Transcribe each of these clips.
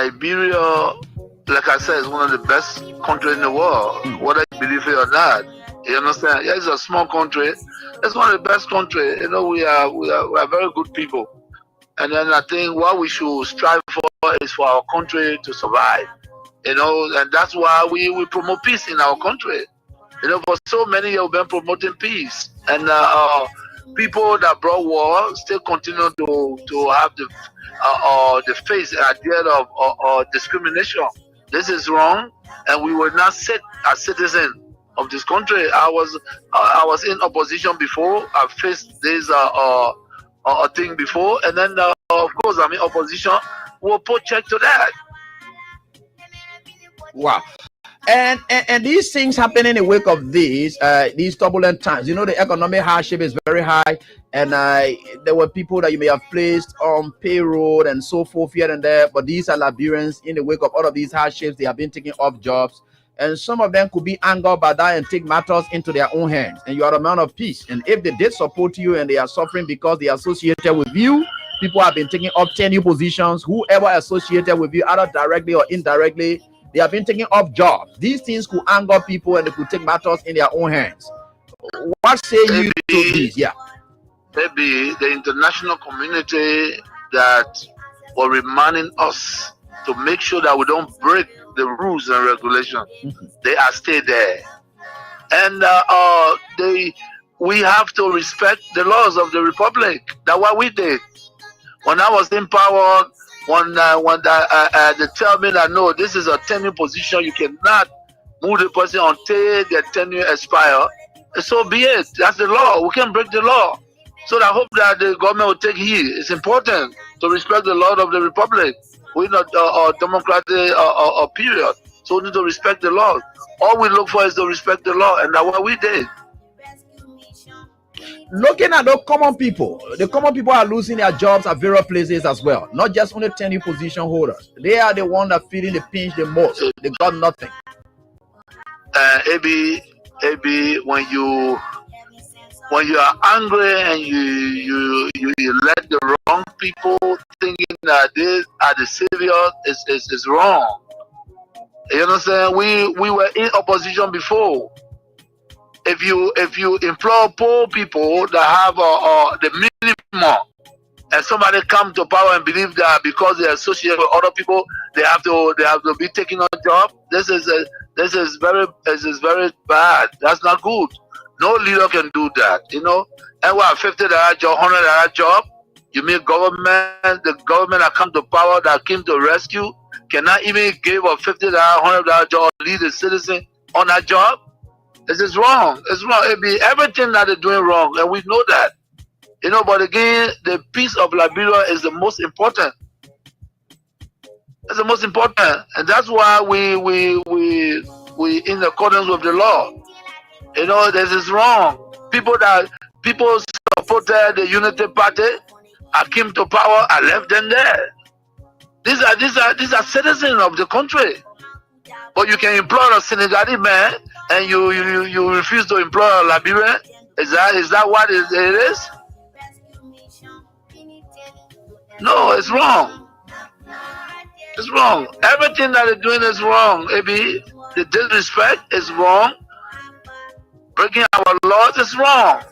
Liberia, like I said, is one of the best countries in the world, whether you believe it or not. You understand? Yeah, it's a small country. It's one of the best countries. You know, we are very good people. And then I think what we should strive for is for our country to survive. You know, and that's why we promote peace in our country. You know, for so many years we've been promoting peace, and people that brought war still continue to have the face idea of discrimination. This is wrong, and we will not sit as citizens of this country. I was in opposition before. I faced this thing before, and then of course I'm in opposition. We'll put check to that. Wow. And these things happen in the wake of these turbulent times. You know, the economic hardship is very high, and there were people that you may have placed on payroll and so forth here and there. But these are Liberians in the wake of all of these hardships. They have been taking off jobs, and some of them could be angered by that and take matters into their own hands. And you are a man of peace. And if they did support you and they are suffering because they are associated with you, people have been taking up tenure positions. Whoever associated with you, either directly or indirectly, they have been taking off jobs. These things could anger people and they could take matters in their own hands. What say you to this? Yeah. Maybe the international community that were reminding us to make sure that we don't break the rules and regulations. They are still there. And we have to respect the laws of the Republic. That's what we did. When I was in power, when they tell me that no, this is a tenure position, you cannot move the person until their tenure expire. So be it. That's the law. We can't break the law. So I hope that the government will take heed. It's important to respect the law of the Republic. We're not a democratic period, so we need to respect the law. All we look for is to respect the law, and that's what we did. Looking at the common people are losing their jobs at various places as well. Not just only tenure position holders. They are the ones that feeling the pinch the most. They got nothing. Maybe when you are angry and you let the wrong people thinking that they are the savior is wrong. You understand? We were in opposition before. If you employ poor people that have the minimum, and somebody come to power and believe that because they associate with other people, they have to be taking on a job. This is very bad. That's not good. No leader can do that, you know. And we have $50 job, $100 job. You mean the government that come to power that came to rescue cannot even give a $50, $100 job lead a citizen on that job? This is wrong. It's wrong. It be everything that they're doing wrong, and we know that. You know, but again, the peace of Liberia is the most important. It's the most important, and that's why we in accordance with the law. You know, this is wrong. People supported the Unity Party. I came to power. I left them there. These are citizens of the country. But you can employ a Senegalese man and you refuse to employ a Liberian. Is that what it is? No, it's wrong. It's wrong. Everything that they're doing is wrong. Maybe the disrespect is wrong. Breaking our laws is wrong.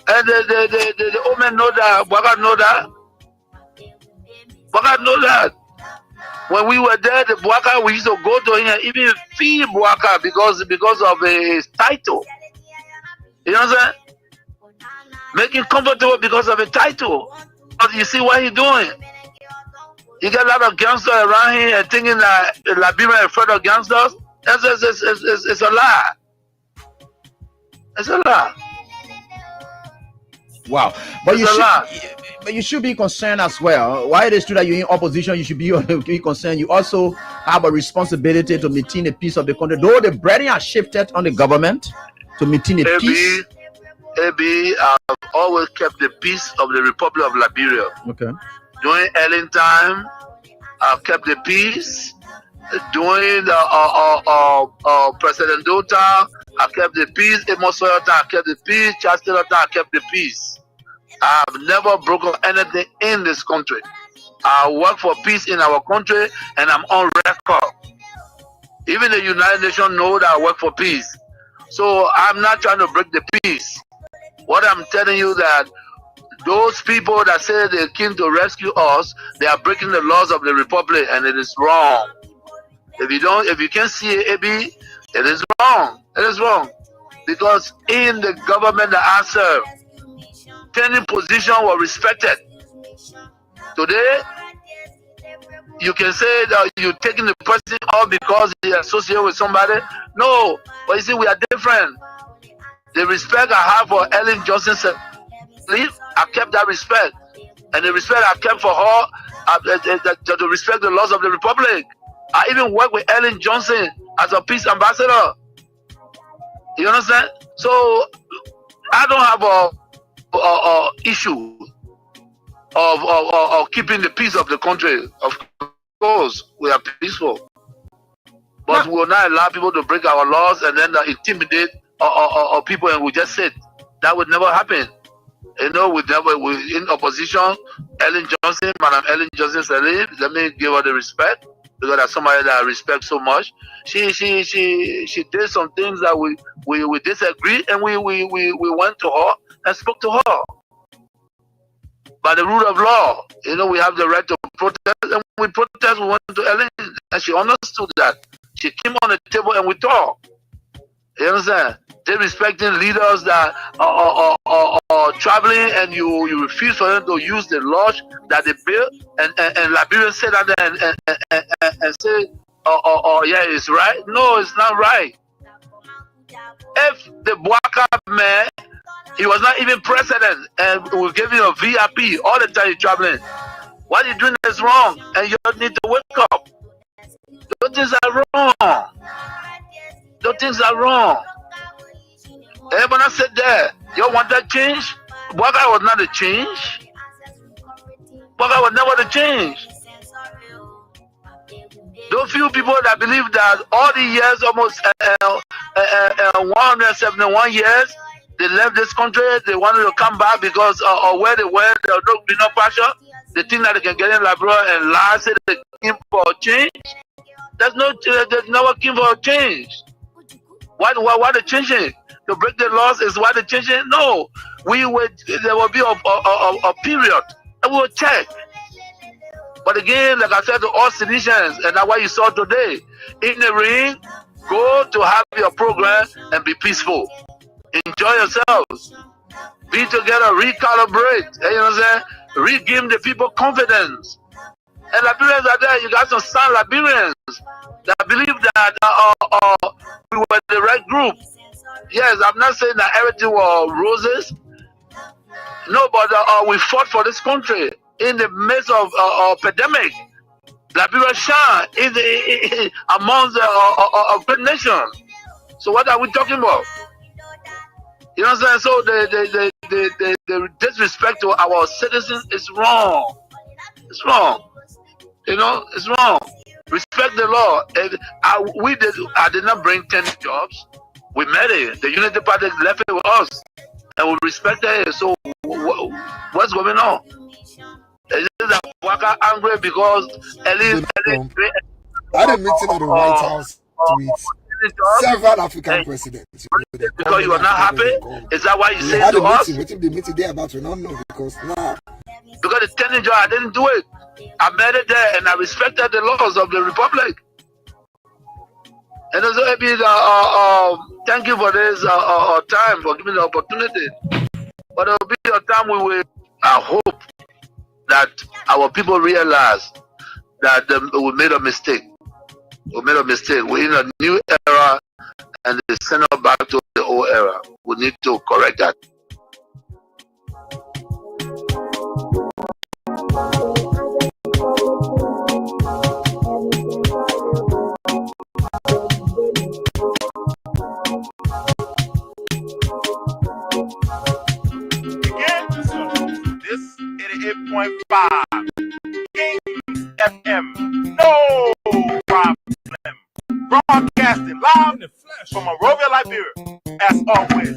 And the old men know that. Bwaga know that. Bwaga know that. When we were there, the Bwaka, we used to go to him and even feed Bwaka because of his title. You know what I'm saying? Make him comfortable because of a title. But you see what he's doing? You get a lot of gangsters around here and thinking that Liberia is afraid of gangsters. It's a lie. It's a lie. Wow. But you should be concerned as well. Why it is true that you're in opposition, you should be concerned. You also have a responsibility to maintain the peace of the country. Though the burden has shifted on the government to maintain the peace. I've always kept the peace of the Republic of Liberia. Okay. During Ellen time, I've kept the peace. During the President Dota, I kept the peace. Amos Sawyer time, I kept the peace. Chancellor time, I kept the peace. I've never broken anything in this country. I work for peace in our country, and I'm on record. Even the United Nations know that I work for peace. So I'm not trying to break the peace. What I'm telling you that those people that say they came to rescue us, they are breaking the laws of the republic, and it is wrong. If you can't see it, AB, it is wrong. It is wrong. Because in the government that I serve, any position was respected. Today, you can say that you're taking the person off because he associated with somebody. No, but you see, we are different. The respect I have for Ellen Johnson, I kept that respect. And the respect I kept for her, to respect the laws of the republic. I even work with Ellen Johnson as a peace ambassador. You understand? So I don't have a issue of keeping the peace of the country. Of course, we are peaceful, but we will not allow people to break our laws and then intimidate people, and we just sit. That would never happen. You know, we in opposition. Ellen Johnson, Madam Ellen Johnson Sirleaf, let me give her the respect, because that's somebody that I respect so much. She did some things that we disagreed, and we went to her and spoke to her. By the rule of law, you know, we have the right to protest, and we protest. We went to Ellen, and she understood that. She came on the table and we talked. You understand? They respecting leaders that are traveling, and you refuse for them to use the laws that they built, and Liberians say that and say, yeah, it's right. No, it's not right. If the Bwaka man, he was not even president, and we gave him a VIP all the time he's traveling, what you're doing is wrong, and you need to wake up. Those things are wrong. Those things are wrong. Everyone said there, you want that change? Bwaka was not a change. Bwaka was never the change. Those few people that believe that all the years, almost 171 years, they left this country, they wanted to come back because of where they were, there was no greener pasture. They think that they can get in Liberia and lie, say they came for a change. There's never came for a change. Why they changing? To break the laws is why they changing? No. There will be a period, and we will check. But again, like I said to all citizens, and that's what you saw today, in the ring, go to have your program and be peaceful. Enjoy yourselves. Be together, recalibrate. You know what I'm saying? Regain the people confidence. And Liberians are there. You got some sound Liberians that believe that we were the right group. Yes, I'm not saying that everything was roses. No, but we fought for this country in the midst of pandemic. Liberia shine amongst a great nation. So what are we talking about? You know what I'm saying? So the disrespect to our citizens is wrong. It's wrong. You know, it's wrong. Respect the law. I did not bring 10 jobs. We made it. The Unity Party left it with us, and we respected it. So what's going on? Is that Bwaka angry because I had a meeting at the White House with several African presidents. Because you are not happy? Is that why you say to us? The meeting there about we don't know because now. Because the 10 job, I didn't do it. I made it there, and I respected the laws of the republic. And also, thank you for this time, for giving the opportunity. But there will be a time I hope that our people realize that we made a mistake. We made a mistake. We're in a new era, and they send us back to the old era. We need to correct that. This 88.5 Kings FM. No problem. Broadcasting live in the flesh from Monrovia, Liberia. As always,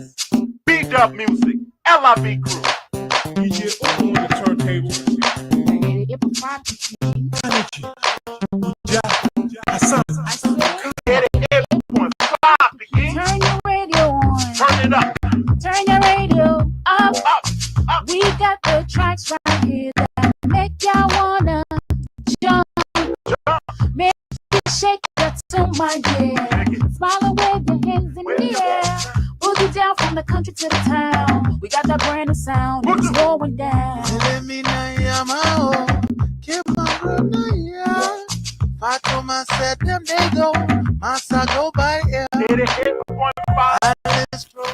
B-Dub Music, LIB Crew. DJ on the turntable. Turn your radio on. Turn it up. Turn your radio up. Up. Up. We got the tracks right here that make y'all wanna jump. Make you shake that to my dear. Smile and wave your hands in the air. Boogie down from the country to the town. We got that brand new sound. It's going down. Fatoma said them they go, Massa go by air. 88.5. Let's roll.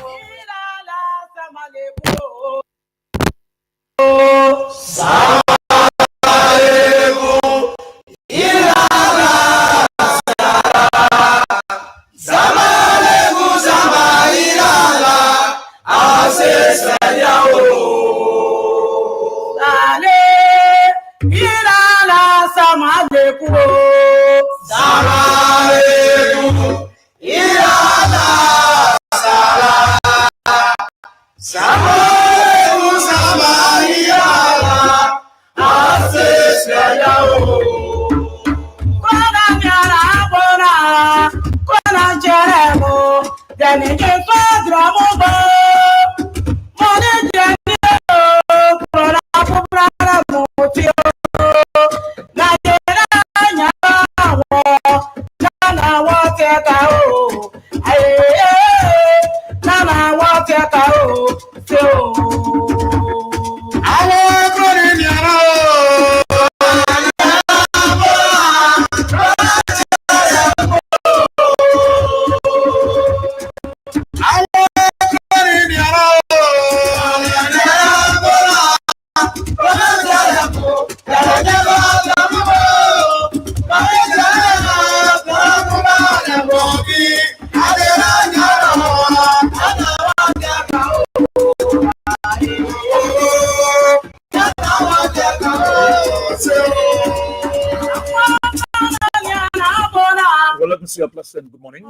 Well, let me say a pleasant good morning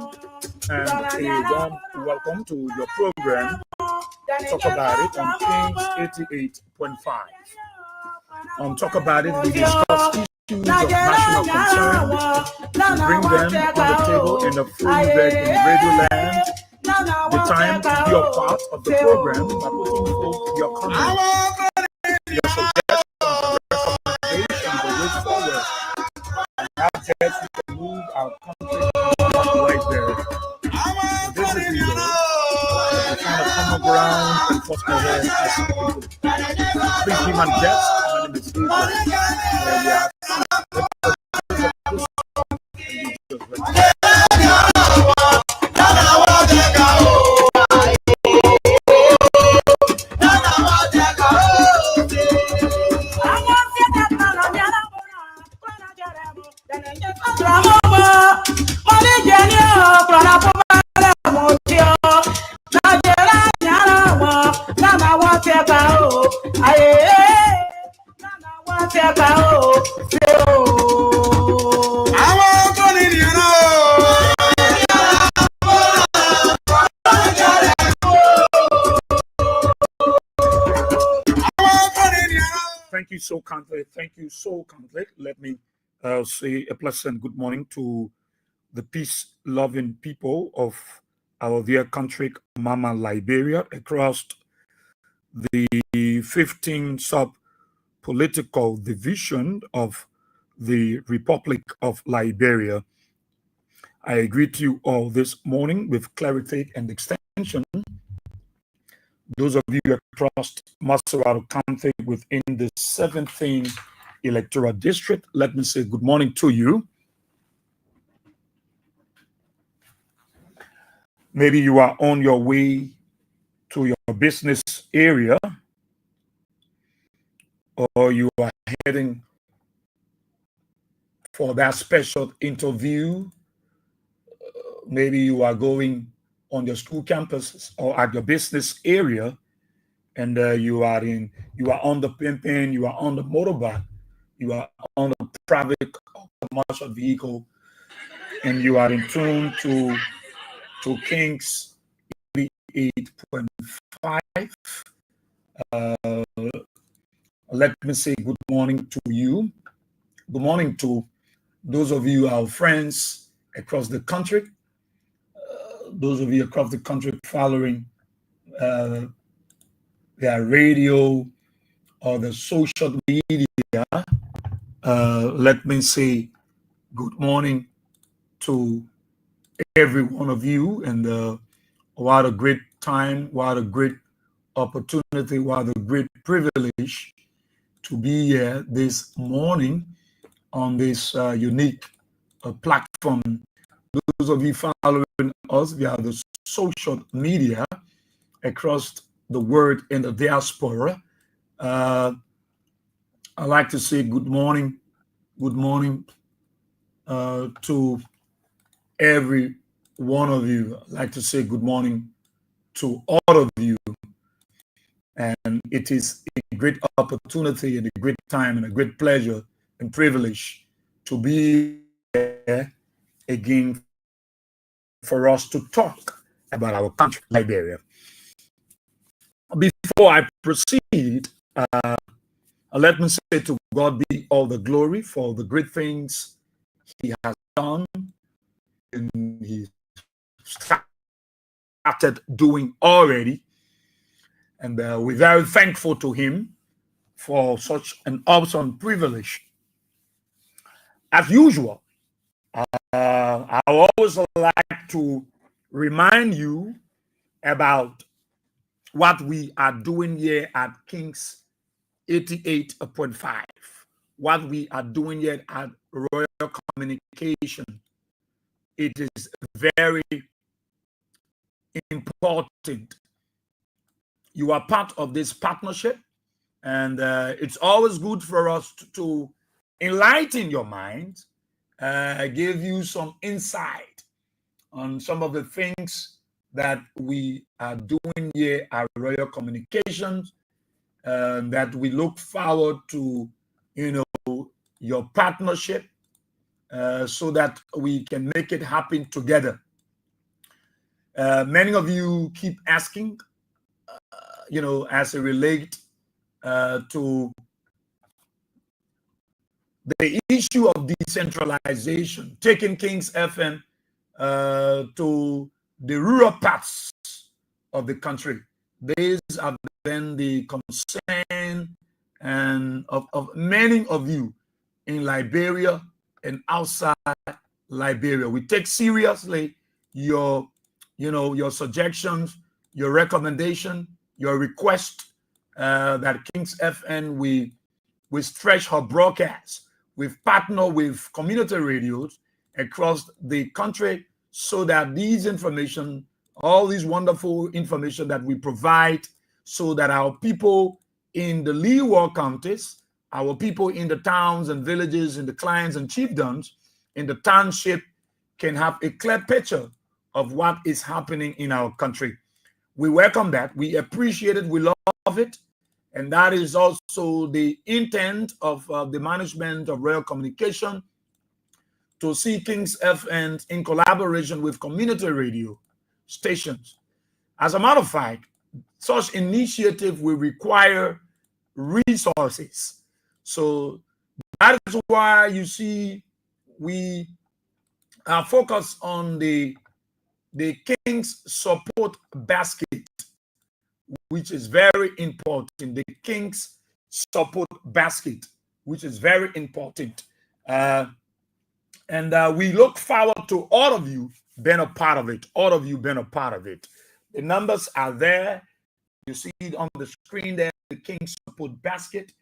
and a warm welcome to your program. Talk About It on Kings 88.5. On Talk About It, we discuss issues of national concern, we bring them on the table in a free bed in radio land. The time to be a part of the program by putting forth your comments, your suggestions, recommendations, the way forward. How best we can move our country right there. So this is the kind of common ground and force my head as people. Please be my guest. My name is Steve. Thank you so kindly. Thank you so kindly. Let me say a pleasant good morning to the peace-loving people of our dear country, Mama Liberia, across the 15 sub-political division of the Republic of Liberia. I greet you all this morning with clarity and extension. Those of you across Maserati County within the 17th electoral district, let me say good morning to you. Maybe you are on your way to your business area, or you are heading for that special interview. Maybe you are going on your school campus or at your business area, and you are on the pimping, you are on the motorbike, you are on a private or commercial vehicle, and you are in tune to Kings 88.5. Let me say good morning to you. Good morning to those of you, our friends across the country. Those of you across the country following their radio or the social media. Let me say good morning to every one of you, and what a great time, what a great opportunity, what a great privilege to be here this morning on this unique platform. Those of you following us via the social media across the world in the diaspora, I'd like to say good morning to every one of you. I'd like to say good morning to all of you. And it is a great opportunity and a great time and a great pleasure and privilege to be here again for us to talk about our country, Liberia. Before I proceed, let me say to God be all the glory for the great things He has done and He started doing already. And we're very thankful to Him for such an awesome privilege. As usual, I always like to remind you about what we are doing here at King's 88.5, what we are doing here at Royal Communication. It is very important. You are part of this partnership, and it's always good for us to enlighten your mind, give you some insight on some of the things that we are doing here at Royal Communications, that we look forward to, your partnership, so that we can make it happen together. Many of you keep asking, as it relates to the issue of decentralization, taking King's FM to the rural parts of the country. These have been the concern and of many of you in Liberia and outside Liberia. We take seriously your suggestions, your recommendation, your request that King's FM we stretch her broadcast. We've partnered with community radios across the country so that these information, all these wonderful information that we provide, so that our people in the leeward counties, our people in the towns and villages, in the clans and chiefdoms, in the township, can have a clear picture of what is happening in our country. We welcome that. We appreciate it. We love it. And that is also the intent of the management of Royal Communication, to see King's FM in collaboration with community radio stations. As a matter of fact, such initiative will require resources. So that is why you see we are focused on the King's Support Basket, which is very important. The King's Support Basket, which is very important. And we look forward to all of you being a part of it. All of you being a part of it. The numbers are there. You see it on the screen there, the King's Support Basket.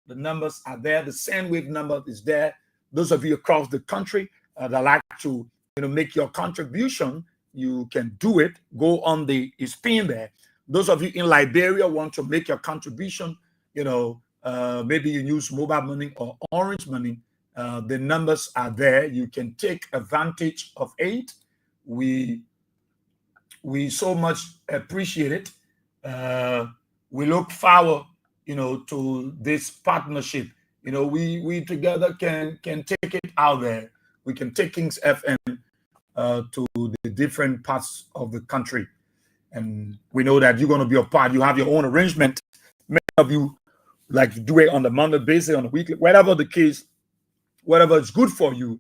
The numbers are there. The Sandwave number is there. Those of you across the country that like to make your contribution, you can do it. Go on the screen there. Those of you in Liberia want to make your contribution, maybe you use mobile money or orange money. The numbers are there. You can take advantage of it. We so much appreciate it. We look forward, to this partnership. We together can take it out there. We can take King's FM to the different parts of the country. And we know that you're going to be a part. You have your own arrangement. Many of you like to do it on the Monday basis, on the weekly, whatever the case. whatever is good for you,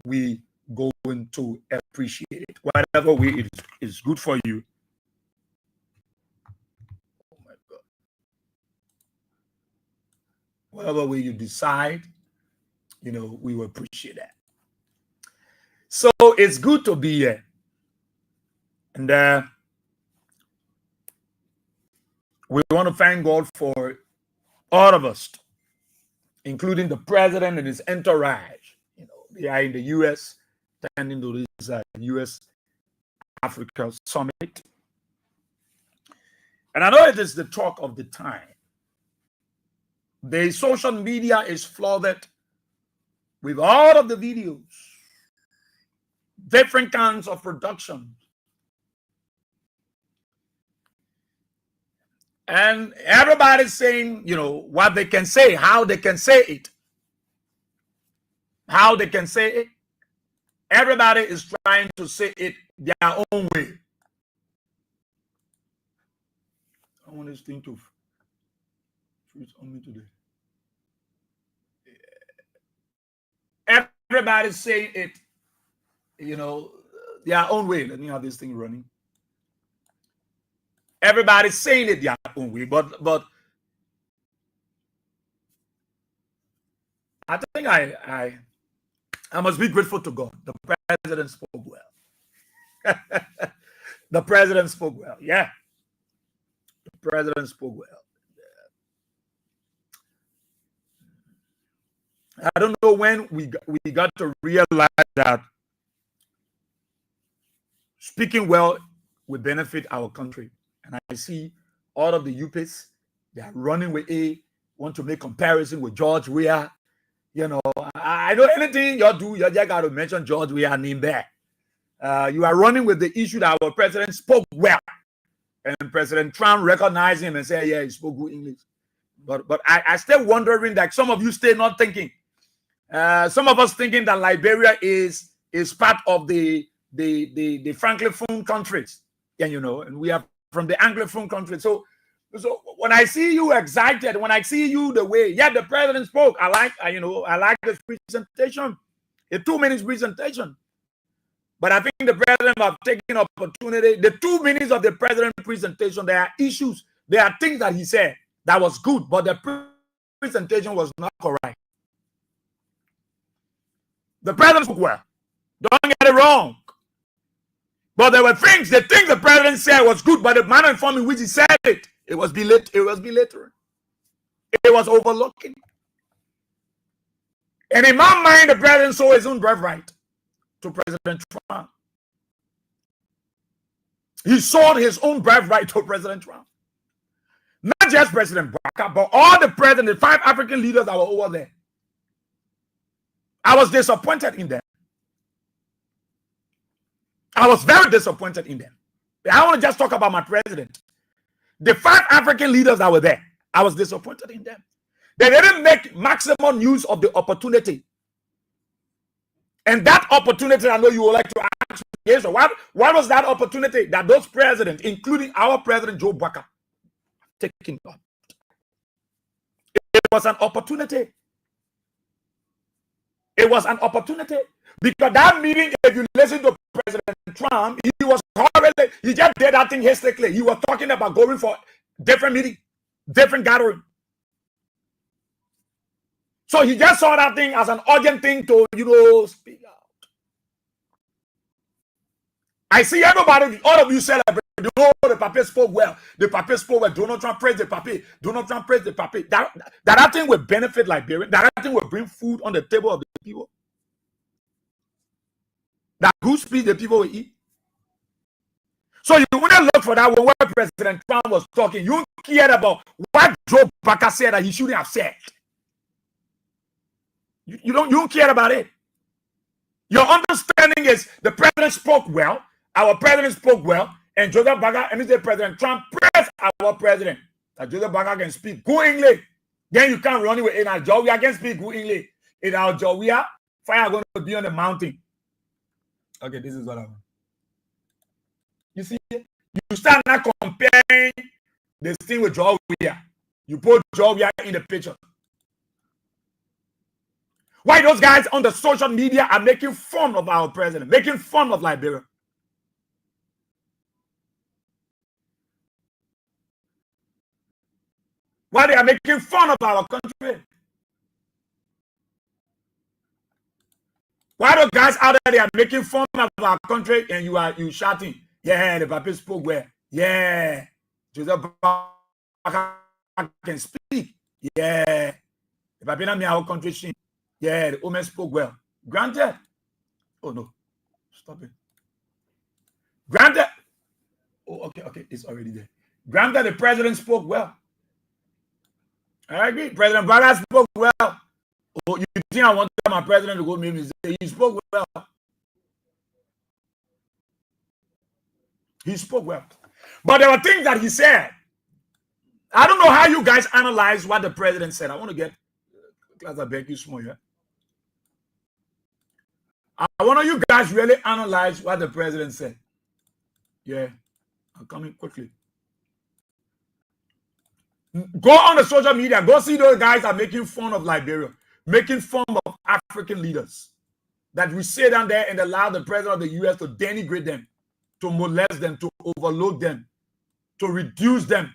we going to appreciate it. Whatever way it is good for you. Oh my God. Whatever way you decide, we will appreciate that. So it's good to be here. And we want to thank God for all of us, including the president and his entourage. They are in the U.S., attending to this U.S. Africa Summit. And I know it is the talk of the time. The social media is flooded with all of the videos, different kinds of production. And everybody's saying, what they can say, how they can say it. How they can say it. Everybody is trying to say it their own way. I want this thing to switch on me today. Everybody's saying it, their own way. Let me have this thing running. Everybody's saying it their own way, but I think I must be grateful to God. The president spoke well. The president spoke well. Yeah. The president spoke well. I don't know when we got to realize that speaking well will benefit our country. And I see all of the UPs, they are running with want to make comparison with George Weah. I know anything you do, you just got to mention George Weah name there. You are running with the issue that our president spoke well. And President Trump recognized him and said, yeah, he spoke good English. But I still wondering that some of you still not thinking. Some of us thinking that Liberia is part of the Francophone countries. And we are from the Anglophone countries. So when I see you excited, when I see you the way, the president spoke. I like this presentation, a 2 minutes presentation. But I think the president have taken opportunity. The 2 minutes of the president presentation, there are issues, there are things that he said that was good, but the presentation was not correct. The president spoke well. Don't get it wrong. But there were things, the things the president said was good, but the manner and form in which he said it, it was belittling. It was overlooking. And in my mind, the president saw his own birthright to President Trump. He sold his own birthright to President Trump. Not just President Baka, but all the presidents, the 5 African leaders that were over there. I was disappointed in them. I was very disappointed in them. I want to just talk about my president. The 5 African leaders that were there, I was disappointed in them. They didn't make maximum use of the opportunity. And that opportunity, I know you would like to ask me, yes, what was that opportunity that those presidents, including our president Joe Baka, taking up? It was an opportunity. It was an opportunity. Because that meeting, if you listen to President Trump, he just did that thing hastily. He was talking about going for different meeting, different gathering. So he just saw that thing as an urgent thing to, speak out. I see everybody, all of you celebrate. The papi spoke well. The papi spoke well. Donald Trump praised the papi. Donald Trump praised the papi. That thing will benefit Liberia. That thing will bring food on the table of the people. That good speech the people will eat. So you wouldn't look for that when President Trump was talking. You cared about what Joe Baka said that he shouldn't have said. You don't care about it. Your understanding is the president spoke well, our president spoke well, and Joseph Baka and Mr. President Trump praised our president. That Joseph Baka can speak good English. Then you can't run away. In our job, we can speak good English. In our job, we are fire going to be on the mountain. Okay, this is what I want. You see, you start now comparing this thing with George Weah. You put George Weah in the picture. Why those guys on the social media are making fun of our president, making fun of Liberia? Why they are making fun of our country? Why those guys out there, they are making fun of our country and you shouting, yeah, the Papa spoke well. Yeah, Joseph can speak. Yeah, the Papa not me our country. Yeah, the woman spoke well. Granted. Oh no, stop it. Granted. Oh, okay, it's already there. Granted, the president spoke well. I agree. President Barack spoke well. Oh, you think I want my president to go make me say he spoke well? He spoke well. But there were things that he said. I don't know how you guys analyze what the president said. I want to get class. I beg you small, yeah. I want you guys really analyze what the president said. Yeah, I'm coming quickly. Go on the social media. Go see those guys are making fun of Liberia, making fun of African leaders. That we sit down there and allow the president of the U.S. to denigrate them, to molest them, to overload them, to reduce them.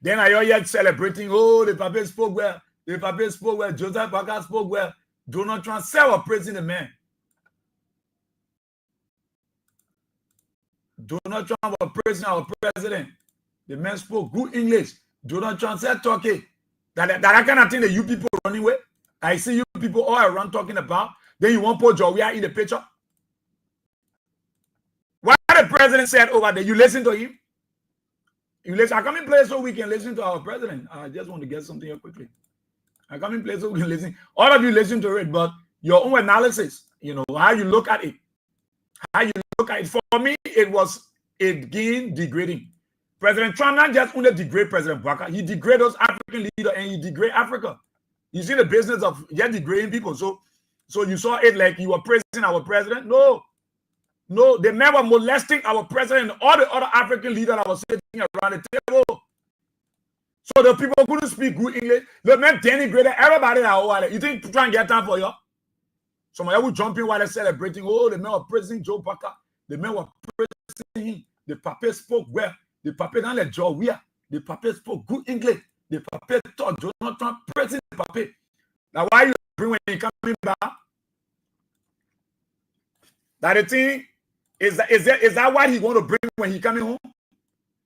Then I hear you celebrating, oh, the Papa spoke well. The Papa spoke well. Joseph Parker spoke well. Donald Trump said praising the man. Donald Trump was praising our president. The man spoke good English. Donald Trump said talking. That kind of thing that you people running with. I see you people all around talking about. Then you want to put Joria in the picture. What the president said over there, you listen to him? You listen. I come in place so we can listen to our president. I just want to get something here quickly. I come in place so we can listen. All of you listen to it, but your own analysis, how you look at it. How you look at it. For me, it gained degrading. President Trump not just only degrade President Barack, he degrade those African leaders and he degrade Africa. You see the business of degrading people. So you saw it like you were praising our president. No, they never molesting our president and all the other African leaders that were sitting around the table. So the people couldn't speak good English. The men denigrated everybody that. You think try and get time for you? Some of you will jump in while they're celebrating. Oh, the men were praising Joe Parker. The men were praising him. The Papa spoke well. The Papa don't let Joe wear. The Papa spoke good English. The Papa taught Donald Trump praising the Papa. Now why you bring when he coming back? That the thing is that what he want to bring when he coming home?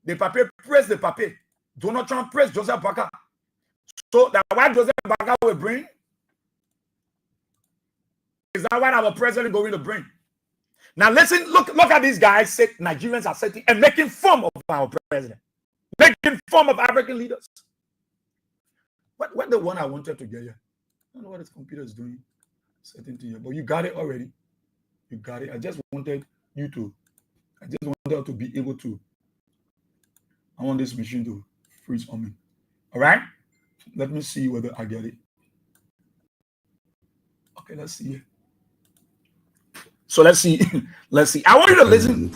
The Papa praise the Papa. Donald Trump praise Joseph Parker. So that what Joseph Parker will bring? Is that what our president going to bring? Now listen, look at these guys. Nigerians are sitting and making fun of our president, making fun of African leaders. What the one I wanted to get here? I don't know what this computer is doing. Setting to you, but you got it already. You got it. I just wanted to be able to. I want this machine to freeze on me. All right. Let me see whether I get it. Okay, let's see here. So let's see. I want you to listen.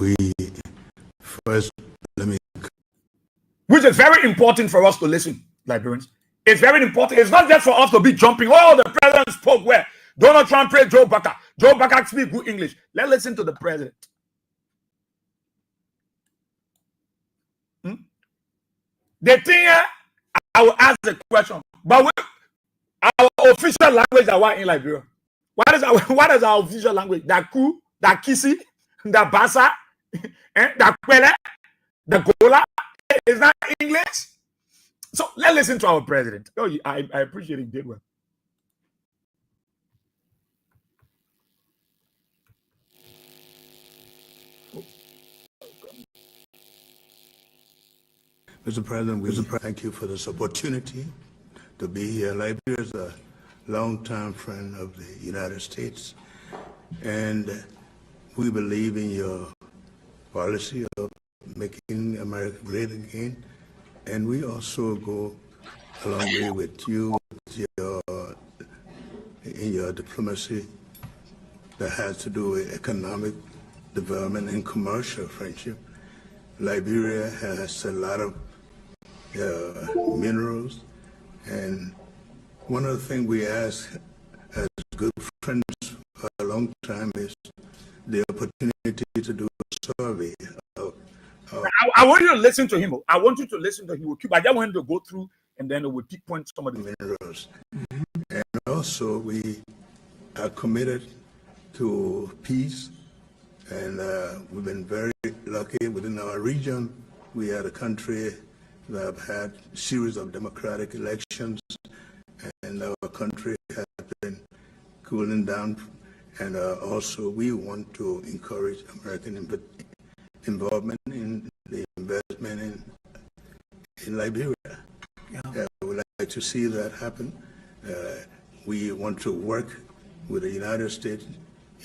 Which is very important for us to listen, Liberians. It's very important. It's not just for us to be jumping. Oh, the president spoke well. Donald Trump praised Joe Parker. Joe Parker speaks good English. Let's listen to the president. The thing I will ask the question, but our official language is in Liberia. What is our official language? The Ku, the Kisi, the Basa, the Kwele, the Gola. Is that English? So let's listen to our president. Oh, I appreciate it. Did well. Mr. President, thank you for this opportunity to be here. Liberia is a longtime friend of the United States, and we believe in your policy of making America great again, and we also go a long way with you in your diplomacy that has to do with economic development and commercial friendship. Liberia has a lot of minerals, and one of the things we ask as good friends for a long time is the opportunity to do a survey of I want you to listen to him. I want you to listen to him. I just want him to go through and then we'll pick points some of the minerals. And also we are committed to peace, and we've been very lucky within our region. We are a country that have had a series of democratic elections, and our country has been cooling down. And also we want to encourage American involvement in the investment in Liberia. Yeah. We'd like to see that happen. We want to work with the United States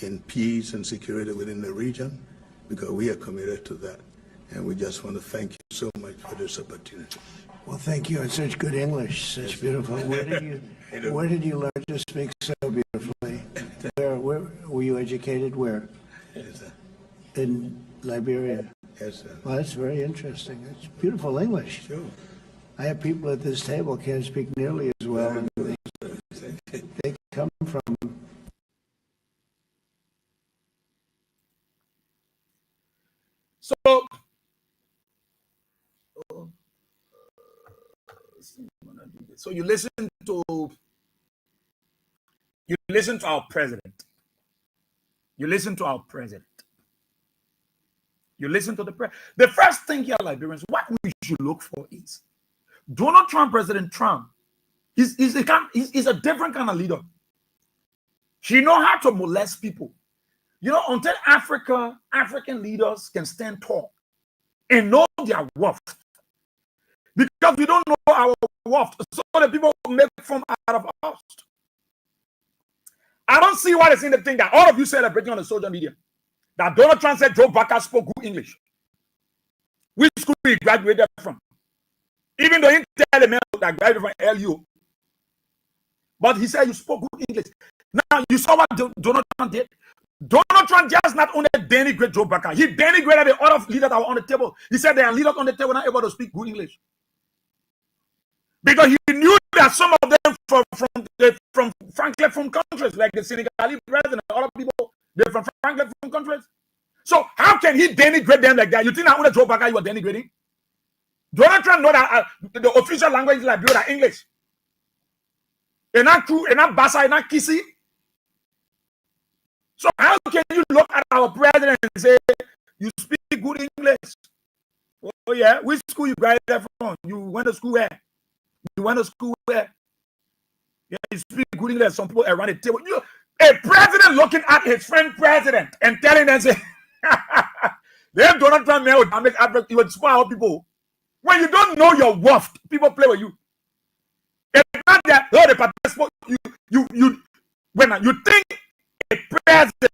in peace and security within the region, because we are committed to that. And we just want to thank you so much for this opportunity. Well, thank you in such good English, such beautiful. Where did you learn to speak so beautifully? Where were you educated? Where? Yes, sir. In Liberia. Yes, sir. Well, that's very interesting. It's beautiful English. Sure. I have people at this table can't speak nearly as well. They come from. So you listen to our president. You listen to our president. You listen to the president. The first thing here, Liberians, what we should look for is Donald Trump, President Trump, is a different kind of leader. He knows how to molest people. You know, until African leaders can stand tall and know their worth. Because we don't know our worth, so the people make fun out of us. I don't see what is in the thing that all of you celebrating on the social media. That Donald Trump said Joe Biden spoke good English. Which school he graduated from? Even though he tell the man that graduated from LU. But he said you spoke good English. Now, you saw what Donald Trump did? Donald Trump just not only denigrated Joe Biden, he denigrated the other leaders that were on the table. He said there are leaders on the table not able to speak good English. Because he knew that some of them from Francophone countries, like the Senegalese president, other people, they're from Francophone countries. So how can he denigrate them like that? You think that only Joe Biden you are denigrating? Donald Trump know that the official language is like English. And not true, and not Basa, and not Kissy. So how can you look at our president and say, you speak good English? Oh yeah, which school you graduated from? You went to school where? You went to school where? Yeah, you speak good English. Some people around the table. A president looking at his friend president and telling them, say, then Donald Trump you would spoil people. When you don't know your worth, people play with you. It's not that the participant, when you think a president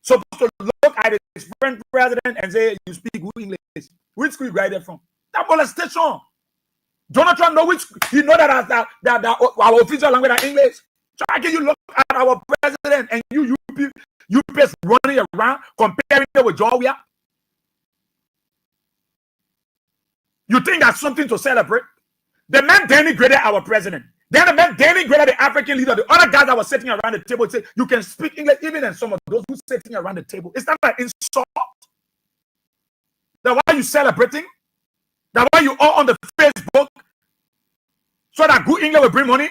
supposed to look at his friend president and say you speak good English. Which school you graduated from? That molestation. Donald Trump know he know that our official language is English. So how can you look at our president and you people running around comparing it with Georgia? You think that's something to celebrate? The man denigrated our president. Then the man denigrated the African leader. The other guys that were sitting around the table say you can speak English, even in some of those who sitting around the table. It's not an insult. That's why you celebrating. That's why you all on the Facebook. So that good English will bring money.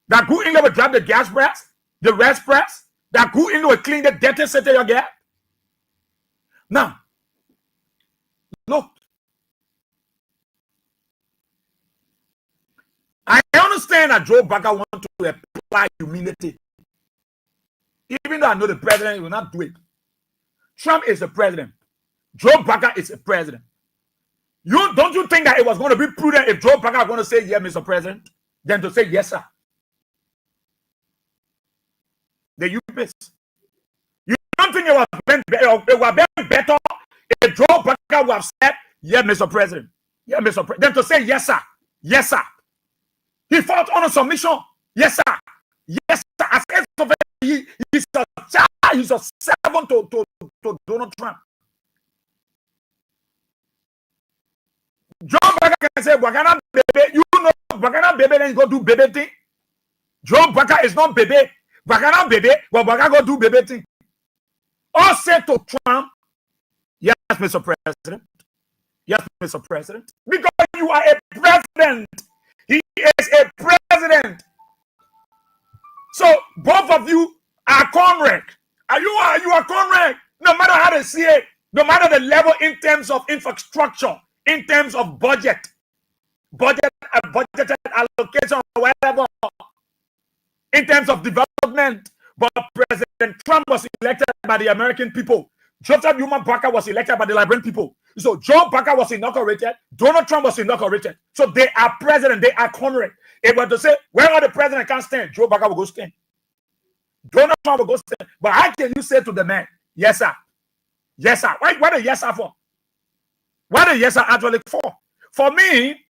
That good English will drive the gas press, the rest press. That good English will clean the dirty city you get. Now, look. I understand that Joe Biden wants to apply humility. Even though I know the president will not do it. Trump is the president. Joe Biden is a president. Don't you think that it was going to be prudent if Joe Biden was going to say, yeah, Mr. President, than to say, yes, sir? The U.S. You don't think it would have been better if Joe Biden would have said, yeah, Mr. President, yeah, Mr. President, than to say, yes, sir, yes, sir. He fought on a submission. Yes, sir. Yes, sir. As he's a child, he's a servant to Donald Trump. John Baka can say, Bagana baby, you know Bagana baby, then go do baby thing. John Baka is not baby. Baka baby, but Baka go do baby thing. Or say to Trump, yes, Mr. President. Yes, Mr. President. Because you are a president. He is a president. So both of you are comrade. You are comrade. No matter how they see it, no matter the level in terms of infrastructure, in terms of budgeted allocation, or whatever, in terms of development. But President Trump was elected by the American people. Joseph Newman Baka was elected by the Liberian people. So Joe Baka was inaugurated. Donald Trump was inaugurated. So they are president. They are comrade. If we were to say, where are the president can't stand, Joe Baka will go stand. Donald Trump will go stand. But how can you say to the man, yes, sir? Yes, sir. What the yes, sir for? What the yes, sir actually for? For me,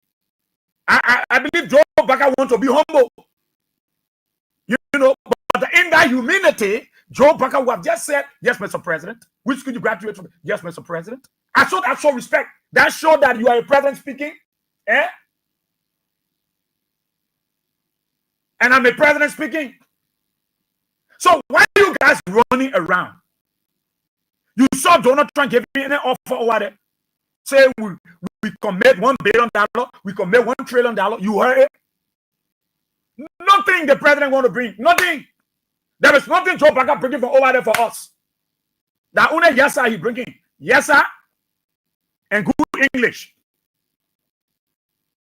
I believe Joe Baka wants to be humble. You know, but in that humility, Joe Baka would have just said, yes, Mr. President. Which school you graduate from? Yes, Mr. President. I show respect. That showed that you are a president speaking. Eh? And I'm a president speaking. So why are you guys running around? You saw Donald Trump giving an offer over there. Say we commit $1 billion, we commit $1 trillion. You heard it? Nothing the president want to bring. Nothing. There is nothing Joe Baka bringing from over there for us. That only yes sir he bringing. Yes sir. And good English.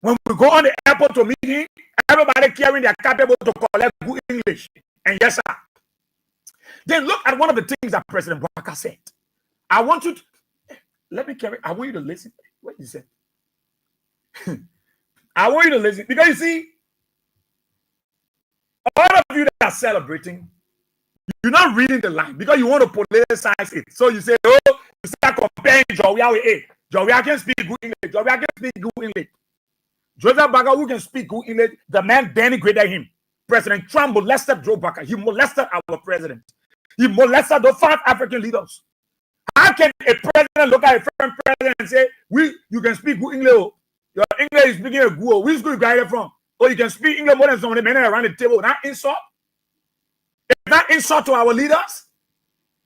When we go on the airport to meet him, everybody carrying their capable to collect good English. And yes sir. Then look at one of the things that President Baka said. I want you to let me carry. I want you to listen. What did he say? I want you to listen because you see, all of you that are celebrating, you're not reading the line because you want to politicize it. So you say, oh, you start comparing Jowia with A. Jowia can speak good English. Jowia can speak good English. Joseph Baka, who can speak good English, the man denigrated him. President Trump molested Joe Baka. He molested our president. He molested the 5 African leaders. How can a president look at a foreign president and say, you can speak good English? Your English is speaking a good. Which school you got it from? Or you can speak English more than some of the men around the table. Not insult? Is that insult to our leaders?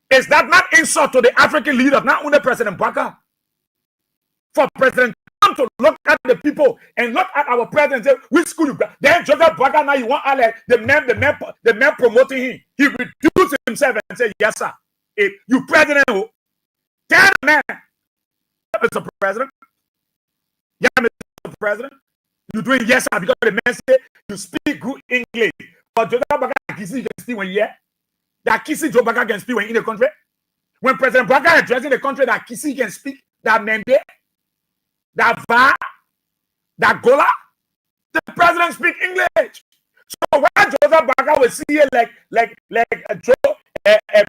Is that not insult to the African leaders, not only President Baka? For President Trump to look at the people and look at our president and say, which school you got? Then Joseph Baka now you want the man promoting him. He reduced himself and said, yes, sir. If you president, tell the man, Mr. President. Yeah, Mr. President. You're doing yes, sir, because the man said you speak good English. But Joseph Baka can speak when yeah. That Kissy Joe Baka can speak when in the country. When President Baka addressing the country, that Kissy can speak, that Mende, that Va, that Gola, the president speak English. So when Joseph Baka was see it like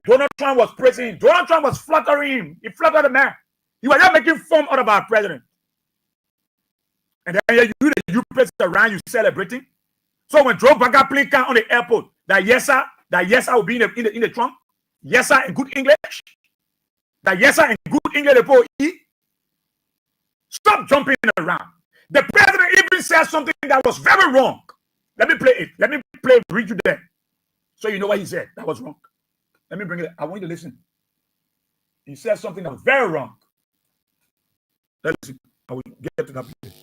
Donald Trump was praising him, Donald Trump was flattering him. He flattered the man. He was just making fun out of our president. And then you press around, you celebrating. So when Joe Baka plane car on the airport, that yes sir will be in the Trump. Yes sir in good English. That yes sir in good English the stop jumping around. The president even said something that was very wrong. Let me play it. Let me bring you there. So you know what he said. That was wrong. Let me bring it. I want you to listen. He said something that was very wrong. Let's listen. I will get to that place.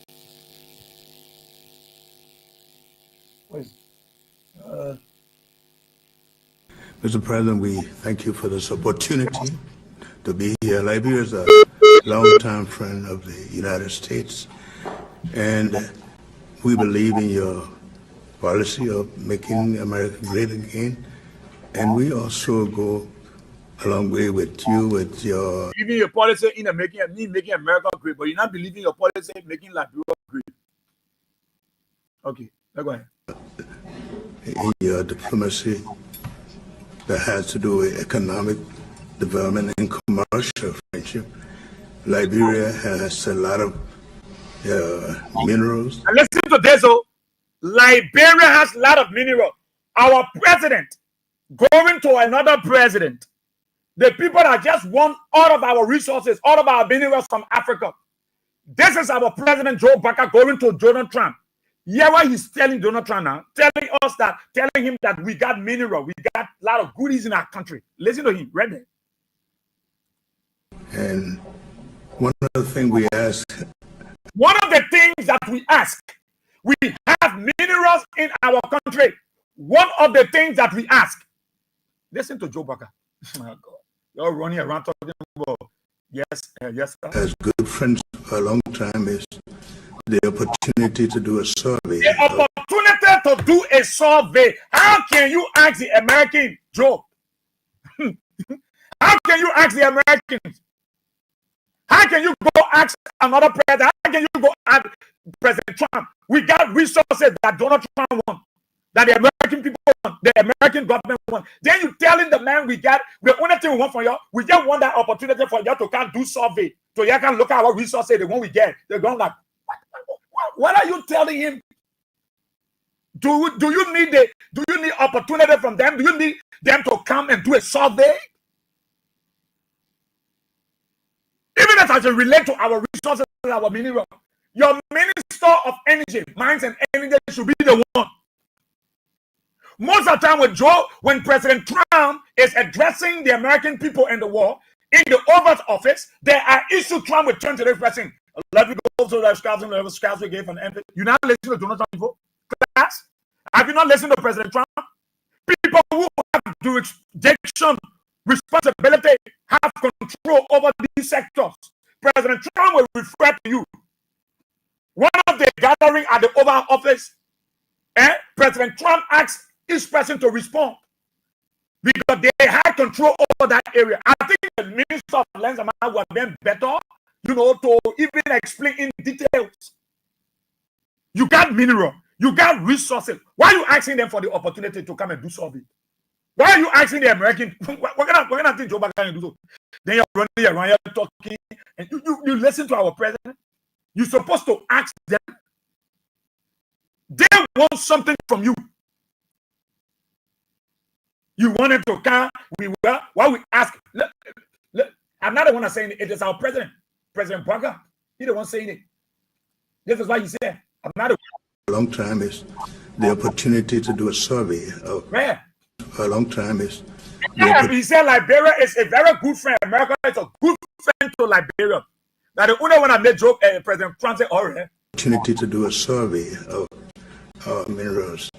Mr. President, we thank you for this opportunity to be here. Liberia is a longtime friend of the United States, and we believe in your policy of making America great again. And we also go a long way with you, with your... Believing your policy in making America great, but you're not believing your policy in making Liberia great. Okay, let's go ahead. In your diplomacy that has to do with economic development and commercial friendship. Liberia has a lot of minerals. And listen to this, Liberia has a lot of minerals. Our president going to another president. The people that just want all of our resources, all of our minerals from Africa. This is our president Joe Baka going to Donald Trump. Yeah, what he's telling Donald Trump now, telling him that we got mineral, we got a lot of goodies in our country. Listen to him, right there. And one of the things we ask. One of the things that we ask, we have minerals in our country. One of the things that we ask. Listen to Joe Baker. Oh God. You're running around talking about yes, yes, sir. As good friends for a long time is the opportunity to do a survey. The opportunity to do a survey. How can you ask the American, Joe? How can you ask the Americans? How can you go ask another president? How can you go ask President Trump? We got resources that Donald Trump wants, that the American people want, the American government want. Then you telling the man we got, the only thing we want from you, we just want that opportunity for you to come do survey. So you can look at what resources the one we get. They're going like, what are you telling him? Do you need opportunity from them? Do you need them to come and do a survey? Even as it relates to our resources, our mineral, your Minister of Energy, Mines and Energy should be the one. Most of the time when President Trump is addressing the American people in the war, in the Oval Office, there are issues Trump will turn to the president. Let me go to the scouts we gave an empty. You not listen to Donald Trump before? Class? Have you not listened to President Trump? People who have jurisdiction, responsibility, have control over these sectors. President Trump will refer to you. One of the gathering at the Oval Office, President Trump asks each person to respond because they have control over that area. I think the Minister of Lands and Mines would have been better, to even explain in details. You got mineral, you got resources. Why are you asking them for the opportunity to come and do something? Why are you asking the American? What kind of thing Joe Biden can do? Then you're running around, you're talking, and you listen to our president. You're supposed to ask them. They want something from you. You wanted to come. Why we ask? I'm not the one saying it. It is our president, President Barack. He's the one saying it. This is why he said, I'm not a long time is the opportunity to do a survey of. Where? A long time is. He said Liberia is a very good friend. America is a good friend to Liberia. Now the only one I made joke, President Trump said, all right. Opportunity to do a survey of our minerals.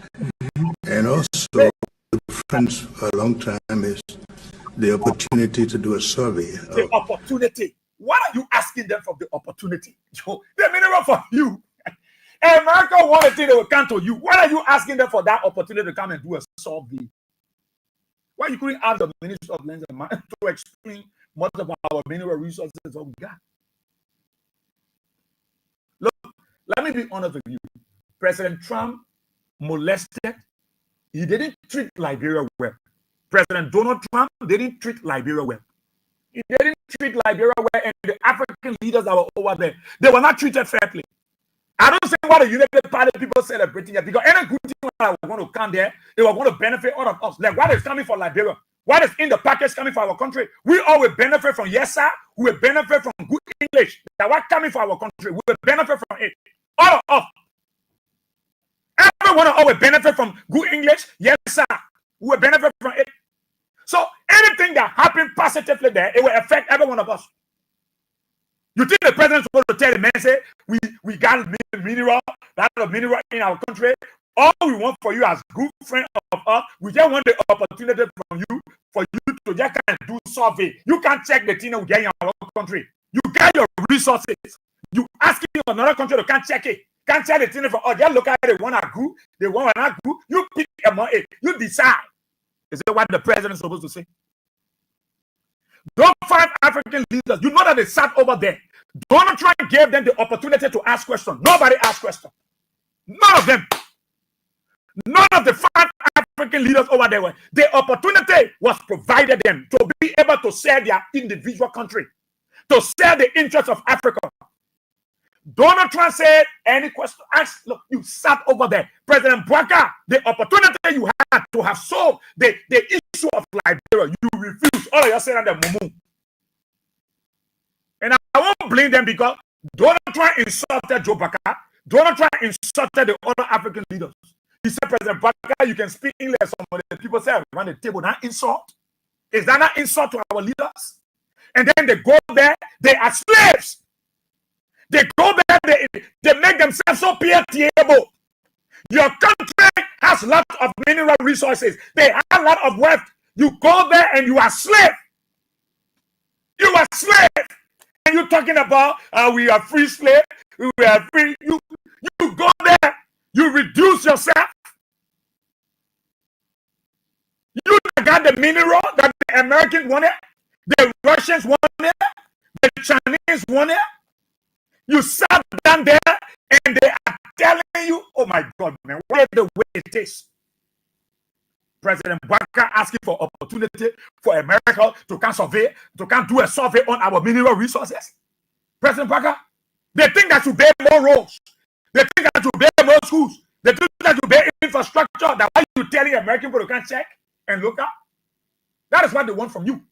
And also, friends for a long time is the opportunity to do a survey. The opportunity. What are you asking them for the opportunity? The mineral for you. America want a thing that will come to you. What are you asking them for that opportunity to come and do a survey? Why you couldn't ask the Minister of Lands and Mines to explain much of our mineral resources that we got? Look, let me be honest with you. President Trump molested. He didn't treat Liberia well. President Donald Trump didn't treat Liberia well. He didn't treat Liberia well, and the African leaders that were over there, they were not treated fairly. I don't say what the United Party people celebrating it, because any good thing that was going to come there, they were going to benefit all of us. Like what is coming for Liberia? What is in the package coming for our country? We all will benefit from yes, sir. We will benefit from good English. That what coming for our country, we will benefit from it. All of us. Everyone will benefit from good English. Yes, sir. We will benefit from it. So anything that happens positively there, it will affect every one of us. You think the president is supposed to tell the man, say, we got mineral, that of mineral in our country. All we want for you as good friend of us, we just want the opportunity from you for you to just kind of do survey. You can't check the thing we get in our country. You got your resources. You asking another country to can't check it. Can't check the thing from us. Just look at it. One are good, the one are not good. You pick among it. You decide. Is that what the president is supposed to say? Those 5 African leaders, you know that they sat over there. Donald Trump gave them the opportunity to ask questions. Nobody asked questions. None of them. None of the 5 African leaders over there. The opportunity was provided them to be able to serve their individual country, to serve the interests of Africa. Donald Trump said, any question, ask, look, you sat over there. President Barack, the opportunity you had to have solved the issue of Liberia, you refused. All of you said on the mumu. And I won't blame them because Donald Trump insulted Joe Barack. Donald Trump insulted the other African leaders. He said, President Barker, you can speak English. Some of the people say around the table, not insult. Is that not insult to our leaders? And then they go there, they are slaves. They go there, they make themselves so pitiable. Your country has lots of mineral resources. They have a lot of wealth. You go there and you are slave. You are slave. And you're talking about we are free slave. We are free. You go there. You reduce yourself. You got the mineral that the Americans wanted. The Russians wanted. The Chinese wanted. You sat down there and they are telling you, oh my God, man, what is the way it is? President Barker asking for opportunity for America to come survey, to come do a survey on our mineral resources. President Barker, they think that you build more roads. They think that you build more schools. They think that you build infrastructure. That why you telling American people to come check and look up? That is what they want from you.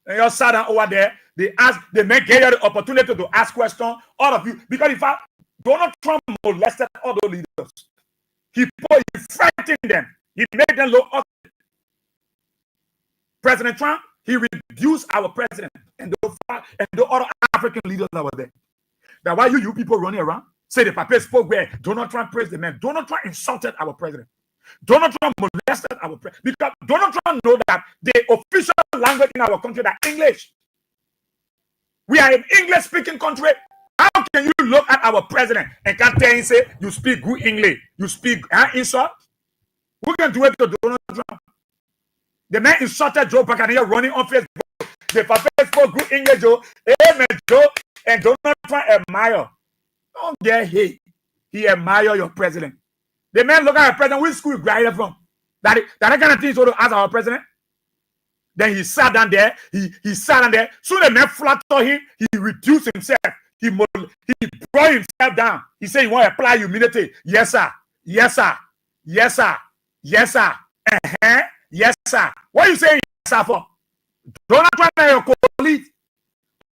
And you're sat down over there. They may get you the opportunity to ask questions, all of you. Because in fact, Donald Trump molested all the leaders. He frightened them. He made them look up. President Trump, he reduced our president and the other African leaders that were there. Now, why you people running around? Say the paper spoke where Donald Trump praised the man. Donald Trump insulted our president. Donald Trump molested our president. Because Donald Trump knows that the official language in our country is English. We are an English-speaking country. How can you look at our president and can't tell him, say, you speak good English, you speak insult? Who can do it to Donald Trump? The man insulted Joe Biden here running on Facebook. The Facebook good English, Joe. Amen, Joe. And Donald Trump admire. Don't get hate. He admire your president. The man look at the president, which school you graduated from? That kind of thing is to ask our president. Then he sat down there. He sat down there. So the man flattered him. He reduced himself. He brought himself down. He said, you want to apply humility? Yes, sir. Yes, sir. Yes, sir. Yes, sir. Yes, sir. What are you saying yes, sir for? Donald Trump and your colleague.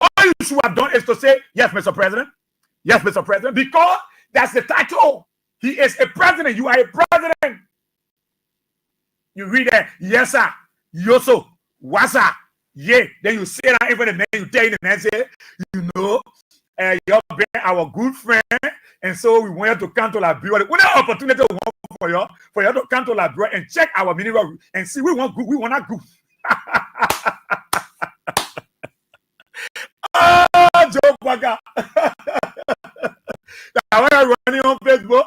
All you should have done is to say, yes, Mr. President. Yes, Mr. President. Because that's the title. He is a president. You are a president. You read that, yes, sir. Yoso. Wasa, yeah. Then you say that even the man, you tell the man, say, you know, you're our good friend, and so we want you to come to Liberia. We have opportunity for you to come to Liberia and check our mineral and see we want good, we want not good. Oh, Joe Bugger. I want to running on Facebook.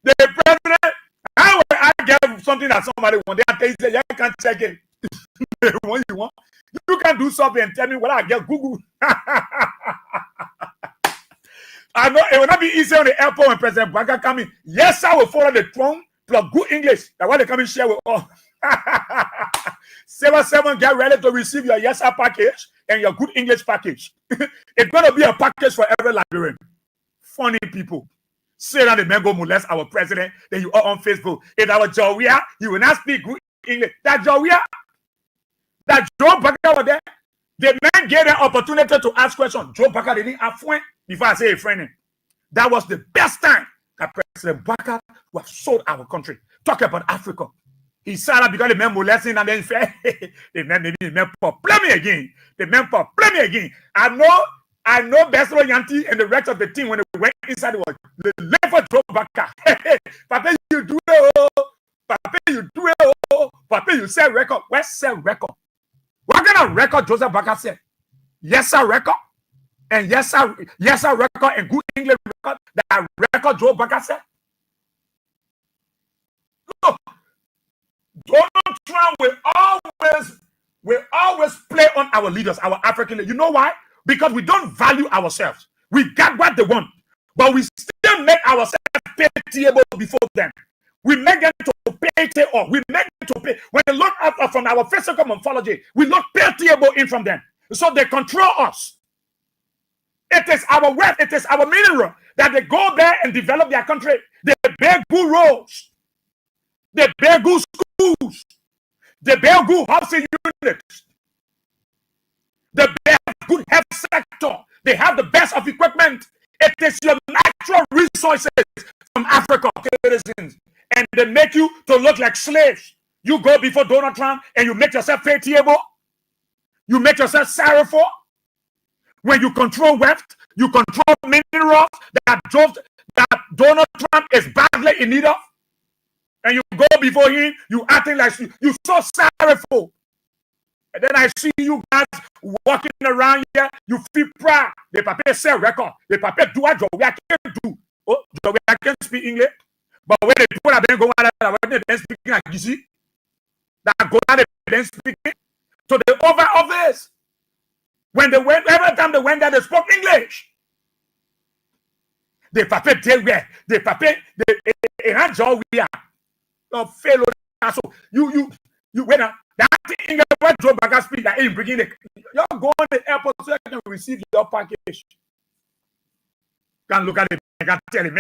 The president, how will I get something that somebody want? They say, you can't check it. What you want? You can do something and tell me what I get. Google. I know it will not be easy on the airport when President Barker come in. Yes, I will follow the throne. Plus good English. That's why they come and share with all. 7 get ready to receive your yes sir package and your good English package. It's gonna be a package for every Liberian. Funny people. Say that the man go molest our president. Then you are on Facebook. If our Jawia, he will not speak good English. That Jawia. That Joe Baka was there. The man gave an opportunity to ask questions. Joe Baka didn't have friend before I say a friend. That was the best time that President Baka was sold our country. Talk about Africa. He sat up because the man molesting and then said, the man for play me again. The man for play me again. I know Bestro Yanti and the rest of the team when they went inside the world. They left for Joe Baka. Papa, you do it. Papa, you do it. Papa, you sell record. Where's sell record? What kind of record Joseph Baka said? Yes, sir, record. And yes, sir, record and good English record. That record Joe Baka said. Look, Donald Trump will always play on our leaders, our African leaders. You know why? Because we don't value ourselves. We got what they want, but we still make ourselves pitiable before them. We make them to pay off. We make them to pay. When they look at from our physical morphology, we look pitiable in from them. So they control us. It is our wealth, it is our mineral that they go there and develop their country. They build good roads. They build good schools. They build good housing units. They build good health sector. They have the best of equipment. It is your natural resources from Africa, citizens, and they make you to look like slaves. You go before Donald Trump and you make yourself pitiable. You make yourself sorrowful. When you control wealth, you control minerals that Donald Trump is badly in need of. And you go before him, you acting like you so sorrowful. And then I see you guys walking around here, you feel proud. The paper say record. The paper do what I can't do. Oh, I can't speak English. But when the people have been going out, when they're speaking like you see, that go out, they're speaking to the Oval Office. When they went, every time they went there, they spoke English. The paper they were, the paper, they had all we are. Your fellow, so you went out. That thing what Joe Baga speak that ain't bringing it. You're going to the airport so you can receive your package. Can look at it. I can tell him,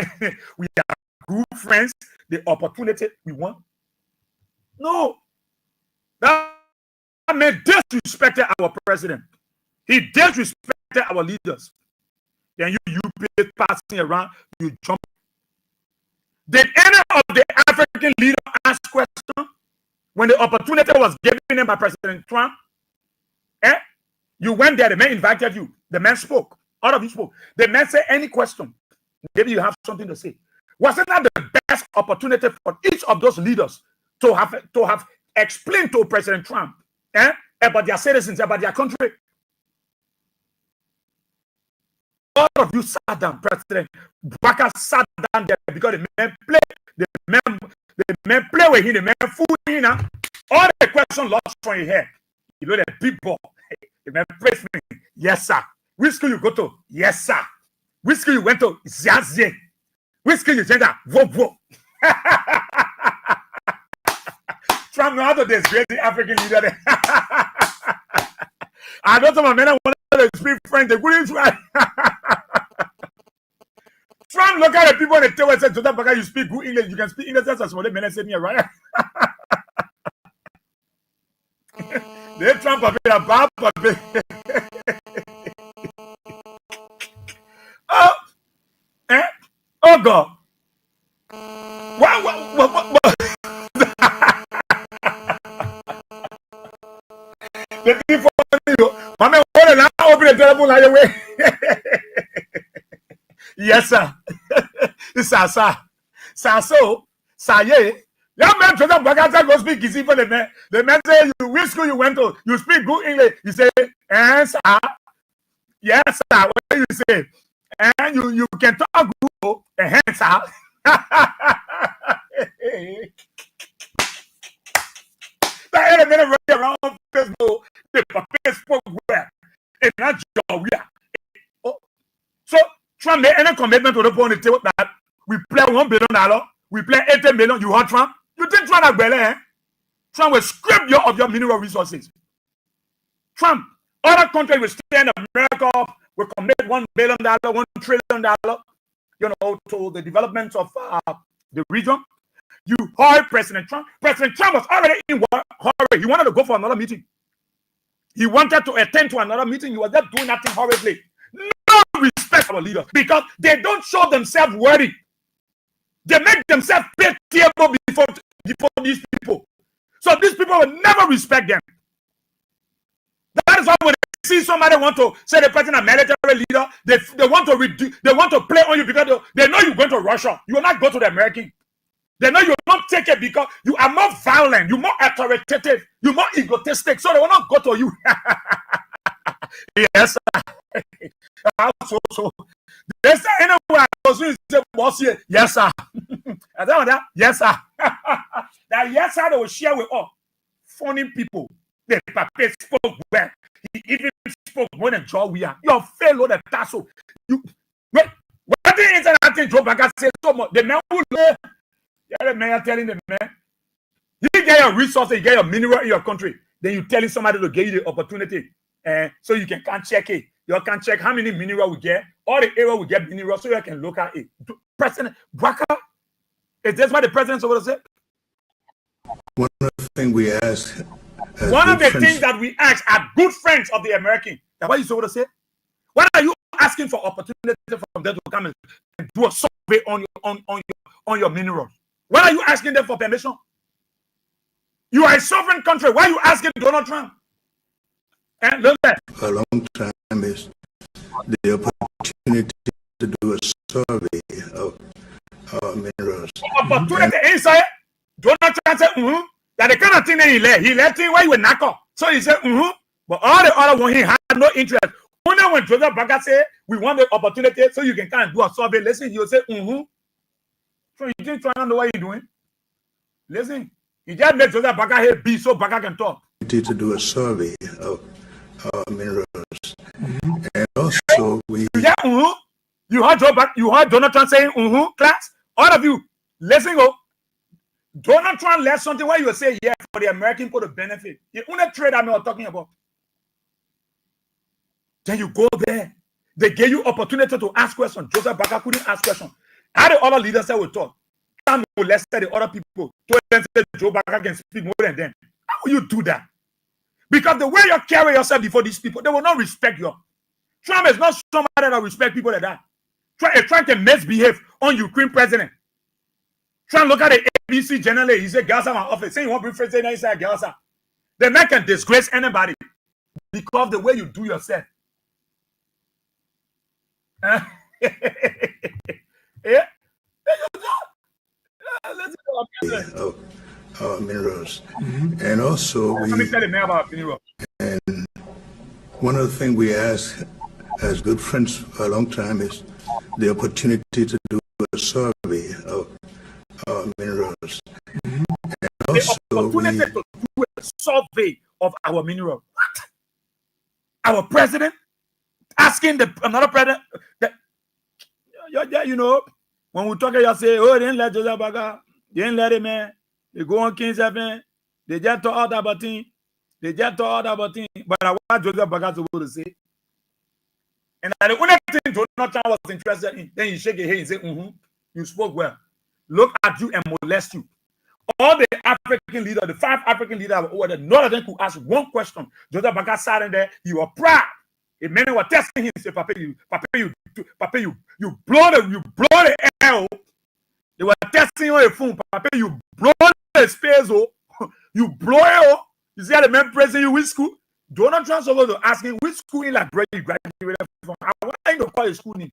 we are good friends. The opportunity we want. No, that man disrespected our president. He disrespected our leaders. Then you pay passing around, you jump. Did any of the African leaders ask questions when the opportunity was given them by President Trump? You went there, the man invited you, the man spoke, all of you spoke. The man said any question, maybe you have something to say. Wasn't that the best opportunity for each of those leaders to have explained to President Trump about their citizens, about their country? All of you sat down, President Baka sat down there because the man play with him, the man fool him. All the questions lost from your head. You know the big ball. The man praise me. Yes, sir. Which school you go to? Yes, sir. Which school you went to? Ziazie. Which school you sent that? Whoa. Trump know how to disgrace the African leader. I don't know my men wanted to speak French. They couldn't try. Trump look at the people in the table and said to them, because you speak good English, you can speak English as well. Men said me right. They Trump a bit of bad. Oh God. What? The thing for you, my man, open the telephone like way. Yes, sir. Saye. Young man, to them, Bagata go speak easy for the man. The man say, which school you went to? You speak good English. You say, sir. Yes, sir. What do you say? And you can talk good, sir. That ain't a minute right around Facebook. The Facebook web. And not Georgia. So, Trump made any commitment to the point that we play $1 billion, we play 80 million. You heard Trump? You think Trump like Bele? Trump will scrape you of your mineral resources. Trump, other countries will stay in America, will commit $1 billion, $1 trillion, to the development of the region. You heard President Trump. President Trump was already in hurry. He wanted to go for another meeting. He wanted to attend to another meeting. He was just doing nothing hurriedly. No respect our leaders because they don't show themselves worthy. They make themselves pitiable before these people. So these people will never respect them. That is why when they see somebody want to say the president a military leader, they want to play on you because they know you're going to Russia. You will not go to the American. They know you will not take it because you are more violent, you're more authoritative, you're more egotistic, so they will not go to you. Yes, sir. So they say anywhere I was doing, boss here, yes, sir. I tell that, yes, sir. That yes, sir, they will share with all funny people. The papa spoke well. He even spoke more than Joe we are. Your fellow the tassel. You wait, what is that thing Joe Baga said so much? The man who the man telling the man, you get your resources, you get your mineral in your country. Then you telling somebody to give you the opportunity. So you can check it. You can check how many mineral we get, all the area we get mineral, so you can look at it. President Baka, is this what the president's over to say? One of the things we ask. One of the things that we ask are good friends of the American. That's what you over to say. What are you asking for opportunity from them to come and do a survey on your minerals? Why are you asking them for permission? You are a sovereign country. Why are you asking Donald Trump? And look at a long time is the opportunity to do a survey of minerals. Opportunity inside. Donald Trump said, that the kind of thing that he left it where you were knuckle. So he said, but all the other one, he had no interest. Only when Joseph Baga said, we want the opportunity so you can kind of do a survey. Listen, he'll say, So you didn't try to know what you're doing? Listen, you just made Joseph Baga here be so Baga can talk. To do a survey of minerals. And also we... You heard Donald Trump saying, class? All of you, listen, Donald Trump left something where you will say, yeah, for the American people to benefit. The only trade I'm not talking about. Then you go there. They gave you opportunity to ask questions. Joseph Baga couldn't ask questions. How the other leaders say we talk? Some molested the other people. To them say Joe Baga can speak more than them. How will you do that? Because the way you carry yourself before these people, they will not respect you. Trump is not somebody that will respect people like that. Trying to misbehave on Ukraine president. Try and look at the ABC generally. He said, Gaza, my office. Saying you want to be president inside Gaza. The man can disgrace anybody because of the way you do yourself. Yeah. Minerals. And also let me tell you now about minerals. And one of the things we ask as good friends for a long time is the opportunity to do a survey of minerals. And also the opportunity to do a survey of our mineral. What? Our president asking another president that, you know, when we talk, you say, oh, they didn't let Joseph Baga, they didn't let him, man. They go on King 7, they just talk all that about thing. They just talk all that about thing. But I want Joseph Baga to go to say. And the only thing Donald Trump was interested in, then you shake your head and say, you spoke well. Look at you and molest you. All the African leaders, the 5 African leaders over there, none of them could ask one question. Joseph Baga sat in there, you were proud. A man were testing him, say, Papa, you blow the air. They were testing you on a phone, Papa, you blow the space, you blow it. You see how the man pressing you which school? Donald Trump was to ask him which school in Liberia you graduated from. I want to call your school name.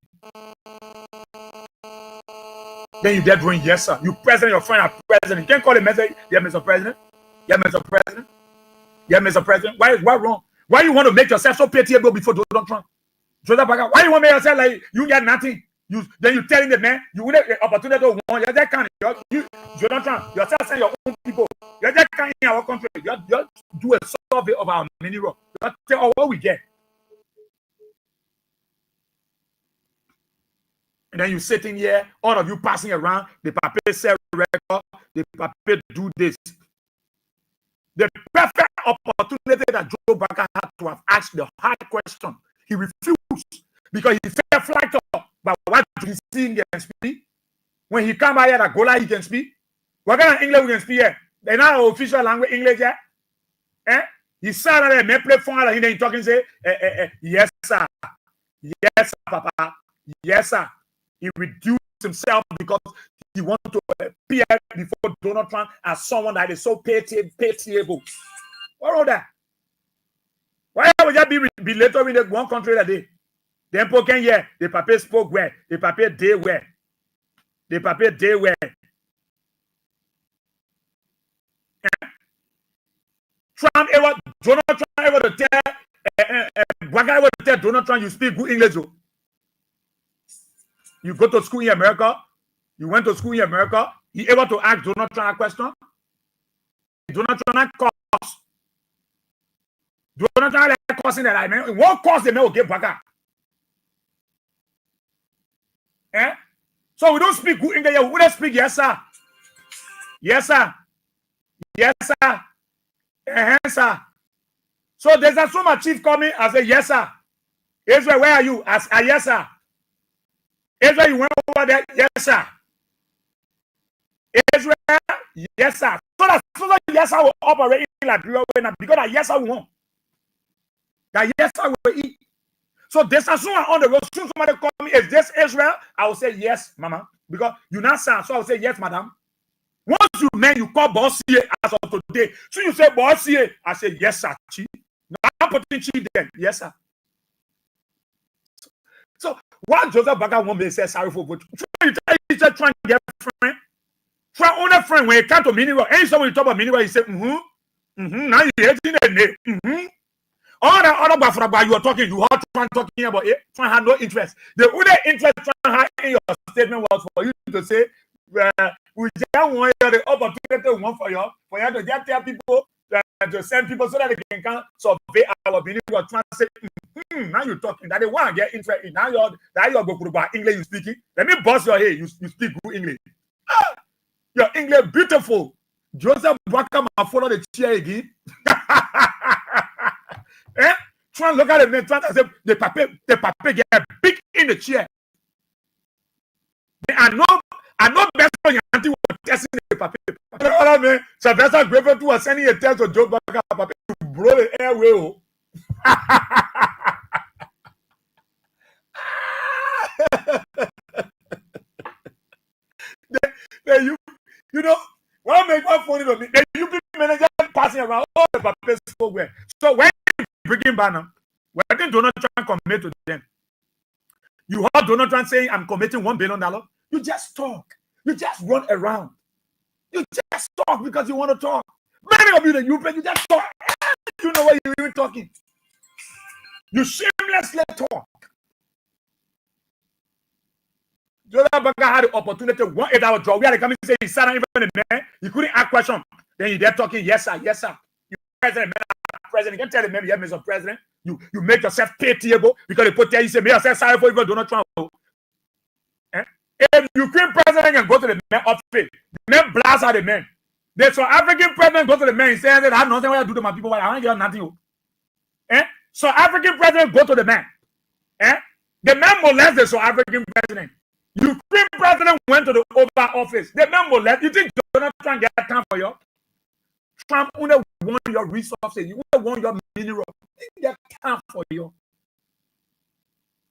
Then you dead doing yes, sir. You president, your friend are president. You can't call him message. Yeah, Mr. President. Yeah, Mr. President. Yeah, Mr. President. Why wrong? Why you want to make yourself so pitiable before Donald Trump? Joseph Baga, why you want to make yourself like you get nothing? Then you telling the man you will the opportunity to want. You're that kind of Donald Trump. You're selling your own people. You're that kind in our country. You do a survey of our mineral. You tell what we get. And then you sitting here, all of you passing around, the paper sell record, the paper do this. The perfect opportunity that Joe Baga had to have asked the hard question, he refused because he felt flagged up. But what do he see in can speak? When he come out here at Gola, he can speak. What kind of English we can speak here? They're not official language English here. He sat there, me play phone, and he talking, say, yes, sir. Yes, sir, Papa. Yes, sir. He reduced himself because he wanted to appear before Donald Trump as someone that is so pitiable. What wrong that? Why would that be later in the one country that day? Then poking here, the paper spoke well, the paper day well, the paper day well. Donald Trump ever to tell Donald Trump you speak good English. You go to school in America. You went to school in America. You able to ask Donald Trump a question? Donald Trump course. Donald Trump like cursing that I mean. What course the man will get back? So we don't speak good English. We don't speak yes, sir. Yes, sir. Yes, sir. Sir. So there's a so much chief coming. I say yes, sir. Israel, where are you? As a yes, sir. Israel, you went over there? Yes, sir. Israel, yes, sir. So that yes, sir will operate in Liberia because that yes, sir will want. That yes, sir will eat. So there's someone on the road. Soon somebody call me, is this Israel? I will say yes, mama. Because you not sound, so I will say yes, madam. Once you man, you call boss here as of today. So you say boss here, I say yes, sir. Chi. Now I'm putting chi then. Yes, sir. So what Joseph Baga won't be say sorry for vote. So you try to get friend. Try only friend when you come to mineral. Any someone you talk about mineral, you say, now you hating the name. All that other bafraba you are talking, you are talking about it, trying to have no interest. The only interest trying to have in your statement was for you to say, we just want the opportunity one for you to just tell people to send people so that they can survey our meaning. You are trying to say, now you're talking that they want to get interest in. Now you're going to English you speaking. Let me bust your head. You speak good English. Your English beautiful. Joseph Waka follow the chair again. Try and look at the man, try to say the paper get big in the chair. I know best when your auntie was testing the paper. So that's how grateful to was sending a test to Joe Baga paper to blow the airway. You know, what make one funny to me? The UP manager passing around all the papers spoke well. So when you bring him back now, when Donald Trump commit to them, you heard Donald Trump saying, I'm committing $1 billion. You just talk. You just run around. You just talk because you want to talk. Many of you, you just talk. You know what you're even talking. You shamelessly talk. Joseph Baga had the opportunity 1 8-hour job. We had to come and say he sat down in front of the man. He couldn't ask question. Then he there talking, yes, sir, yes, sir. You president, president. You can tell the man, you have Mr. President. You make yourself pitiable because they put there, you say, may yourself sorry for even Donald Trump. If Ukraine president can go to the man office, the man blast out the man. The South African president go to the man and say, I have nothing what I do to my people. I don't get nothing. So African president go to the man. The man molest the South African president. Ukraine president went to the Oval Office. The man molest. You think Donald Trump get time for you? Trump only want your resources. You only want your mineral. He get time for you.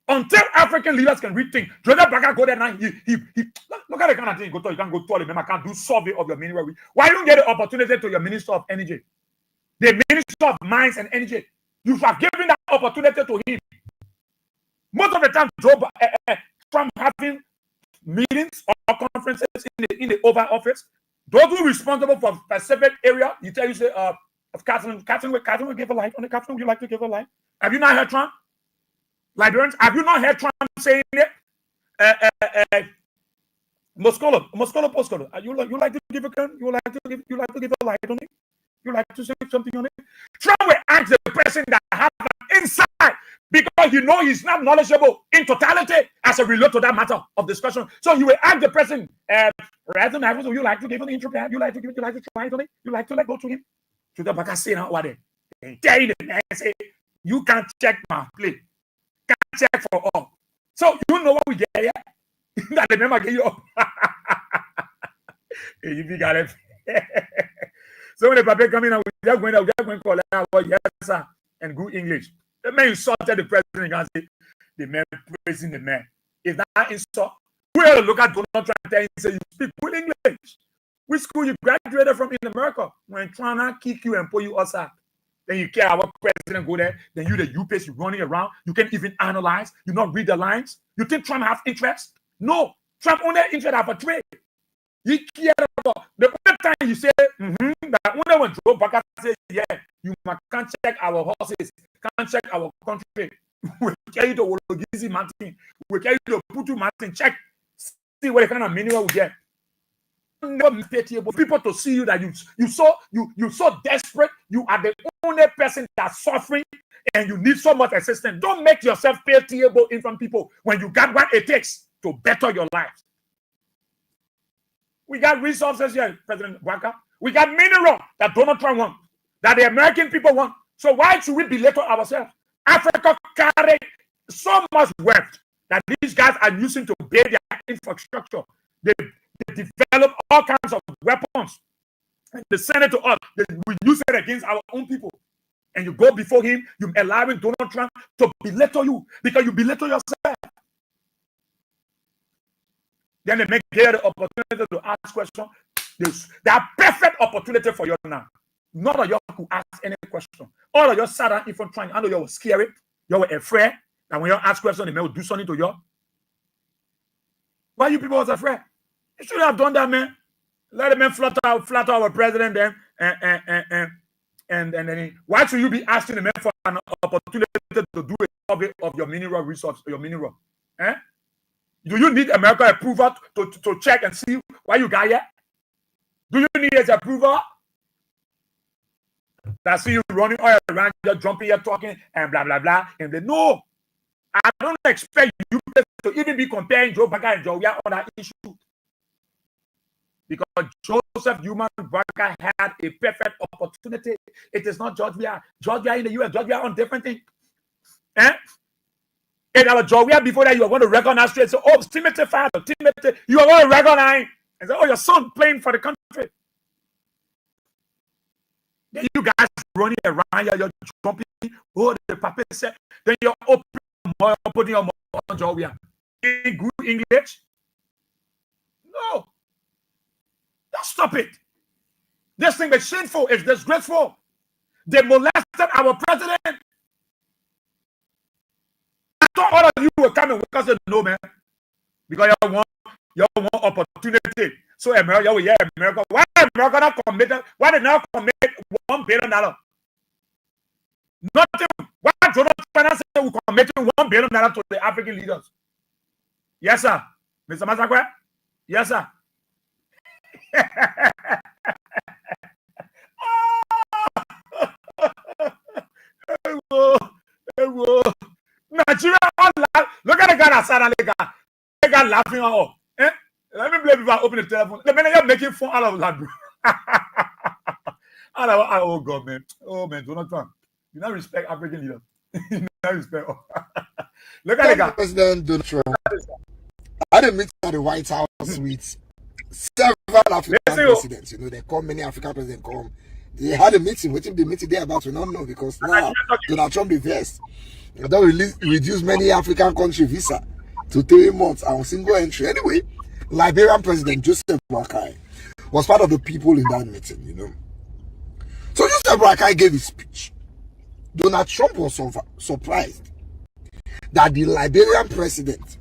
Until African leaders can rethink. Joseph Baga go there now. He look at the kind of thing you go to. You can go to the man. Can't do survey of your mineral. Why you don't get the opportunity to your Minister of Energy? The Minister of Mines and Energy. You have given that opportunity to him. Most of the time, Trump having meetings or conferences in the Oval Office. Those who are responsible for a specific area, you say, Catherine will give a light on the Catherine. Would you like to give a light? Have you not heard Trump? Librarians, have you not heard Trump saying it? Moscolo, Postcolo. You like to give a gun? You like to give a light on it? You like to say something on it? Trump will ask the person that have an insight because you know he's not knowledgeable in totality as a relate to that matter of discussion. So you will ask the person, rather than having, you like to give an intro? You like to try it on it? You like to go to him? To the back say now what they tell you the man say you can't check my play. Can't check for all. So you know what we get here? That the member get you up. You big got it. So when the paper come in, we are going to call out yes, sir, and good English. The man insulted the president and say, the man praising the man. Is that insult? We have to look at Donald Trump and say, you speak good English. Which school you graduated from in America? When trying to kick you and pull you outside. Then you care our president go there. Then you the UPS, you running around. You can't even analyze. You not read the lines. You think Trump have interest? No. Trump only interest have a trade. He care about the only time you say, that only when Joe Baga say, yeah, you can't check our horses, can't check our country. We carry you to Wologizi Mountain, we carry you to Putu Mountain, check, see what kind of mineral we get. Never people to see you that you so desperate, you are the only person that's suffering and you need so much assistance. Don't make yourself pitiable in front of people when you got what it takes to better your life. We got resources here, President Waka. We got mineral that Donald Trump wants, that the American people want. So why should we belittle ourselves? Africa carries so much wealth that these guys are using to build their infrastructure. They develop all kinds of weapons and they send it to us. We use it against our own people. and you go before him, you allowing Donald Trump to belittle you because you belittle yourself. Then they make you the opportunity to ask questions. There are perfect opportunity for you now. None of you could ask any question. All of you sat down in front trying. I know you were scared. You were afraid that when you ask questions, they may do something to you. Why you people was afraid? You should have done that, man. Let the man flatter our president then, and then why should you be asking the man for an opportunity to do a survey of your mineral resource, your mineral? Eh? Do you need America approval to check and see why you got here? Do you need his approval? That's you running all around, you're jumping, you're talking, and blah blah blah. And then no, I don't expect you to even be comparing Joe Biden and Joe Biden on that issue. Because Joseph Human Barker had a perfect opportunity. It is not George Weah. George Weah in the US, George Weah on different things. Eh? And our George Weah before that, you are going to recognize straight. So, oh, Timothy father, Timothy, you are going to recognize and say, oh, your son playing for the country. Then you guys running around, you're jumping. Oh, the papa said, then you're putting your mouth on George Weah. In good English? No. Don't stop it. This thing is shameful. It's disgraceful. They molested our president. I thought all of you were coming because no, man. Because you want opportunity. So America, yeah, America. Why America not committed? Why did not commit $1 billion? Nothing. Why Donald Trump said we committed $1 billion to the African leaders? Yes, sir. Mr. Masakwe? Yes, sir. Nigeria, look at the guy outside. The guy laughing all. Eh? Let me blame if I open the telephone. The man you're making fun out of that, bro. Oh God, man. Oh man, Donald Trump. You not respect African leaders. You not respect. Look at the guy. President Donald Trump. I didn't meet at the White House with several African presidents. You know, they come, many African presidents come. They had a meeting. What if the meeting they're about to not know because now Donald Trump invest. They don't reduce many African country visa to 3 months on single entry. Anyway, Liberian President Joseph Boakai was part of the people in that meeting, you know. So Joseph Boakai gave his speech. Donald Trump was surprised that the Liberian president,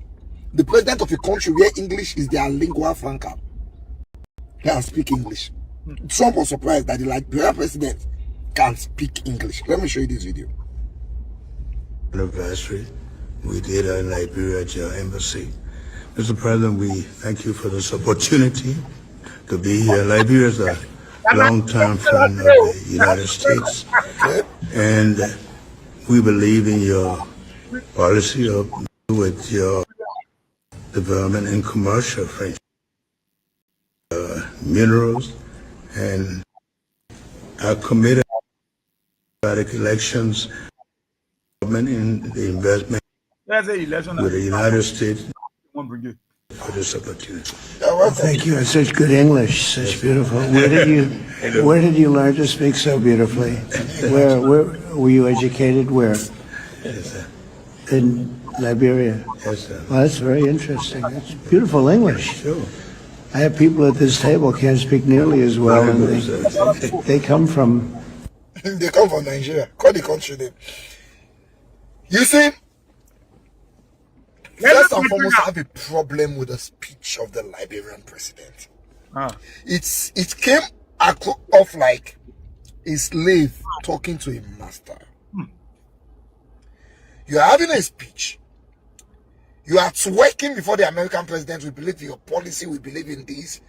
the president of a country where English is their lingua franca, can speak English. Trump was surprised that the Liberian president can speak English. Let me show you this video. Anniversary we did in Liberia at your embassy. Mr. President, we thank you for this opportunity to be here. Liberia is a long-time friend of the United States, and we believe in your policy with your development in commercial friendship, minerals, and are committed to elections in the investment with the United States for this opportunity. Thank you. It's such good English, such beautiful. Where did you learn to speak so beautifully? Where were you educated? Where? Yes, sir. In Liberia. Yes, sir. Well, that's very interesting. It's beautiful English. Sure. I have people at this table can't speak nearly as well, and they come from. They come from Nigeria. Call the country name. You see, first and foremost, I have a problem with the speech of the Liberian president. It came off like a slave talking to a master. You are having a speech. You are twerking before the American president. We believe in your policy. We believe in this.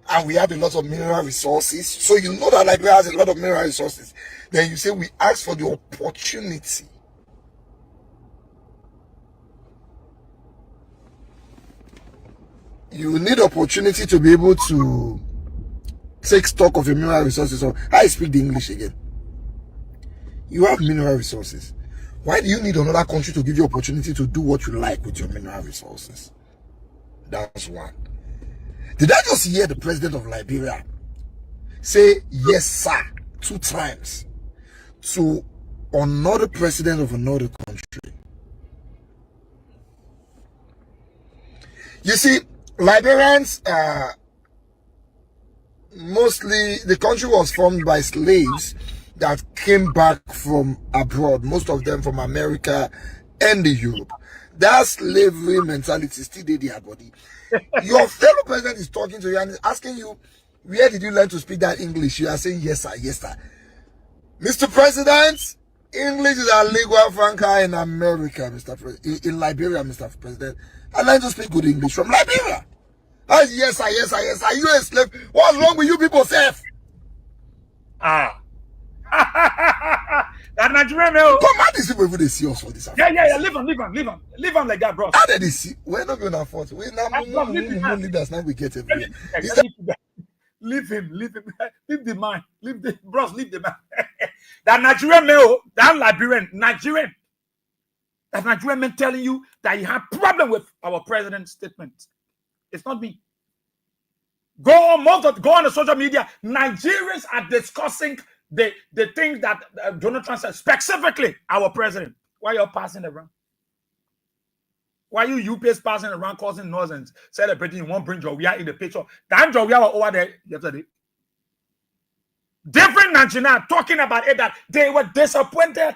And we have a lot of mineral resources. So you know that Liberia has a lot of mineral resources. Then you say we ask for the opportunity. You need opportunity to be able to take stock of your mineral resources. So I speak the English again. You have mineral resources. Why do you need another country to give you opportunity to do what you like with your mineral resources? That's one. Did I just hear the president of Liberia say yes sir 2 times to another president of another country. You see, Liberians, mostly the country was formed by slaves that came back from abroad, most of them from America and Europe. That slavery mentality still did their body. Your fellow president is talking to you and is asking you, where did you learn to speak that English? You are saying, yes, sir, yes, sir. Mr. President, English is a lingua franca in America, Mr. President. In Liberia, Mr. President. I learned to speak good English from Liberia. Oh, yes, sir, yes, sir, yes, sir. You a slave? What's wrong with you people, Seth? Ah. That Nigerian man. Come on, these people even they see us for this. Yeah. Leave him like that, bro. How did they see? We're not going to afford. We're not leaders now. We get everywhere. Leave him. Leave the man. Leave the man. That Nigerian man, that Nigerian. That Nigerian man telling you that he had problem with our president's statement. It's not me. Go on the social media. Nigerians are discussing the things that Donald Trump said, specifically our president. Why you're passing around? Why you UPS passing around causing noise and celebrating? You won't bring Jowia in the picture. That Jowia was over there yesterday. Different Nigerians talking about it that they were disappointed.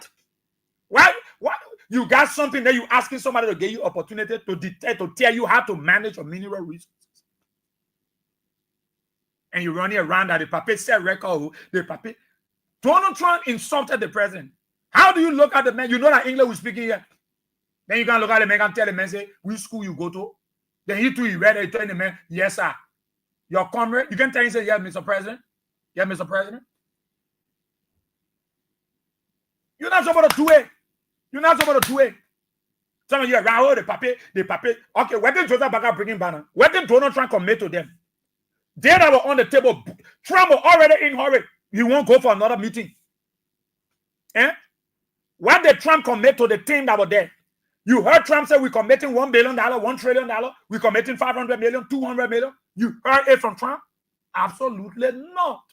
Why? What? You got something that you asking somebody to give you opportunity to tell you how to manage your mineral resources. And you're running around that the papi said record, the papi. Donald Trump insulted the president. How do you look at the man? You know that English was speaking here. Then you can look at the man and tell the man, say, which school you go to? Then he too, he read it, tell the man, yes, sir. Your comrade, you can tell him, say, yes, Mr. President. Yes, Mr. President. You're not supposed to do it. You're not supposed to do it. Some of you are around the papi. Okay, what did Joseph Baga bring in banner? What did Donald Trump commit to them? They that were on the table, Trump was already in hurry. He won't go for another meeting. What did Trump commit to the team that were there? You heard Trump say we're committing $1 billion, $1 trillion. We're committing 500 million, 200 million. You heard it from Trump? Absolutely not.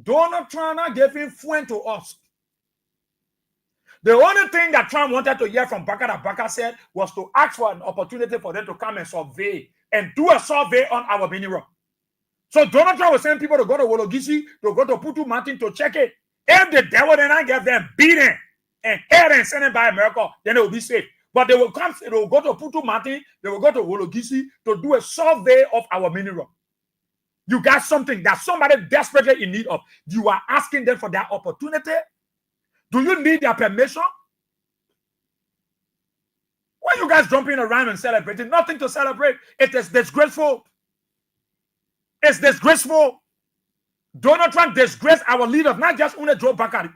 Donald Trump gave him friend to us. The only thing that Trump wanted to hear from Baka that Baka said was to ask for an opportunity for them to come and survey and do a survey on our mineral. So Donald Trump was sending people to go to Wologisi, to go to Putu Mountain to check it. If the devil then I get them beaten and held and sent by America, then they will be safe. But they will come, they will go to Putu Mountain, they will go to Wologisi to do a survey of our mineral. You got something that somebody desperately in need of. You are asking them for that opportunity. Do you need their permission? Why are you guys jumping around and celebrating? Nothing to celebrate. It is disgraceful. It's disgraceful. Donald Trump disgraced our leaders, not just only Joe Bakari.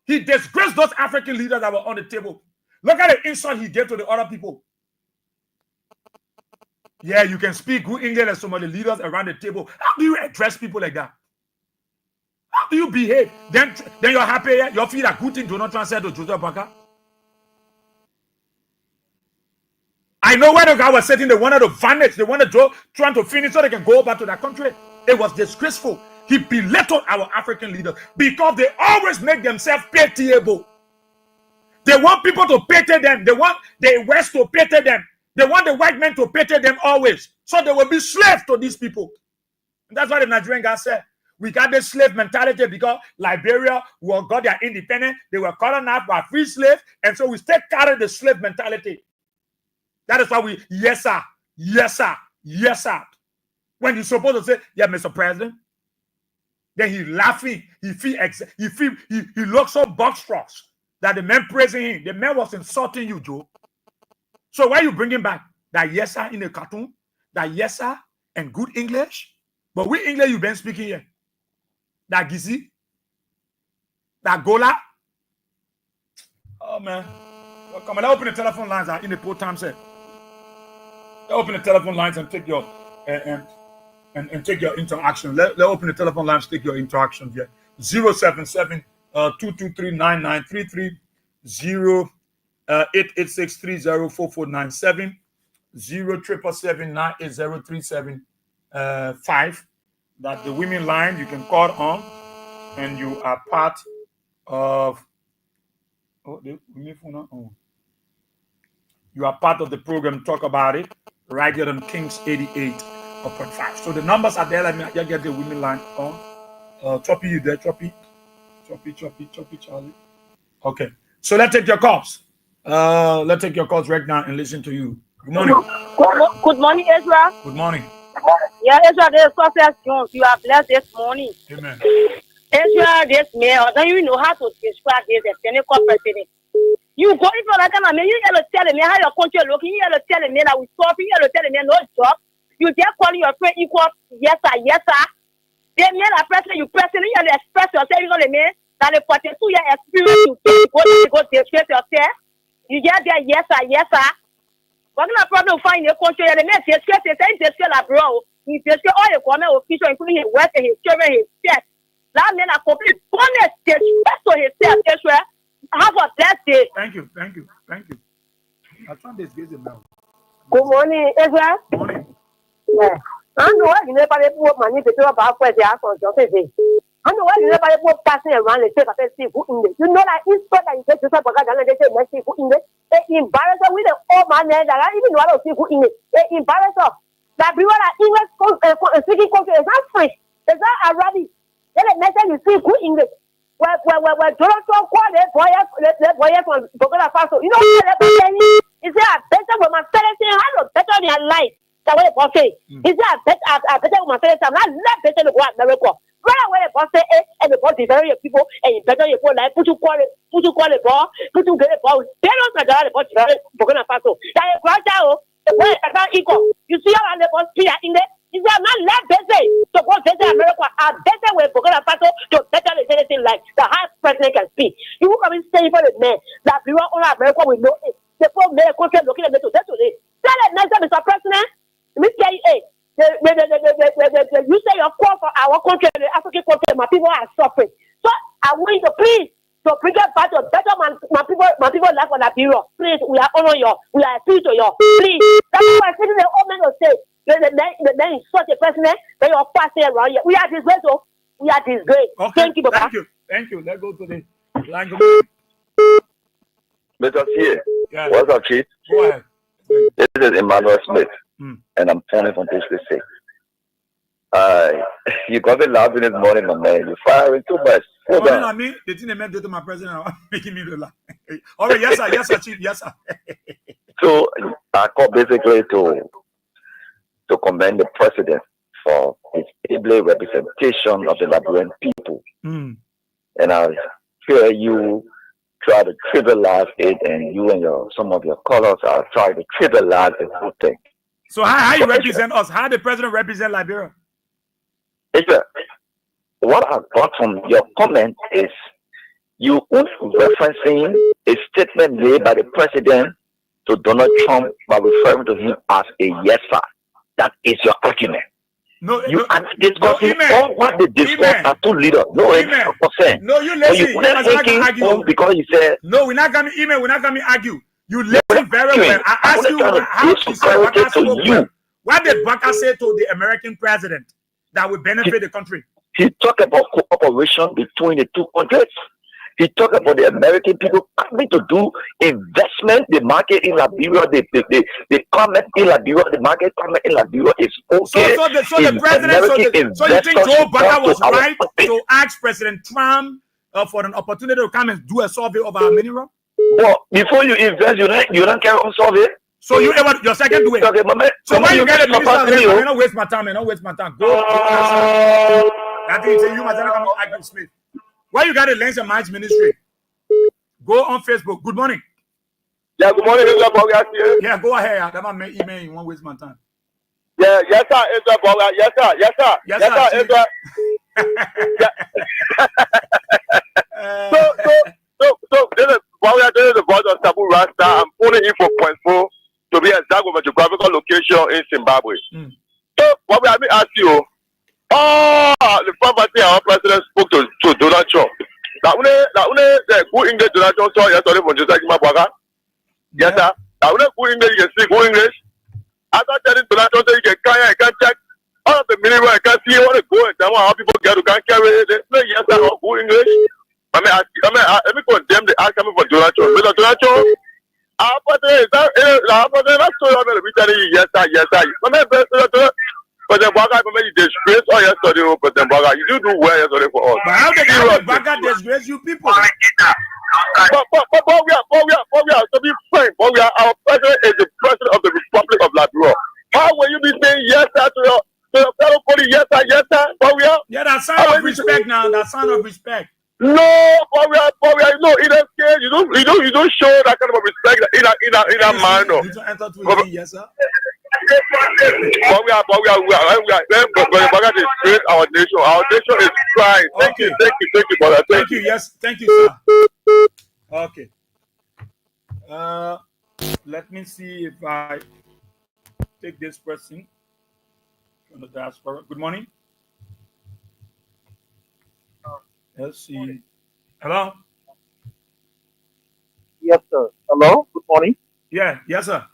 He disgraced those African leaders that were on the table. Look at the insult he gave to the other people. Yeah, you can speak good English as some of the leaders around the table. How do you address people like that? How do you behave? Then you're happy. You feel a good thing Donald Trump said to Joseph Baka. I know where the guy was sitting. They wanted to vanish. They wanted trying to finish so they can go back to their country. It was disgraceful. He belittled our African leaders because they always make themselves pitiable. They want people to pity them. They want the West to pity them. They want the white men to pity them always. So they will be slaves to these people. And that's why the Nigerian guy said, we got this slave mentality because Liberia got their independence. They were colonized by free slaves. And so we still carry the slave mentality. That is why we, yes, sir, yes, sir, yes, sir. When you're supposed to say, yeah, Mr. President, then he laughing. He looks so boxstruck that the man praising him. The man was insulting you, Joe. So why you bring him back? That yes, sir, in the cartoon, that yes, sir, and good English. But which English you been speaking here? That Gizi? That Gola? Oh, man. Well, come on, let's open the telephone lines in the poor time set. Let's open the telephone lines and take your and take your interaction. Let's open the telephone lines, take your interaction here. 077 223 9933 886 304497 077798037 5. That's the women line you can call on, and you are part of Oh, you are part of the program. Talk about it right here on Kings 88.5. So the numbers are there. Let me just get the women line on. Choppy, you there? Choppy, Charlie. Okay. So let's take your calls. Let's take your calls right now and listen to you. Good morning. Good morning, Ezra. Good morning. Yeah, Ezra, this is Success Jones. You are blessed this morning. Amen. Ezra, this man, don't you know how to describe this Seneca president? You go in for that kind of man, you have to tell me how your country looking, you have to tell me that we stop, you have to tell me no job. You just calling your friend equal, yes, sir, yes, sir. They made a president, you president, you have to express yourself, you know the man, that the 42-year experience you go disgrace yourself. You get there, yes, sir, yes, sir. What's the problem finding a country and the man disgrace the same disgrace bro? He disgrace all the government officials, including his wife and his children, his chef. That man a complete honest disgrace to himself, Ezra. Have a blessed day. Thank you. I found this busy now. Good morning, Ezra. Good morning. Yeah. I know why you never put money to do about where they are for your face. I know why you never put passing around and say, I see who in this. You know, like, it's so that you get to talk about that and they say, let's see who in this. They embarrass her with the old man there that I even know how to see who in it. They embarrass her. That people are English speaking country is not French. It's not Arabic. Then the next time you see who in it. Where Toronto called the boy from Burkina Faso. You know what they're saying? Is there a better woman saying how better in your life? That's what they say. Is there a better woman saying I'm not better to go to America? Right away, the boss say, and the boss is very people, and you better you put like put you call the ball, put you get the ball. They don't know the boss very Burkina Faso. That is right now. The boy is not equal. You see how the boss here in there? Is there not less better to go better America? A better way Burkina Faso to better the anything like the highest president can speak. You will come and say for the man that we want all America we know it. The poor man country looking at me to that today. Tell it next time, Mr. President. Let me tell you, you say your call for our country, the African country, my people are suffering. So I want you to please to bring it back to better my people life on that bureau. Please, we are honor you. We are appeal to you. Please. That's why I think the old man will say, the man is such a president that you're passing around here. We are disgraced, so we are disgraced. Okay. Thank you, Baba. Thank you. Let's go to the line. Mr. C. Yeah. What's up, Chief? Go ahead. This is Emmanuel Smith, and I'm calling from this state. You got me laughing this morning, my man. You're firing too much. Hold on. I mean, the thing they meant to my president making me laugh. All right, yes, sir, Chief, yes, sir. So I call basically to commend the president for his able representation of the Liberian people. And I hear you try to trivialize it, and you and some of your colors are trying to trivialize the whole thing. So how you represent us? How the president represent Liberia? What I got from your comment is you referencing a statement made by the president to Donald Trump by referring to him as a yes sir. That is your argument. No, you are not discussing all what the discuss are two leaders. No, it's not percent. No, you lazy. You not argue because you said no. We're not gonna email. We're not gonna argue. You listen very well. I ask you how to say Baka spoke well. What did Baka say to the American president that would benefit the country? He talked about cooperation between the two countries. He talked about the American people coming to do investment. The market in Liberia, the comment in Liberia, the market comment in Liberia is okay. So the president, so you think Joe Biden was right to ask President Trump for an opportunity to come and do a survey of our mineral? Well, before you invest, you don't carry on survey. So you ever your second do it? Okay, so why you get a minister? Don't waste my time, man. Don't waste my time. Go. I think you must come argue Smith. Why you got a Lens and March ministry? Go on Facebook. Good morning. Yeah, good morning. Yeah, go ahead. That might make email. You won't waste my time. Yeah, yes, sir. Yes, sir. Yes, sir. Yes, sir. So, this is the voice of Sabu Rasta. I'm pulling in for point 4 to be exact with a geographical location in Zimbabwe. So, what we have been asked you, the property our president spoke to Donald Trump. Now, the good English Donald Trump saw yesterday from Joseph Kimabwaga. Yes, sir. Now, good English, you can speak good English. After telling Donald Trump, you can carry, I can check all of the mineral, I can see what to go and how people get to can carry it. Yes, sir, good English. Let me condemn the asking for Donald Trump. Mr. Donald Trump, our president, that's so I'm going to be telling you, yes, sir, yes, sir. President Baga, you disgrace all yesterday, President Baga. You do well yesterday for us. But how did Baga disgrace you people? But we are to be frank, but we are, our president is the president of the Republic of Liberia. How will you be saying yes, sir, to your fellow police, yes, sir, but we are? Yeah, that sign of respect now, that sign of respect. No, but we are, no, in that case, you don't show that kind of respect in a manner. You don't enter to yes, sir. But we are, disgrace our nation. Our nation is crying. Thank you, brother. Thank you, yes, thank you, sir. Okay. Let me see if I take this person from the diaspora. Good morning. Let's see. Hello? Yes, sir. Hello? Good morning. Yeah, yes, sir.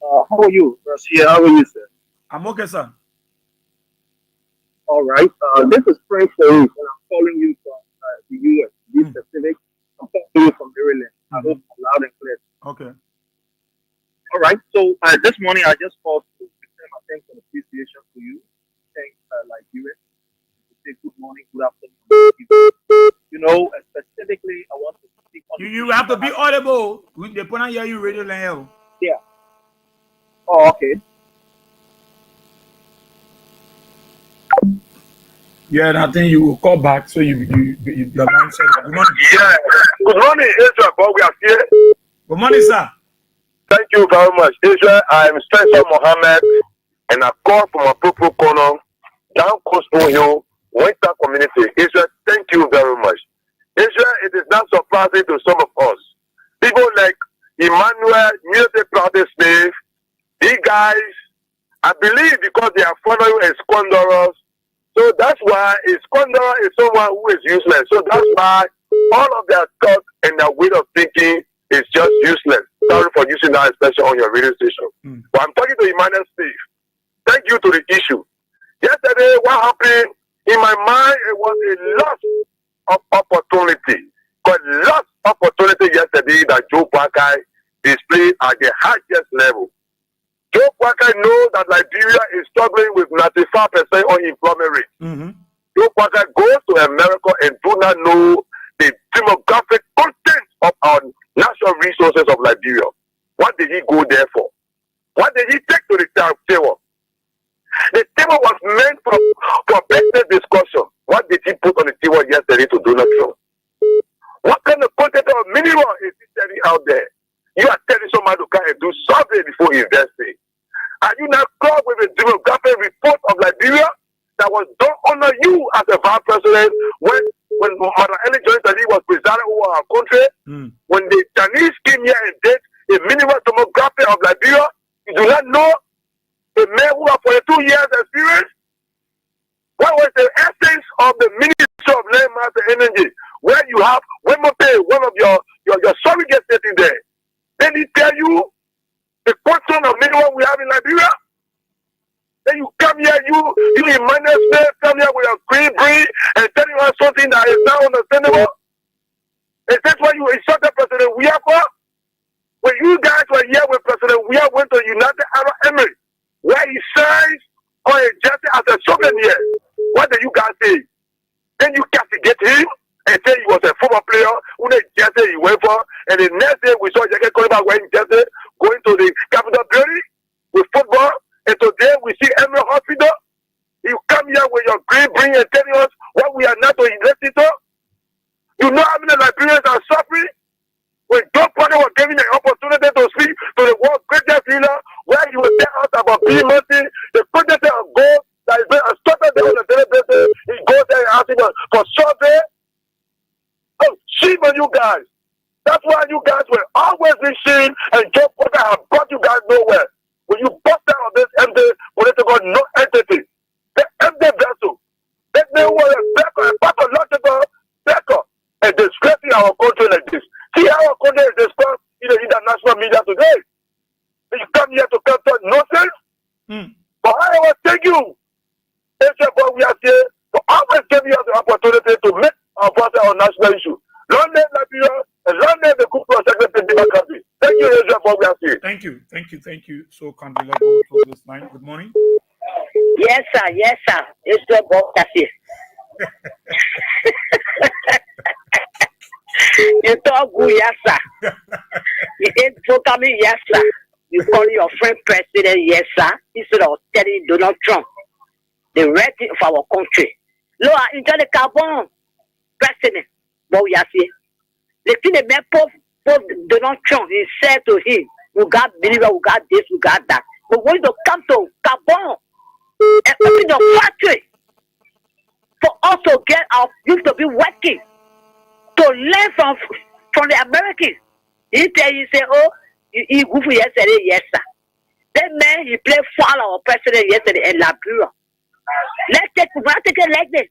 How are you, Garcia? How are you, sir? I'm okay, sir. All right. This is Frank Farouk, and I'm calling you from the U.S. Be specific. I'm calling you from Maryland. I hope I'm loud and clear. Okay. All right. So this morning, I just called to extend my thanks and appreciation to you. Thanks, Liberia. Say good morning, good afternoon. You know, specifically, I want to speak on. You have to be audible. They put on you radio level. Yeah. Oh, okay. Yeah, and I think you will call back. So your line said good morning. Yeah. Good morning, Israel. But we are here. Good morning, sir. Thank you very much, Israel. I am Spencer Mohammed, and I call from a purple corner down Coastal Hill, Winter Community. Israel, thank you very much. Israel, it is not surprising to some of us. People like Emmanuel, music practice slave, these guys, I believe because they are following a squanderers. So that's why a squanderer is someone who is useless. So that's why all of their thoughts and their way of thinking is just useless. Sorry for using that expression on your radio station. But I'm talking to Emmanuel Steve. Thank you to the issue. Yesterday, what happened in my mind, it was a loss of opportunity. But lost opportunity yesterday that Joe Parker displayed at the highest level. Joe Parker knows that Liberia is struggling with 95% unemployment rate. Joe Parker goes to America and do not know the demographic content of our natural resources of Liberia. What did he go there for? What did he take to the table? The table was meant for business discussion. What did he put on the table yesterday to Donald Trump? What kind of content of minimum is he telling out there? You are telling somebody to come and do something before investing. Are you not caught with a demographic report of Liberia that was done under you as a vice president when Madam Ellen Johnson was presiding over our country? When the Chinese came here and did a minimum demographic of Liberia, you do not know a man who has 42 years experience? What was the essence of the Ministry of Land, Mass and Energy, where you have Wemope, one of your surrogates sitting there? Then he tell you the quantum of minimum we have in Liberia. Then you come here, you Emmanuel Smith, come here with your green breed and telling us something that is not understandable. Is that why you insulted President Wiapa? When you guys were here when President Wiapa went to United Arab Emirates, where he signs on a jersey as a souvenir, what did you guys say? Then you castigate him and say he was a former player who the jersey he went for, and the next day we saw Jackie Colbert wearing jersey going to the Capitol building with football, and today we see Emerald Hospital. You come here with your green bring and telling us what we are not to listen to. You know how many Liberians are suffering? When Joe Parker was given the opportunity to speak to the world's greatest leader, where he will tell us about being mercy, the quantity of gold that is being extorted there on a daily basis, he goes there and asks him for survey. Oh, shame on you guys. That's why you guys will always be seen, and Joe Parker has brought you guys nowhere. When you bust out of this empty political no entity, the empty vessel, that they were a pathological backer and disgracing our country like this. See how our country is discussed in the international media today. You come here to come talk nonsense. But I will thank you. It's what we are here to always give you the opportunity to make our voice on national issue. Thank you so kindly. Let's go to this line. Good morning. Yes, sir. It's your boss here. You talk good, yes, sir. You ain't talking, yes, sir. You call your friend president, yes, sir, instead of telling Donald Trump the right thing of our country. Look, enjoy the carbon president. But we are saying, the thing that made Donald Trump, he said to him, we got believer, we got this, we got that. But when you come to carbon, and open the factory for us to get our youth to be working, to learn from the Americans. He tell you, say, oh, he go for yesterday, yes, sir. That man, he played foul our president yesterday in Liberia. Let's take it like this.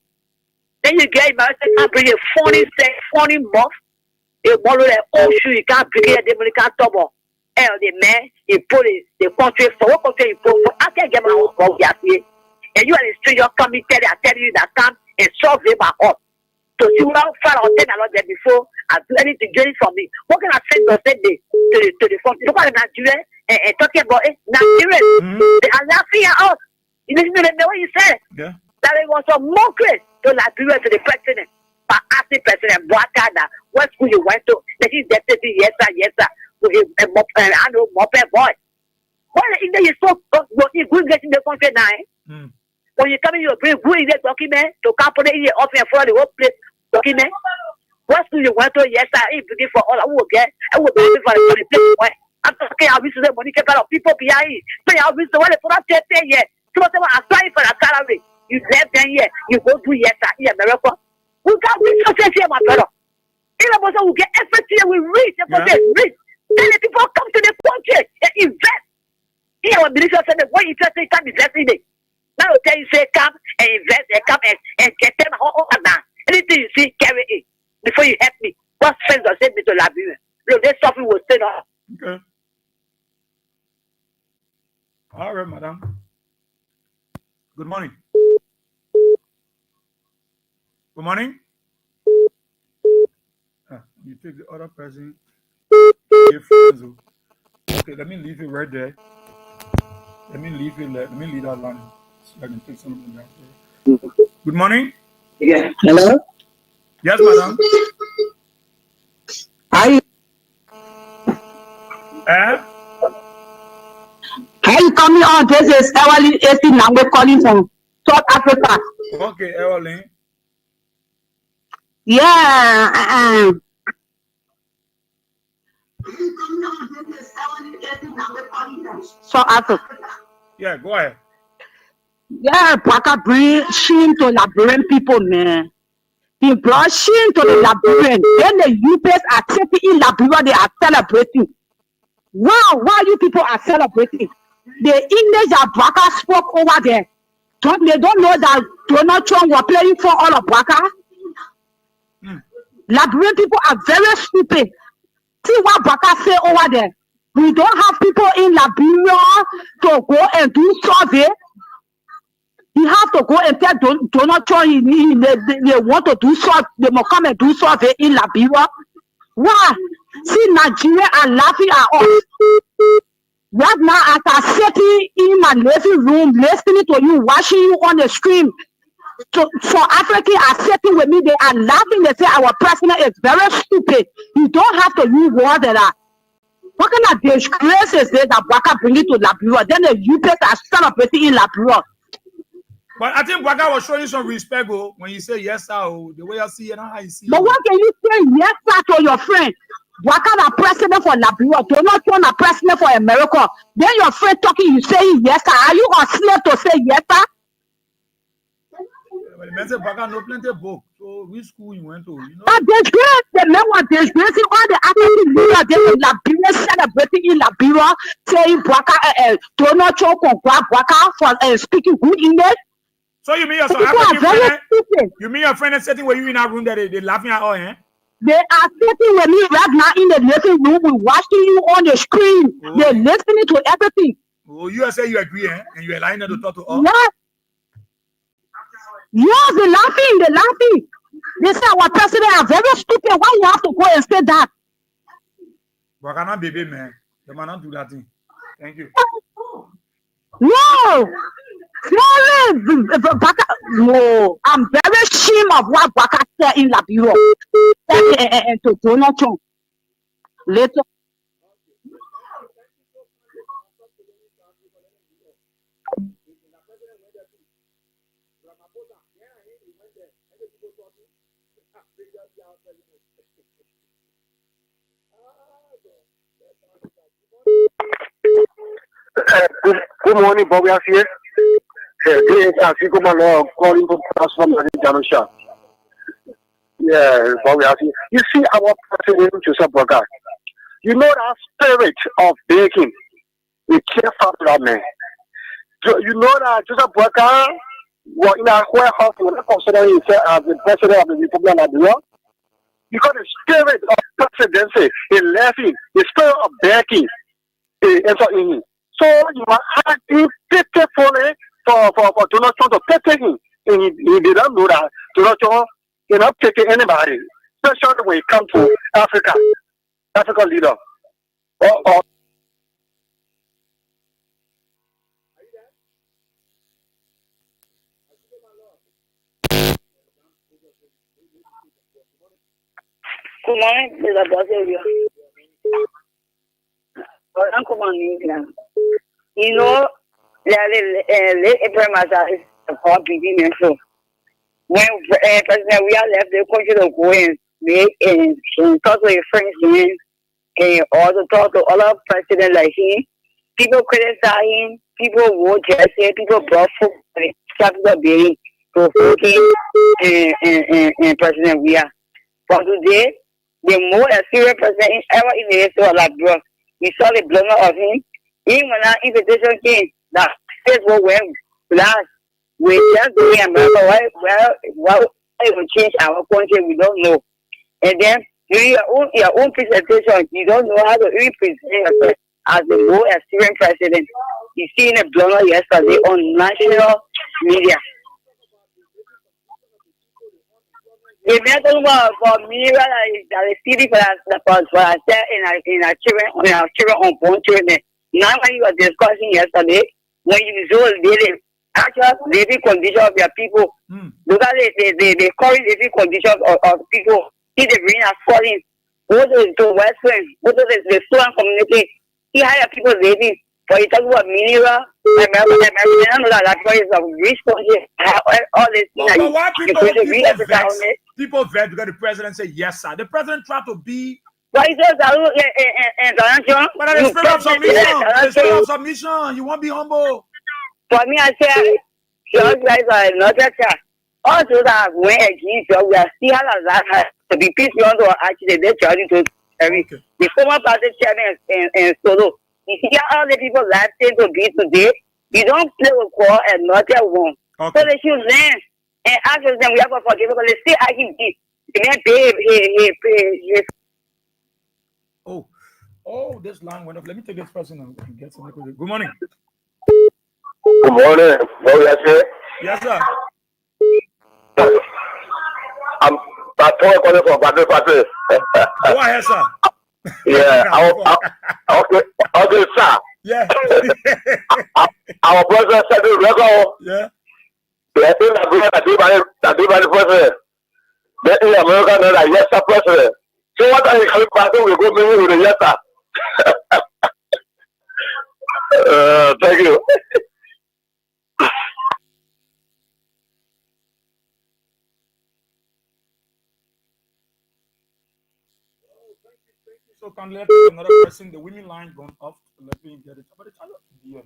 Then you get American can't bring a funny muff, a model of old shoe, you can't bring it, they can't double. And the man, he put it, the country, for what country he put, I can't get my own ball, and you are a stranger coming, tell you that come and solve them at all. So see what I'm far or 10 along there before I do anything join from me. What can I send the to the front? Look at Nigeria and talking about it. Nigerians, they are laughing at us. You listen to what you said? Yeah. That it was a mockery to Liberia, to the president. But asking President Boakada, what school you went to? That is deputy, yes, sir. I know, moped boy. Why is you so good getting the country now? When you come in, you bring good in the document to come put it in your office for the whole place document. What school you went to? Yes, sir. If you for all I will get, I will be for the place. I'm talking. I wish the money came out of people behind. So I wish the one for that 10 years. So whatever applying for a salary, you left 10 years. You go to yes, sir. In America, we got rich success here, my brother. Even person will get everything we reach. Reach. Then the people come to the country and invest. Here, our minister said, "What you try to invest in it?" Now I tell you, say, come and invest and come and get them all now. Anything you see, carry it. Before you help me. What friends will send me to Liberia? Look, this suffering will stay on. Okay. All right, madam. Good morning. Good morning. You take the other person. Okay, let me leave it right there. Let me leave that line. So I can take something down. Good morning. Yeah. Hello? Yes, madam. How you coming on? This is Evelyn 18 now. We're calling from South Africa. Okay, Evelyn. Yeah. South Africa. Yeah, go ahead. Yeah, Baka bring shame to Liberian people, man. He brought shame to the Liberian. Then the UPS are taking in Liberia, they are celebrating. Wow, why you people are celebrating? The English that Baka spoke over there. They don't know that Donald Trump was playing for all of Baka. Liberian people are very stupid. See what Baka say over there. We don't have people in Liberia to go and do survey. You have to go and tell Donald Trump they want to do survey. They must come and do survey in Liberia. Why? See, Nigeria are laughing at us. Right now, as I'm sitting in my living room, listening to you, watching you on the screen. So Africans are sitting with me. They are laughing. They say our president is very stupid. You don't have to use words like that. What kind of disgrace is this that Baka bring it to Liberia? Then the UPS are celebrating in Liberia. But I think Baka was showing some respect when you say yes, sir. The way I see it, how you see it. But what can you say yes, sir, to your friend? Baka the president for Liberia, Donald Trump the president for America. Then your friend talking, you say yes, sir. Are you a slave to say yes, sir? But the man said Baka no plenty book. So which school you went to? You know? But disgrace, the man was disgracing all the African leaders. They were Liberia celebrating in Liberia, saying Baka, Donald Trump for Baka for speaking good English. So you mean your African friend? You mean your friend is sitting with you in that room that they laughing at all, eh? They are sitting with me right now in the living room. We're watching you on the screen. Oh. They're listening to everything. Oh, you say you agree, eh? And you're lying to talk to us? Yes. Yes, they're laughing. They say our president are very stupid. Why you have to go and say that? But cannot baby, man. They might not do that thing. Thank you. No. No, I'm very ashamed of what Baka said in Liberia. To Donald Trump. Later. Good morning, Bobby. I'm here. Calling from Transform Janusha. Yeah, Bobby. You see our president, Joseph Boga. You know that spirit of baking. We care for that man. You know that Joseph Boga was in a warehouse when I consider himself as the president of the Republic of Liberia. Because the spirit of presidency is laughing, the spirit of baking is entering in him. So you are acting pitifully for Donald Trump to pity him. And he didn't know that Donald Trump is not taking anybody, especially when it comes to African leader. Good morning, Mr. Boswell. You know, late April matter is a poor beginning. So when President we are left the country to go and make and talk to your friends and also talk to other presidents like him. People criticize him, people vote just people brought for the capital building to vote him and President we are. But today, the most serious president ever in the history of Liberia. We saw the blower of him. Even when our invitation came, that state will win last. We just doing America. Well, it will change our country. We don't know. And then during your own presentation, you don't know how to represent yourself as the most experienced president. You see in a blower yesterday on national media. If you're talking about for me, that is city for I said in our children unborn children. Now when you were discussing yesterday, when you visual the actual living condition of your people, look at the current living condition of people. See the rain has fallen. Go to Western, go to the Southern community. See how your people living. But you talk about mineral, American, I know that is a rich country. All this things. But why people vex because the president said yes, sir. The president tried to be. Why is that? But the spirit of submission. The spirit of submission. You won't be humble. For me, I say, you guys are not that. Also, that when we are still have to be peace. You want to actually they charge to the former party chairman and solo. You see all the people that say to be today, you don't play with call and not that one. So they should learn and ask them, we have to forgive because they still acting deep. They pay. Oh, this line went off. Let me take this person and get some. Good morning. Good morning. Yes, sir. I'm calling from Badr Party. Go ahead, sir. Yeah, okay, sir. Yeah. Our president said the record. Yeah. I think that the president. Then in America, they're like, yes, sir, president. So what are you coming back to? We go meeting with the yes, sir. Thank you. So can let another person, the women line gone off. Let me get it. But it's not here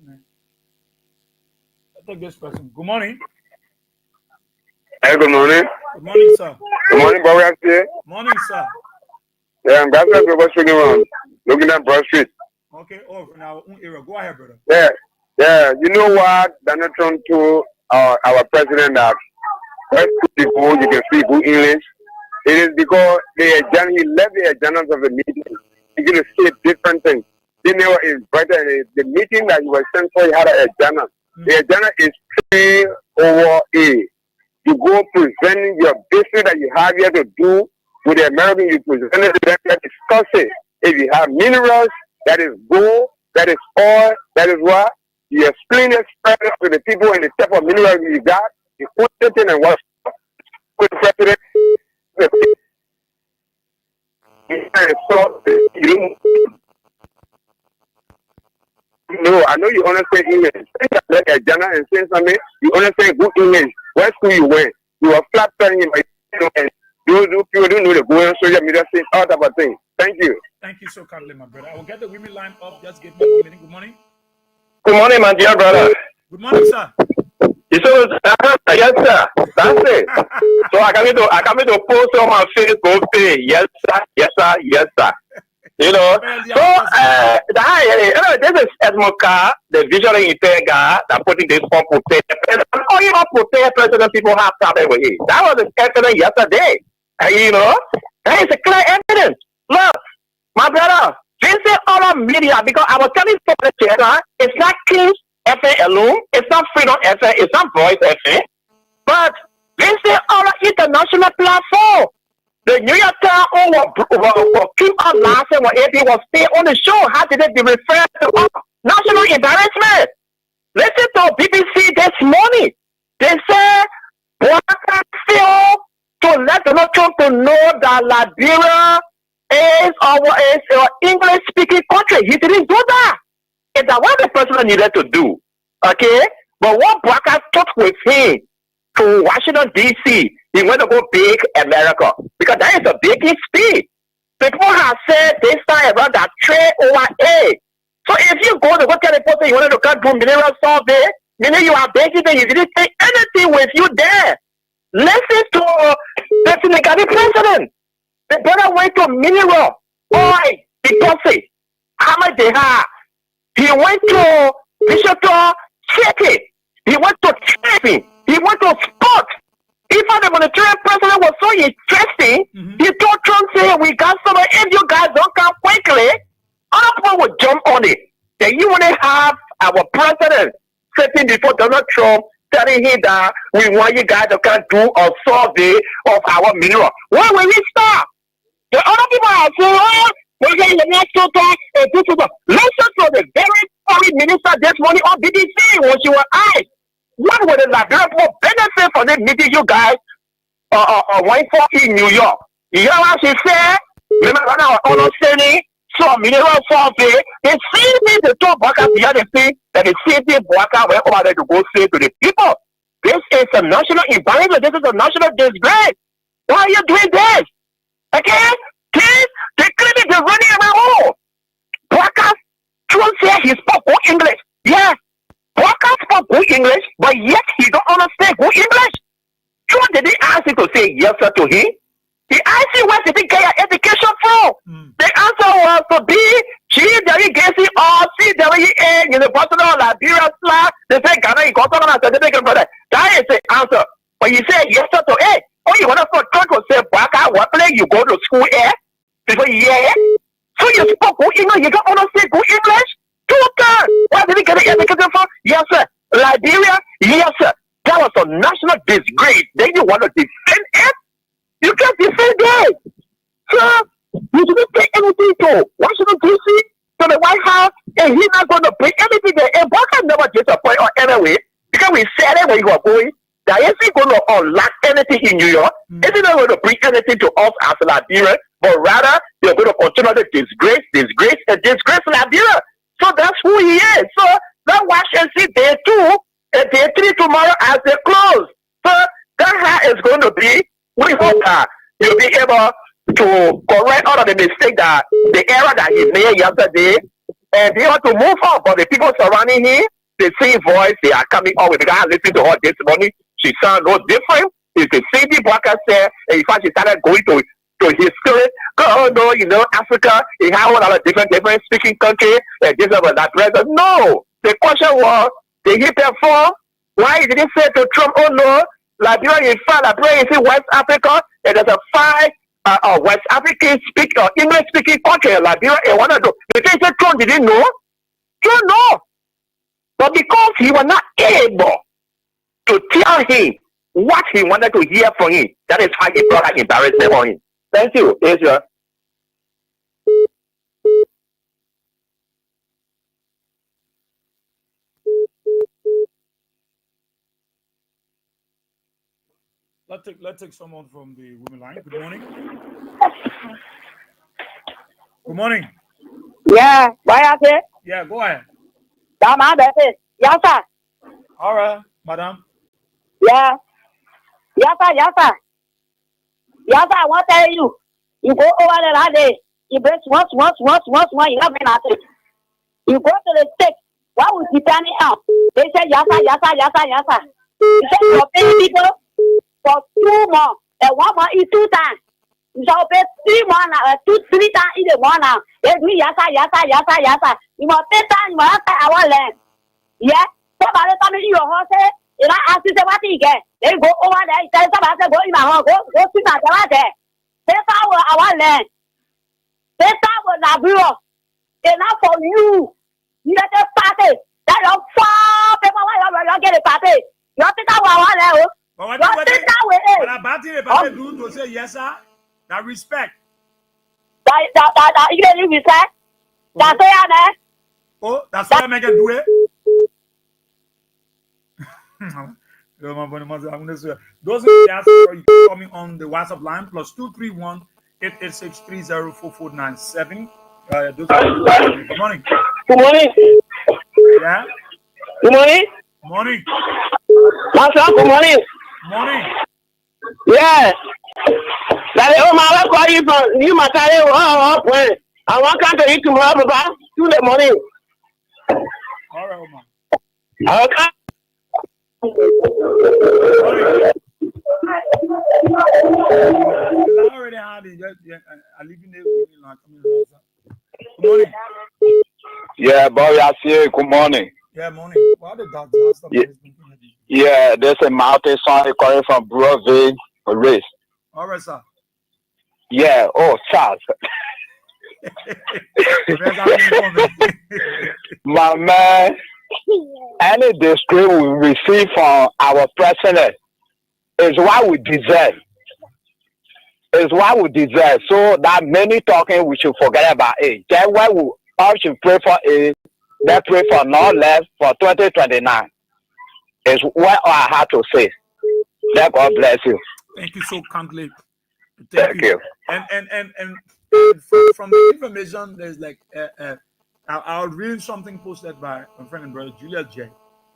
now. I take this person. Good morning. Hey, good morning. Good morning, sir. Good morning, Bobby. Morning, sir. Yeah, I'm glad to watch you looking at Broad Street. Okay. Oh, now era. Go ahead, brother. Yeah. You know what? Donald Trump told our president that first people you can speak good English. It is because he left the agenda of the meeting. He's going to say different things. He never invited the meeting that he was sent for. He had an agenda. The agenda is pay over A. You go presenting your business that you have here to do with the American. You present it to them, discuss it. If you have minerals, that is gold, that is oil, that is what? You explain it to the people in the type of mineral you got, you put it in and what? Put the president, no, I know you understand English. Like a Jana and say something, you understand good English. What school you went? You are flat telling him, and you people don't know the going social media thing, all type of things. Thank you. Thank you so kindly, my brother. I will get the women line up. Just give me a minute. Good morning. Good morning, my dear brother. Good morning, sir. Yes, sir. That's it. So I come to post on my Facebook page. Yes, sir. Yes, sir. Yes, sir. You know, so this is Esmoka, the visually impaired guy that putting this form prepare. Oh, you know, prepare president people have problem with it. That was the evidence yesterday. You know, that is a clear evidence. Look, my brother, visit all media because I was telling people it's not King's FM alone, it's not Freedom FM, it's not Voice FM, but visit all international platform. The New York Times will keep on laughing when AP was still on the show. How did it refer to national embarrassment? Listen to BBC this morning. They say Blackers fail to let Donald Trump to know that Liberia is an English-speaking country. He didn't do that. It's that what the president needed to do. Okay? But what Blackers took with him to Washington, D.C., he went to go big America. Because that is a big speed. People have said this time about that trade over aid. So if you go to tell the person you wanted to come do mineral survey, meaning you are begging them, you didn't take anything with you there. Listen to the Senegalese president. The brother went to mineral, oil, deposit. How much they have? He went to digital checking. He went to trading. He went to sports. Even the Monetary president was so interesting, he told Trump, say, we got somebody, if you guys don't come quickly, other people will jump on it. Then you want to have our president sitting before Donald Trump telling him that we want you guys to come do a survey of our mineral. Where will we start? The other people are saying, oh, we're going to next listen to the very foreign minister this morning on BBC when she was asked, what would the Liberian people benefit from this meeting you guys went for in New York? You know what she said? Remember when I was understanding, so mineral survey, they see me the two workers behind the scene, that the city worker went over there to go say to the people, this is a national environment, this is a national disgrace. Why are you doing this? Okay? Please, they claim they're running around home. Workers, Trump said he spoke good English. Yes. Walker spoke good English, but yet he don't understand good English. Trump didn't ask him to say yes sir to him. He asked him where did he get your education from? The answer was to be GWGC or CWA University of Liberia / they say Ghana you got on a certificate for that. That is the answer. But you say yes sir to A. Oh, you want to Trump to say Walker, what place you go to school A? People yeah. So you spoke good English, you don't understand good English? Where did he get the education from? Yes, sir. Liberia? Yes, sir. That was a national disgrace. Then you want to defend it? You can't defend it. So, you didn't take anything to Washington, D.C., to the White House, and he's not going to bring anything there. And Walker never disappointed or anyway, because we said it when you were going, that isn't going to unlock anything in New York. Isn't going to bring anything to us as Liberia, but rather, they're going to continue to disgrace Liberia. So that's who he is. So let's watch and see day 2 and day 3 tomorrow as they close. So that is going to be, we hope that you'll be able to correct all of the mistakes that the error that he made yesterday and be able to move on. But the people surrounding him, the same voice they are coming on with. Because I listened to her this morning, she sounds no different. It's the same thing Walker said, and in fact she started going to his spirit. Oh no, you know, Africa, it has a lot of different speaking countries, and this is that present. No. The question was, did he perform? Why did he say to Trump, oh no, Liberia is far, Liberia is in West Africa, and there's a 5 West African English speaking country in Liberia, and one of those. The thing said Trump didn't know. Trump know. But because he was not able to tell him what he wanted to hear from him, that is why he brought an embarrassment on him. Thank you. Here's your. let's take someone from the women line. Good morning. Good morning. Yeah, why are they? Yeah, go ahead. Yes, sir. All right, madam. Yeah. Yes, sir. Yes, sir. Yes, sir. I want to tell you. You go over there that day. You break once. You have nothing. You go to the state. What was the turning out? They said, yes, sir. You said you're paying people for 2 months. And 1 month is 2 times. You shall pay 3 months now, 3 times in the 1 now. They do yes, sir. You must pay time, you must pay our land. Yeah? Somebody come in your house, and I ask you, what do you get? They go over there, tell somebody, go in my house, go sit down there. That's our land. That's our bureau. It's not for you. You let the party. That's your far people. Why you get a party? You have to take our land. But what about it? Do to say yes, sir? That respect. That you get respect. That's why oh, that's why I make it do it. Those are coming on the WhatsApp line +231 886 304497. Good morning. Good morning. Yeah. Good morning. Morning. Good morning. Morning. Yeah. I call you from you must tell you I want to come to you tomorrow about 2 in the morning. All right, Omar. Okay. I already had it. I live in the good morning. Yeah, boy, I see you. Good morning. Yeah, morning. What the dogs? Yeah, there's a mountain song calling from Broadway race. All right, sir. Yeah, oh, Charles. My man, any disgrace we receive from our president is what we deserve. So that many talking, we should forget about it. Then what we all should pray for is that pray for no less for 2029. Is what I have to say. That God bless you. Thank you so kindly. Thank you. And from the information, there's like I'll read something posted by my friend and brother Julius J.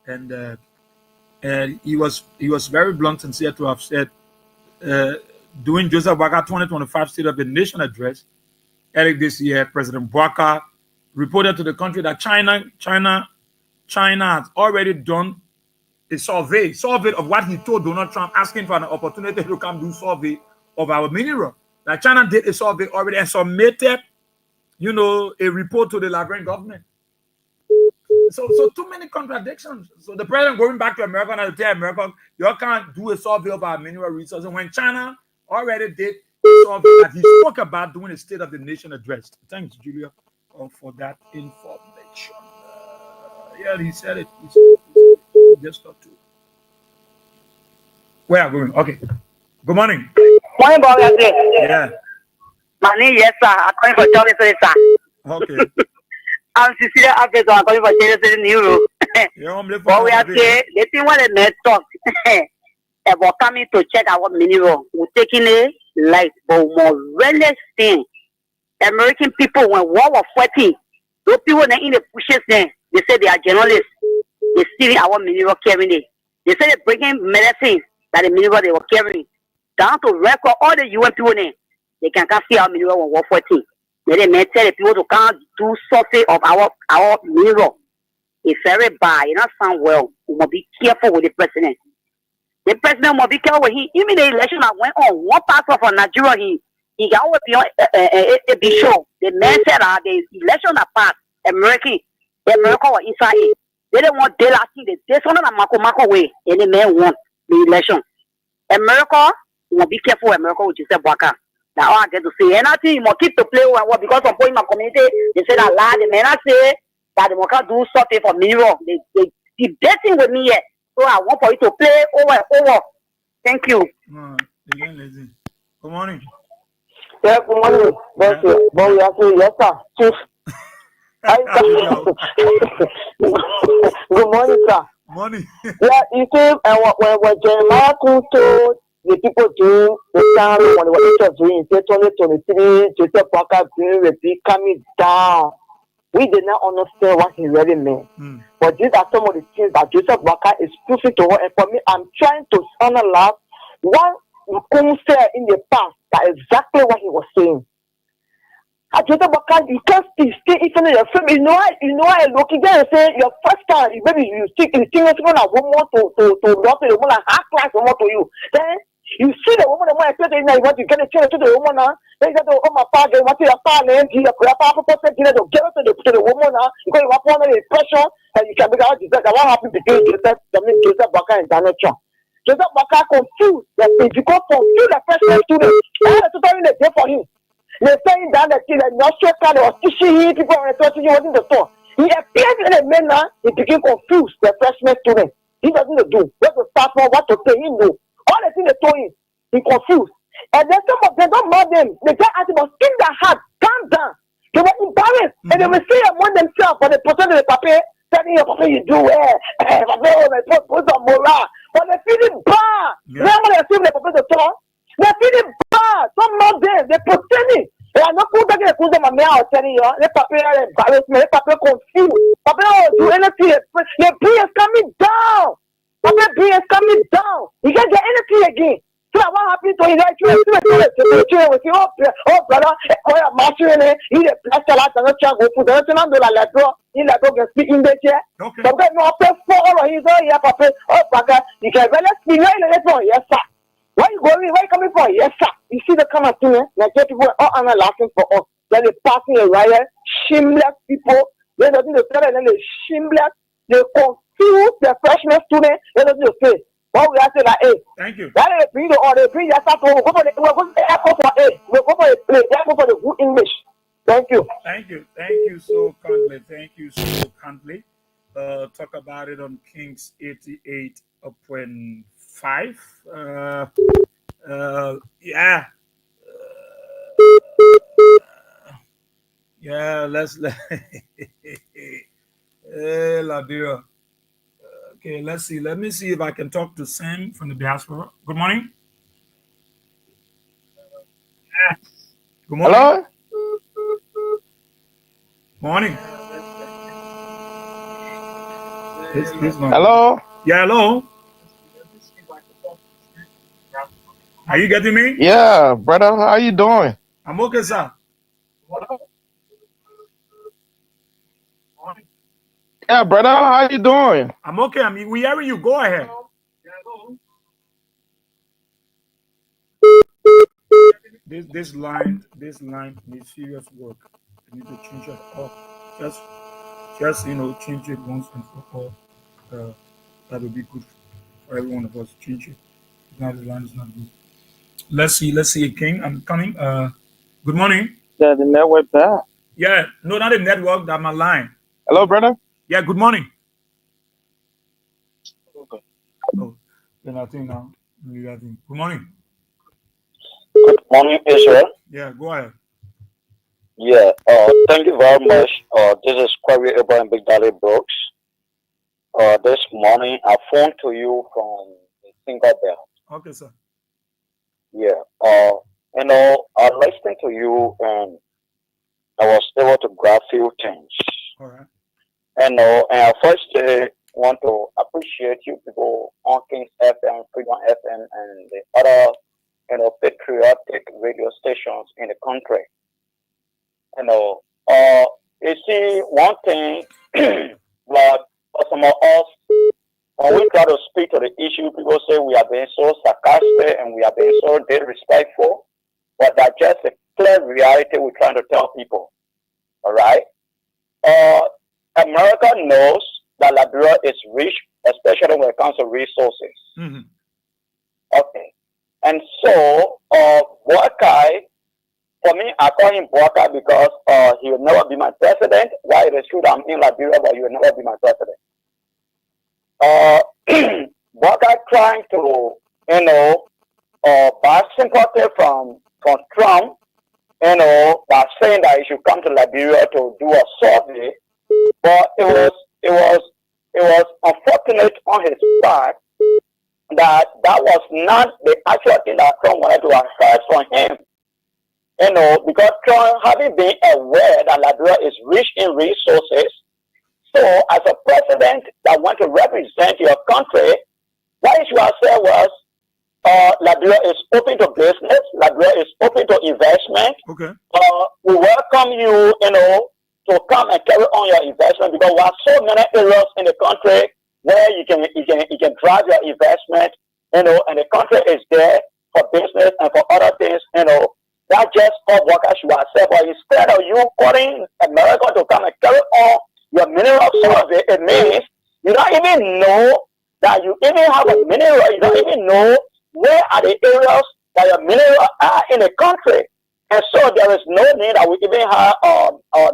And he was very blunt and said to have said during Joseph Boakai 2025 State of the Nation address earlier this year, President Boakai reported to the country that China has already done a survey of what he told Donald Trump, asking for an opportunity to come do survey of our mineral. That China did a survey already and submitted, a report to the Liberian government. So too many contradictions. So the president going back to America and to tell America, you can't do a survey of our mineral resources when China already did a survey that he spoke about doing a State of the Nation address. Thanks, Julia, for that information. Yeah, he said it. He just got to. Where are we going? Okay. Good morning. Morning, Bob. Yeah. My name, yes, sir. I'm calling for Charlie, sir. Okay. I'm Cecilia Africa. I'm calling for Charlie, New York. But we are saying, the thing what they talk about coming to check our mineral. We're taking it like, but more realist thing. American people, when war was fighting, those people that in the pushes them, they say they are journalists. They're stealing our mineral carrying it. They say they're bringing medicine that the mineral they were carrying. Down to record all the UN people there. They can see our mineral on war fighting. They may tell the people to come do survey of our mineral. It's very bad. It not sound well. We must be careful with the president. The president must be careful with him. Even the election that went on, one part of Nigeria, he got always be on a big show. The man said that the election that passed, America was inside it. They didn't want they last thing. They saw that Mako way, and the man won the election. America, you must be careful with America with Joseph Boakai. Now I get to say anything, you must keep to play with because of point in my community, they say that lie, they may not say that they must do something for mineral. They debating with me yet. So I want for you to play over. Thank you. Good morning. Yeah, good morning. Yes, sir. Chief. Good morning, sir. Morning. Yeah, you see, when Jeremiah told the people doing the time when they were interviewing in 2023, Joseph Walker doing repeat coming down. We did not understand what he really meant. But these are some of the things that Joseph Walker is proving to her. And for me, I'm trying to analyze what Kum said in the past. That exactly what he was saying. Joseph Walker, you can't stay even in your film. You know, I looking there and say your first time, maybe you think someone a woman to drop the woman and act like woman to you. Then you see the woman, the more I say you want to get a chance to the woman now. Then you go to my father, what your father and your papa person to give it to the woman now. Because you want the impression and you can be out that what happened between Joseph Walker and Daniel Trump. Joseph Walker confused that if you go confuse the freshman student, that's totally the day for him. They're saying that the kid and not sure kind of teaching people and touching you in the store. He appears in a manner, he became confused, the freshman student. He doesn't know what to start for, what to say, he knew. All the things they told him, he confused. And then some of them don't mind them. They just ask him, in their heart, calm down. They were embarrassed. And they will say among themselves, but they pretend to the paper, telling you, Papa, you do well. Put some morale. But they're feeling bad. Then when they see the paper, they're feeling bad. Some of them, they're pretending. They are not put together to them. I'm telling you, the paper are embarrassment. The paper confused. Paper don't do anything. The bill is coming down. Paper bill is coming down. He can't get anything again. So what happened to him? Like you with you, oh brother, oh yeah, master, he the plaster like the child go put the national dollar like bro. He like go get speak English here. So get no pay for all he's all here, papa. Oh brother, you can really speak yes sir. Where you going? Where you coming from? Yes, sir. You see the kind of thing, like people are all laughing for us. Then they passing a riot, shameless people. They don't do the thing, and then they shameless. They confuse the freshman student. They don't do the thing. What we have to say like, hey, thank you. That they bring the order, bring your stuff. We'll go for the echo for A. We'll go for the play. Echo for the good English. Thank you. Thank you. Thank you so kindly. Thank you so kindly. Talk about it on Kings 88.5. Yeah. Yeah, let's Liberia. Okay, let's see. Let me see if I can talk to Sam from the diaspora. Good morning. Good morning. Hello? Morning. Hello? Yeah, hello. Are you getting me? Yeah, brother. How you doing? I'm okay, sir. Yeah, brother. How you doing? I'm okay. I mean, we hearing you. Go ahead. This line needs serious work. I need to change it up. Just change it once and for all. That would be good for every one of us. Change it. Now the line is not good. Let's see, King. I'm coming. Good morning. Yeah, the network bad. Yeah, no, not the network. That's my line. Hello, brother. Yeah, good morning. Okay. Oh, then I think now. Good morning. Good morning, Israel. Yeah, go ahead. Yeah, thank you very much. This is Query Abraham Big Daddy Brooks. This morning I phoned to you from the Single Belt. Okay, sir. Yeah, I listened to you and I was able to grab a few things. All right. And I first want to appreciate you people on Kings FM, Freedom FM, and the other, patriotic radio stations in the country. You see, one thing, but for some of us, when we try to speak to the issue, people say we are being so sarcastic and we are being so disrespectful, but that's just a clear reality we're trying to tell people. All right? America knows that Liberia is rich, especially when it comes to resources. Mm-hmm. Okay. And so, Boakai, for me, I call him Boakai because he will never be my president. Why it is true that I'm in Liberia, but he will never be my president. Boakai trying to, buy sympathy from Trump, by saying that he should come to Liberia to do a survey. But it was unfortunate on his part that was not the actual thing that Trump wanted to assert from him. Because Trump, having been aware that Liberia is rich in resources, so as a president that want to represent your country, what you have said was, Liberia is open to business, Liberia is open to investment. Okay. We welcome you, to come and carry on your investment because there are so many areas in the country where you can drive your investment, and the country is there for business and for other things, Not just all workers you accept, but instead of you calling America to come and carry on your mineral survey, it means you don't even know that you even have a mineral. You don't even know where are the areas that your mineral are in the country. And so there is no need that we even have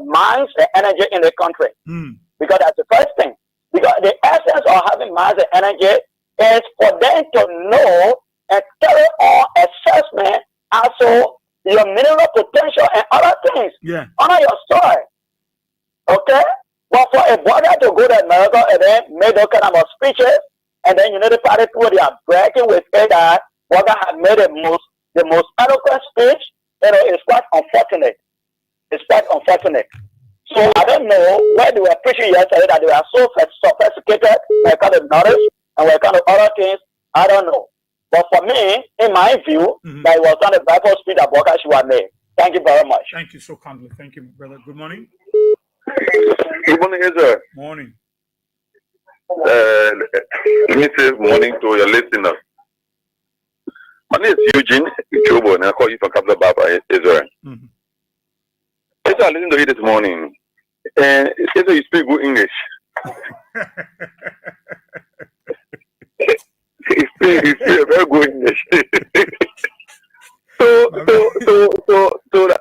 mines and energy in the country. Because that's the first thing. Because the essence of having mines and energy is for them to know and carry on assessment also your mineral potential and other things on your soil. Okay? But for a brother to go to America and then make those kind of speeches, and then the party people they are bragging with it that brother had made the most eloquent speech, it's quite unfortunate. It's quite unfortunate. So I don't know where they were preaching yesterday that they are so sophisticated when it comes to knowledge and when it comes to other things. I don't know. But for me, in my view, that it was not a Bible speech that Boga should have made. Thank you very much. Thank you so kindly. Thank you, brother. Good morning. Good morning, Israel. Morning. Let me say morning to your listeners. My name is Eugene Ichobo, and I call you from Capital Baba, Israel. Israel, I listened to you this morning, and Israel, you speak good English. You speak very good English. So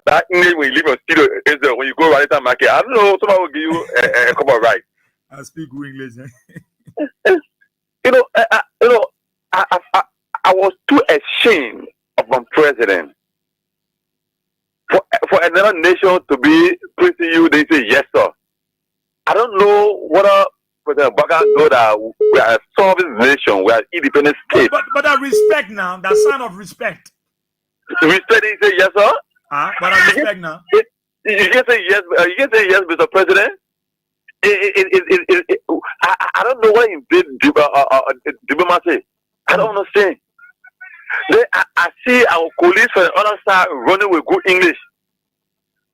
that English when you live in studio, Israel, when you go right to market, I don't know, somebody will give you a couple of rights. I speak good English. I was too ashamed of my president for another nation to be praising you. They say yes, sir. I don't know whether President Baga know that we are a sovereign nation, we are an independent state. But I respect now. That sign of respect. Respect. He say yes, sir. But I respect now. You can say yes. You can say yes, Mr. President. I don't know what he did diplomacy. I don't understand. Then I see our colleagues from the other side running with good English,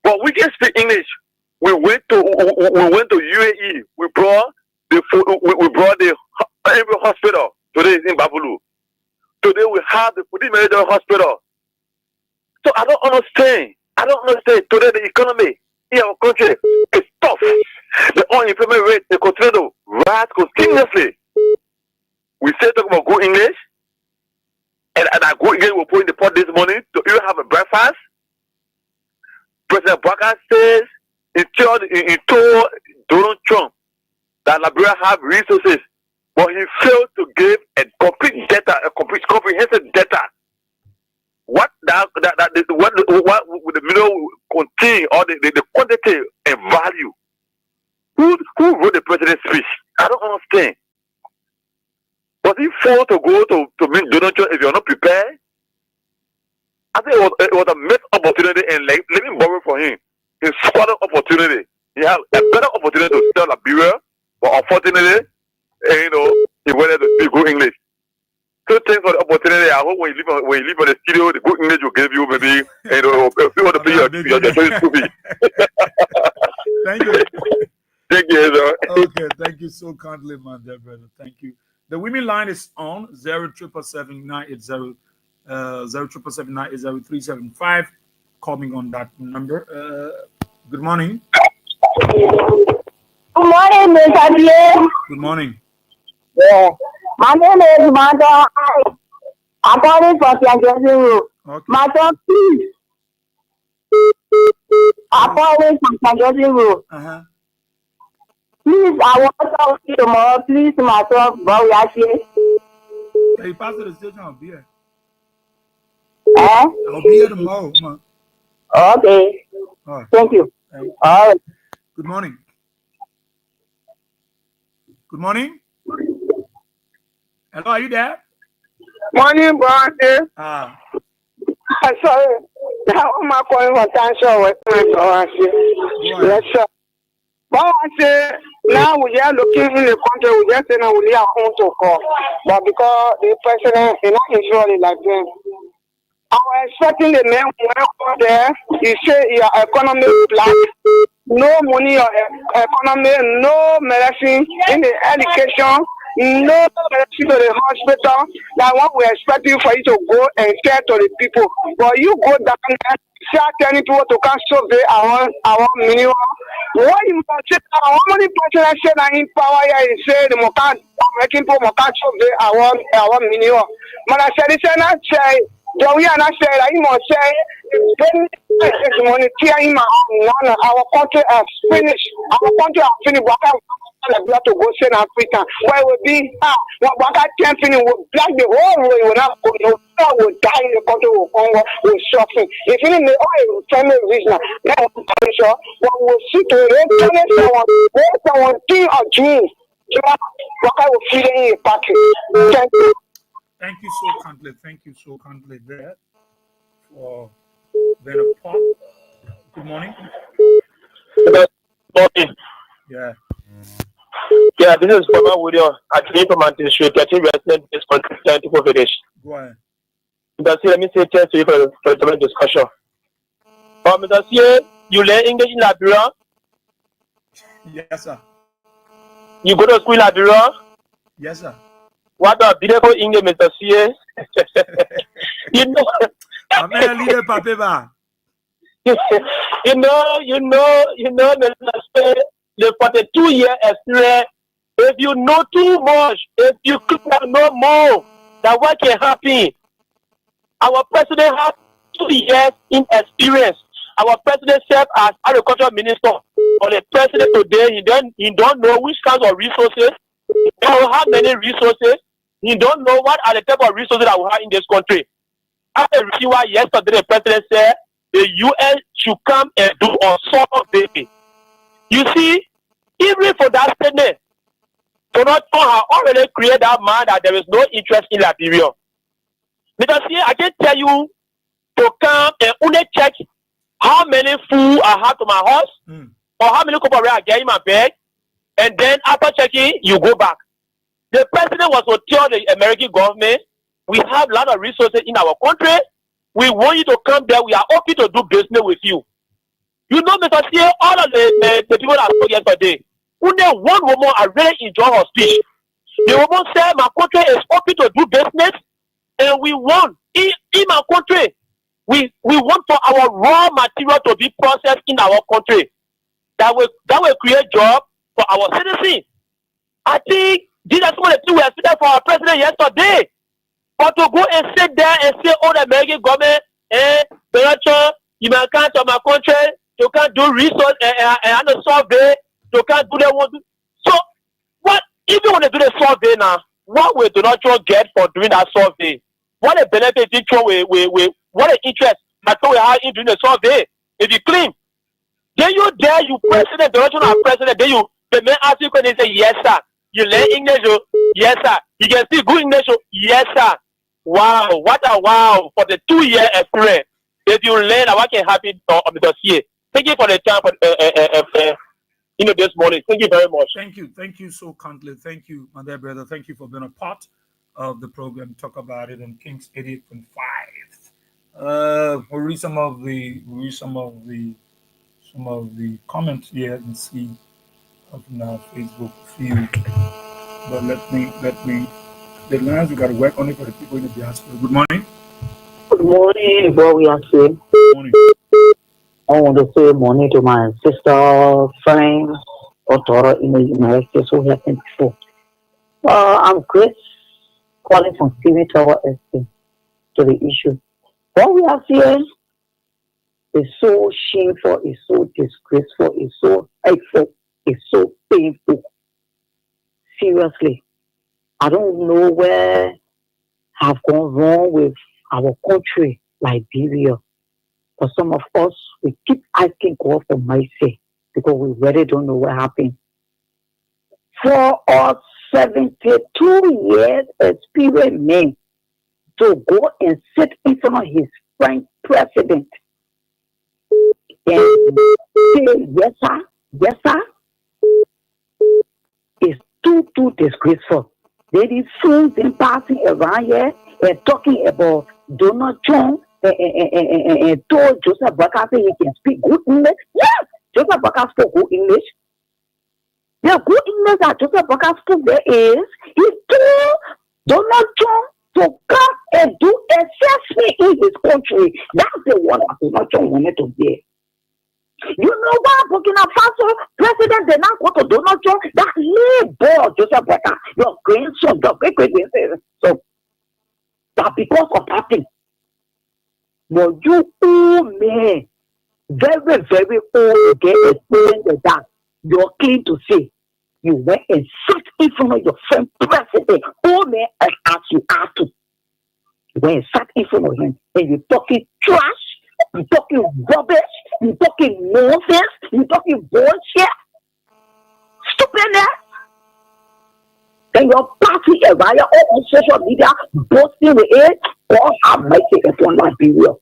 but we can speak English. We went to UAE. We brought the every hospital. Today is in Babulu. Today we have the police military hospital. So I don't understand. Today the economy in our country is tough. The unemployment rate they continue to rise continuously. We say talk about good English, and I go again. We put in the pot this morning to even have a breakfast. President Baga says he told Donald Trump that Liberia have resources, but he failed to give a complete comprehensive data. What the middle contain or the quantity and value. Who wrote the president's speech? I don't understand. Was he forced to go to meet Donald Trump if you're not prepared? I think it was a missed opportunity, and let me borrow from him. He squandered opportunity. He had a better opportunity to sell Liberia, but unfortunately, he wanted to speak good English. So thanks for the opportunity. I hope when you leave on the studio, the good English will give you maybe if you want to be your choice to be. Thank you. Thank you, sir. Okay, thank you so kindly, my dear brother. Thank you. The women line is on 0777980 0777980 coming on that number. Good morning. Good morning, Mr. Pierre. Good morning. Yeah. My name is Madam. I'm calling from Tianjin. Okay. Madam, please. I'm calling from Tianjin. Please, I want to talk to you tomorrow. Please, myself, but we are here. Hey, pass to the station. I'll be here. I'll be here tomorrow, man. Okay. Thank you. All right. Good morning. Good morning. Hello, are you there? Morning, Brandy. Sorry. Now I'm not calling for attention with my Yes, sir. But I say, now we are looking in the country, we just say now we are home to call. But because the president is not usually like them. I was expecting the man over there. He said your economy black. No money or economy, no medicine in the education, no medicine to the hospital. That what we expect you for you to go and care to the people. But you go down there, start telling people to come survey our minimum. What you must say, how many presidents say that in power here, he said the Mokan, making people Mokan survey our minimum. But I said, it's not say, so we are not saying that you must say, it's money in our country has finished. Our country has finished. But to go send Africa. Why would be what I can't finish will black the whole way without no will die in the country will Congo will suffering. If you need the oil family reason, now I'm sure what will see to it someone thing or dream. What I will feel in a package. Thank you. Thank you so kindly. Thank you so kindly there for being a part. Good morning. Good morning. Yeah. Yeah, this is former William. I came from Manchester, getting resident this consistent for village. Go ahead. Let me say thanks to you for the discussion. Mr. C, you learn English in Liberia? Yes, sir. You go to school in Liberia? Yes, sir. What a beautiful English, Mr. C. You know, I'm a leader, Papa. you know, Mr. C, the 42-year experience. If you know too much, if you could not know more, that what can happen. Our president has 2 years in experience. Our president served as agriculture minister. Or the president today, he don't know which kinds of resources. He don't know how many resources. He don't know what are the type of resources that we have in this country. After reading what yesterday the president said, the UN should come and do a survey. You see, even for that statement, Donald Trump has already created that mind that there is no interest in Liberia. Because see, I can tell you to come and only check how many food I have to my house or how many cup of I get in my bag, and then after checking, you go back. The president was to tell the American government, we have a lot of resources in our country. We want you to come there. We are open to do business with you. You know, Mr. C, all of the people that spoke yesterday, only one woman I really enjoy her speech. The woman said, my country is open to do business, and we want, in my country, we want for our raw material to be processed in our country. That will create jobs for our citizens. I think this is one of the things we expected for our president yesterday. But to go and sit there and say, oh, the American government, Donald Trump, you may come to my country, you can't do research and a survey, you can't do that one. So, what, even when they do the survey now, what will Donald Trump get for doing that survey? What a benefit each one what an interest that we have in doing the survey. If you claim, then you there, you president, Donald Trump are president, then the man ask you when they say, yes, sir. You learn English, yes, sir. You can speak good English, yes, sir. Wow, what a wow for the 2-year experience. If you learn what can happen on the dossier. Thank you for the time for this morning. Thank you very much. Thank you so kindly. Thank you, my dear brother. Thank you for being a part of the program. Talk about it on Kings 88.5. We'll read some of the comments here and see of our Facebook feed. But let me the lines we got to work on it for the people in the diaspora. Good morning. Good morning, what we are saying. Good morning. I want to say morning to my sister, friends, or daughter in the United States who have been before. I'm Chris, calling from Steven Tower Estate to the issue. What we are seeing is so shameful, it's so disgraceful, it's so hateful, it's so painful. Seriously. I don't know where have gone wrong with our country, Liberia. But some of us, we keep asking God for mercy because we really don't know what happened. For us 72 years experience men, to go and sit in front of his French president and say, yes, sir, is too disgraceful. They did fools in passing around here and talking about Donald Trump and told Joseph Boakai he can speak good English. Yes, Joseph Boakai spoke good English. The good English that Joseph Boakai spoke there is he told Donald Trump to come and do assessment in his country. That's the one that Donald Trump wanted to hear. You know why Burkina Faso president did not go to Donald Trump? That little boy, Joseph Boakai, your grandson, your great-grandson. So, that because of that thing, but you old man, very old, get experience with that. You're keen to say, you went and sat in front of your friend president, old man, and as you are to. You went and sat in front of him, and you're talking trash, you're talking rubbish, you're talking nonsense, you're talking bullshit. Stupidness. And your party around all on social media boasting with it, God have mercy upon Liberia.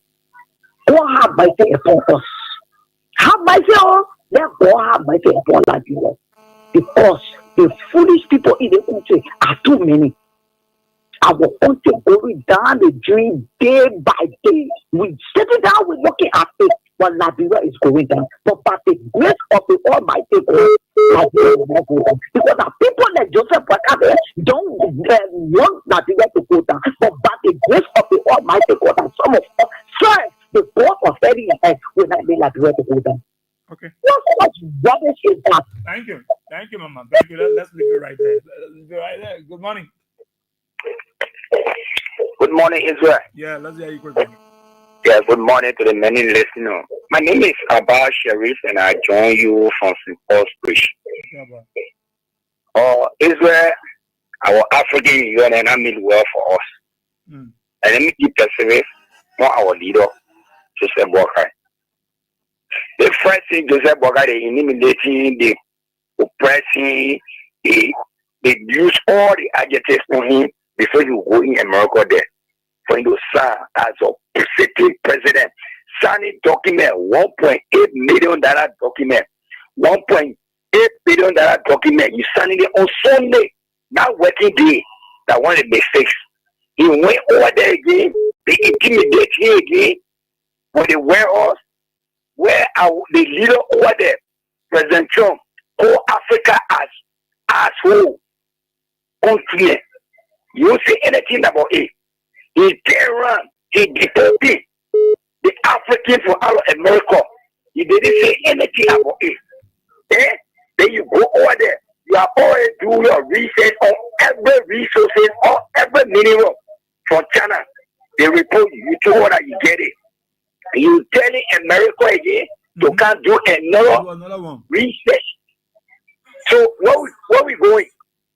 God have mercy upon us. Have mercy on, let God have mercy upon Liberia. Because the foolish people in the country are too many. Our country going down the drain day by day. We sitting down, we're looking at it, but Liberia is going down. But by the grace of the Almighty God, Liberia will not go down. Because the people like Joseph Boakai don't want Liberia to go down. But by the grace of the Almighty God, and some of us serve the God of heaven and earth will not be Liberia to go down. Okay. What rubbish is that? Thank you, Mama. Thank you. Let's leave it right there. Good morning. Good morning, Israel. Yeah, let's hear you quickly. Yeah, good morning to the many listeners. My name is Abba Sharif, and I join you from St. Paul's Bridge. Israel, our African Union, and I mean well for us. And let me keep perseverance for our leader, Joseph Boakai. The first thing Joseph Boakai, they intimidating, they oppressing, they use all the adjectives on him before you go in America there. For him to sign as a sitting president, signing document, $1.8 million document, $1.8 billion document. You signing it on Sunday, not working day. That one of the mistakes. He went over there again. They intimidate him again. When they wear us, where are the leader over there? President Trump, call Africa as who? Continent. You don't say anything about it. He came around, he deported the African from out of America. He didn't say anything about it. Then you go over there. You are already doing your research on every resources or every mineral from China. They report you to what you get it. You telling America again to can't do another one. Research. So where we going?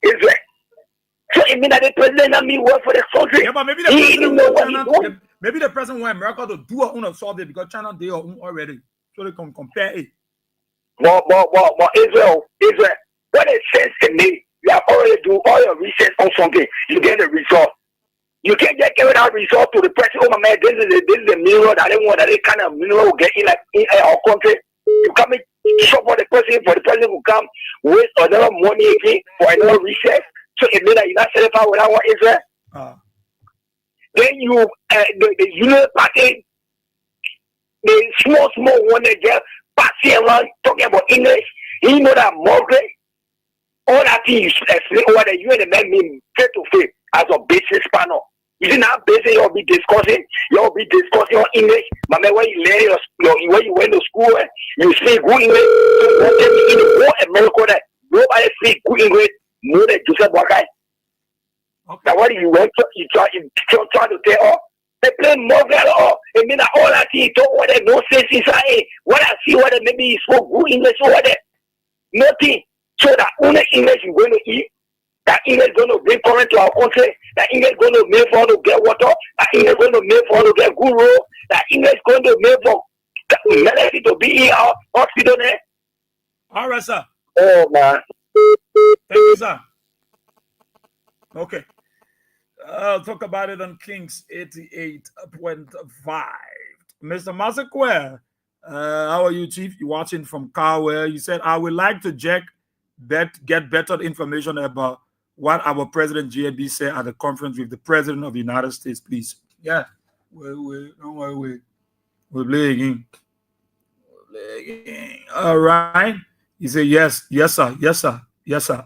Israel. So it means that the president and me work for the country. Yeah, but maybe the president want America to do our own assault because China they are already, so they can compare it. But Israel, what it says to me, you have already do all your research on something, you get the result. You can't just give that result to the president. Oh my man, this is the mineral that they want, that they kind of mineral will get in like in our country. You come in support the president for the president who come waste another money again for another research. So it means that you're not satisfied with our Israel. Then you, the Union Party, the small one that just passing around talking about English. You know that Margaret, all that thing you should explain over there, you and the man mean face to face as a business panel. You see now, basically, you'll be discussing on English. But man, when you learn when you went to school, you speak good English. So in the whole America that nobody speak good English more than Joseph Boakai. Okay. Now what you went to, you try to tell us, they play Margaret or I mean all that thing, talk what they no sense inside. What I see, what maybe he spoke good English over there. Nothing. So that only English you're going to eat. That English going to bring current to our country. That English going to make for us to get water. That English going to make for us to get good road. That English going to make for medicine to be in our hospital there. All right, sir. Oh man. Thank you, sir. Okay. Talk about it on Kings 88.5. Mr. Masekwe, how are you, Chief? You watching from Carwell? You said, I would like to get better information about what our President GNB said at the conference with the President of the United States, please. Yeah. Don't worry. We're playing. All right. You say yes, sir.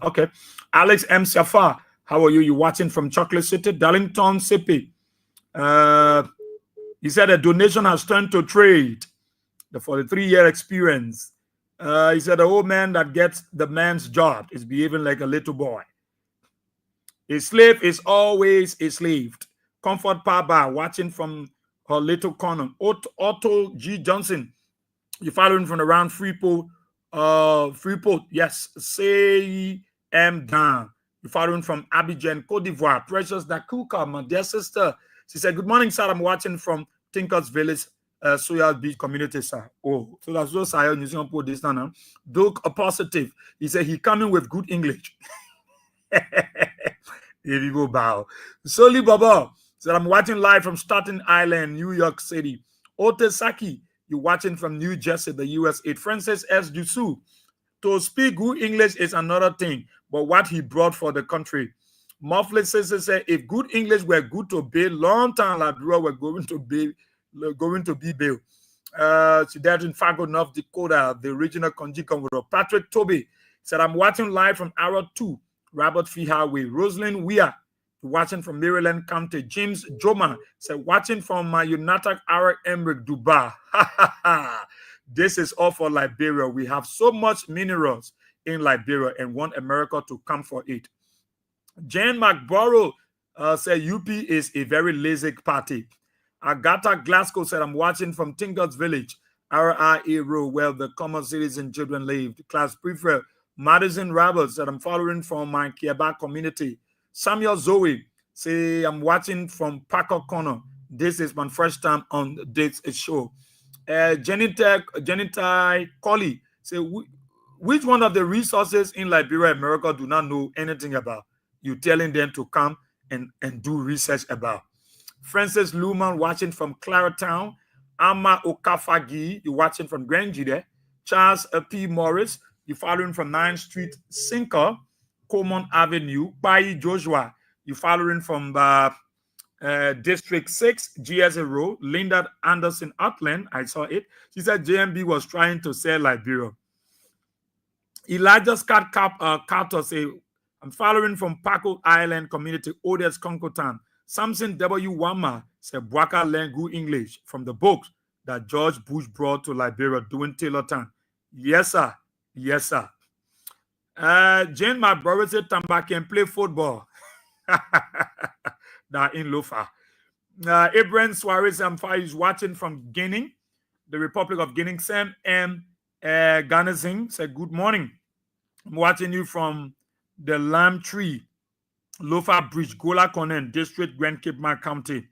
Okay. Alex M. Safar, how are you? You watching from Chocolate City, Darlington, Sippy. He said a donation has turned to trade. The 43-year experience. He said the old man that gets the man's job is behaving like a little boy. A slave is always a slave. Comfort Paba watching from her little corner. Otto G. Johnson, you're following from around Freeport. Yes. Say M. Dan. You're following from Abidjan, Cote d'Ivoire. Precious Dakuka, my dear sister. She said, good morning, sir. I'm watching from Tinkers Village, Soya Beach community, sir. Oh, so that's what I use on put this now. Duke a positive. He said he coming with good English. Here we go, bow. Soli Baba said, I'm watching live from Staten Island, New York City. Otesaki, you're watching from New Jersey, the USA. Francis S. Dusu, to speak good English is another thing, but what he brought for the country. Mufflet says, if good English were good to be, long time Liberia were going to be built. So that in Fargo, North Dakota, the original Conjicon with Patrick Toby said, I'm watching live from Arrow 2, Robert Fee Highway. Rosalind Weir, watching from Maryland County. James Joma said, watching from my United Arab Emirates, Dubai. This is all for Liberia. We have so much minerals in Liberia and want America to come for it. Jane McBorough said, UP is a very lazy party. Agatha Glasgow said, I'm watching from Tinkers Village, RIA Road, where the common citizen children live. Class prefer. Madison Roberts said, I'm following from my Quebec community. Samuel Zoe say, I'm watching from Parker Corner. This is my first time on this show. Janitai Colley say, which one of the resources in Liberia, America do not know anything about? You telling them to come and do research about. Francis Luman watching from Claratown. Amma Okafagi, you watching from Grangide. Charles P. Morris, you following from 9th Street Sinker, Coleman Avenue. Pai Joshua, you following from District 6, GSA Road. Linda Anderson Outland, I saw it. She said JMB was trying to sell Liberia. Elijah Scott Carter say, I'm following from Paco Island Community, Odes Concotan. Samson W. Wama said, Bwaka learned good English from the books that George Bush brought to Liberia during Taylor time. Yes, sir. Yes, sir. Jane, my brother said, Tamba can play football. That in Lofa. Abraham Suarez is watching from Guinea, the Republic of Guinea. Sam M. Ganazing said, good morning. I'm watching you from the Lamb Tree, Lofa Bridge, Gola Conan, District, Grand Cape Mar County.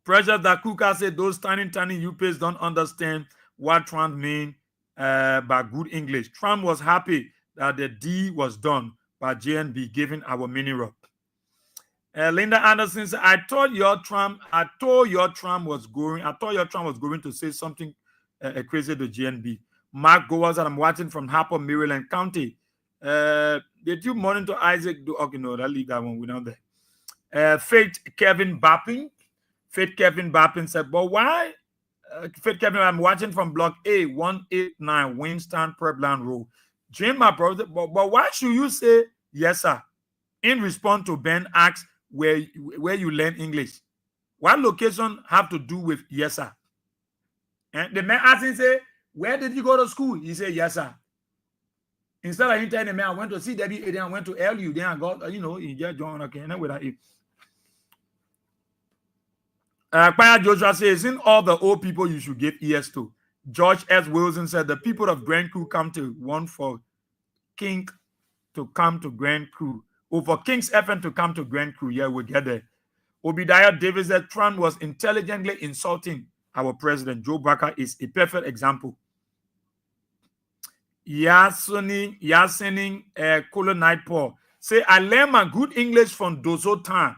Pressure Dakuka said those tiny UPs don't understand what Trump mean by good English. Trump was happy that the D was done by JNB giving our mineral. Linda Anderson said, I thought your Trump was going to say something crazy to GNB. Mark Goers, and I'm watching from Harper, Maryland County. Did you monitor Isaac? Okay, no, that leave that one. We're not there. Faith Kevin Bapping said, but why? Faith Kevin, I'm watching from Block A, 189 Winston Prepland Road. Jim, my brother, but why should you say yes, sir? In response to Ben asks where you learn English. What location have to do with yes, sir? And the man asking say, where did you go to school? He said, yes, sir. Instead of him telling the man, I went to CWA, then I went to LU, then I got, he just joined again with that. Paya Joshua says, isn't all the old people you should give ears to? George S. Wilson said, the people of Grand Crew come to one for King to come to Grand Crew. Or for King's FN to come to Grand Crew. Yeah, we'll get there. Obadiah Davis said, Trump was intelligently insulting our president. Joe Barker is a perfect example. Yasening Colonite Paul Say, I learned my good English from Dozotan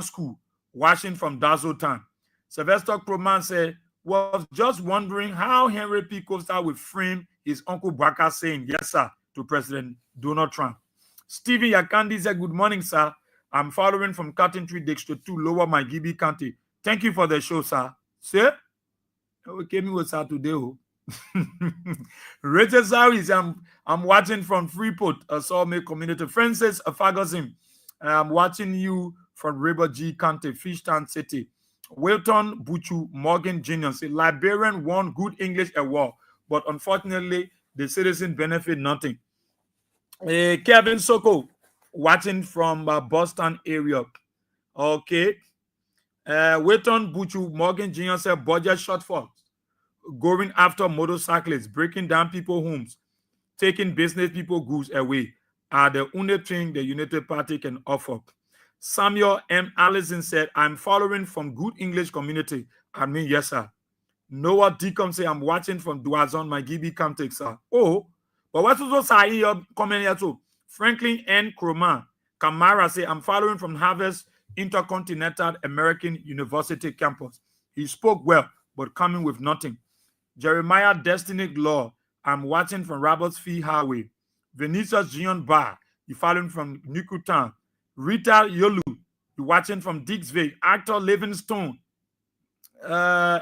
School, watching from Dozotan. Sylvester Croman said, was just wondering how Henry P. Costa will frame his Uncle Baka saying, yes, sir, to President Donald Trump. Stephen Yakandi said, good morning, sir. I'm following from Cotton Tree District 2, Lower Maigibi County. Thank you for the show, sir. Sir? We came with sir today. Richard Saris, I'm watching from Freeport, a Sawmill community. Francis Ferguson, I'm watching you from River G County, Fishtown City. Wilton Buchu Morgan Jr. say Liberian won good English award, but unfortunately the citizen benefit nothing. Kevin Soko watching from Boston area. Okay. Wilton Buchu Morgan Jr. said budget shortfall, going after motorcyclists, breaking down people's homes, taking business people goods away are the only thing the United Party can offer. Samuel M. Allison said, I'm following from good English community. I mean, yes, sir. Noah Deacon say, I'm watching from Duazon, my GB County, sir. Oh, but what's also say comment here too? Franklin N. Kroman Kamara say, I'm following from Harvest Intercontinental American University campus. He spoke well, but coming with nothing. Jeremiah Destiny Law, I'm watching from Roberts Fee Highway. Venetia's Gion Bar, you following from Nikutan. Rita Yolu, you watching from Dixville. Actor Livingstone. Omiles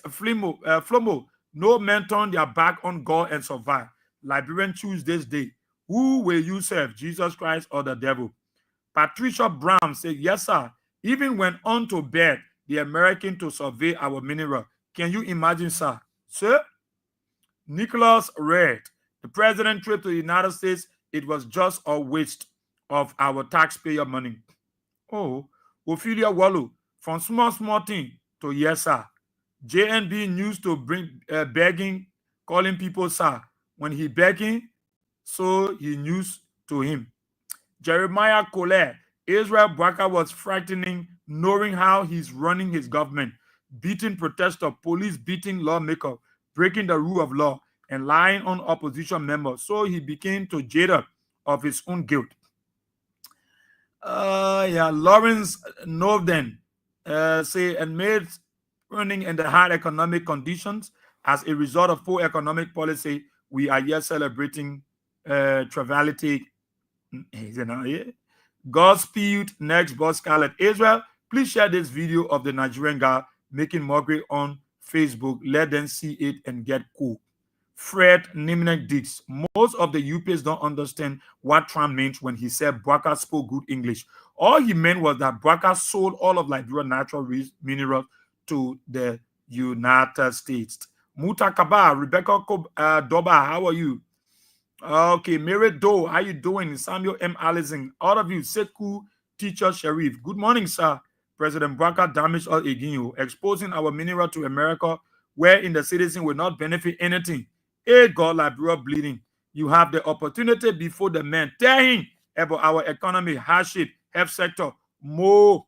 Flomo, no men turn their back on God and survive. Liberian choose this day. Who will you serve, Jesus Christ or the devil? Patricia Brown said, yes, sir. Even when on to bed, the American to survey our mineral. Can you imagine, sir? Sir? Nicholas Red, the president trip to the United States, it was just a waste of our taxpayer money. Oh, Ophelia Wallo, from small thing to yes, sir. JNB news to bring begging, calling people sir. When he begging, so he news to him. Jeremiah Colette, Israel Baka was frightening, knowing how he's running his government, beating protester, police beating lawmaker, breaking the rule of law, and lying on opposition members. So he became to jaded of his own guilt. Lawrence Norden say, and made running in the hard economic conditions as a result of poor economic policy, we are here celebrating triviality. Godspeed, next boss Scarlett Israel. Please share this video of the Nigerian guy making mockery on Facebook. Let them see it and get cool. Fred Nimnek Dix. Most of the UPs don't understand what Trump meant when he said Baka spoke good English. All he meant was that Baka sold all of Liberia's natural minerals to the United States. Muta Kaba, Rebecca Doba, how are you? Okay, Mary Doe, how you doing? Samuel M. Allison, all of you, Seku Teacher Sharif. Good morning, sir. President Baka damaged us again, exposing our mineral to America, wherein the citizen will not benefit anything. Hey, God, Liberia bleeding. You have the opportunity before the men. Tell him about our economy, hardship, health sector, more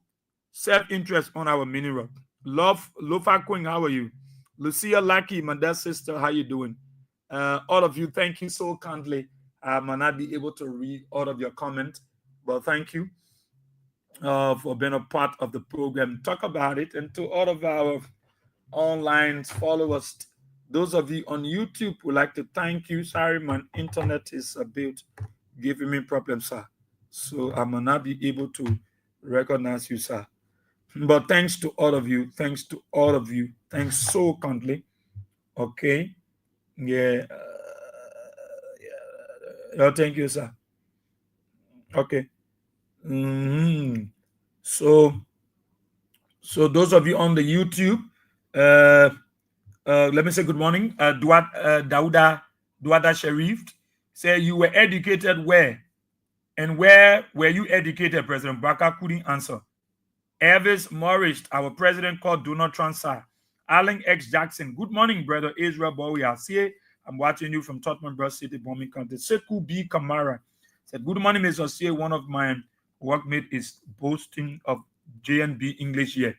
self-interest on our mineral. Love, Lofa Queen, how are you? Lucia Lucky, my dear sister, how you doing? All of you, thank you so kindly. I might not be able to read all of your comments, but thank you for being a part of the program. Talk about it, and to all of our online followers, those of you on YouTube, would like to thank you. Sorry, my internet is a bit giving me problems, sir. So I might not be able to recognize you, sir. But thanks to all of you. Thanks to all of you. Thanks so kindly. Okay. Yeah. Thank you, sir. Okay. So those of you on the YouTube, let me say good morning. Dauda Sharif say, you were educated where? And where were you educated? President Baka couldn't answer. Elvis Morris, our president, called Donald Trump, sir. Alan X. Jackson, good morning, brother Israel Bowie. See, I'm watching you from Tottenham Brush City, Bombing County. Seku B. Kamara said, good morning, Mr. C. One of my workmates is boasting of JNB English here.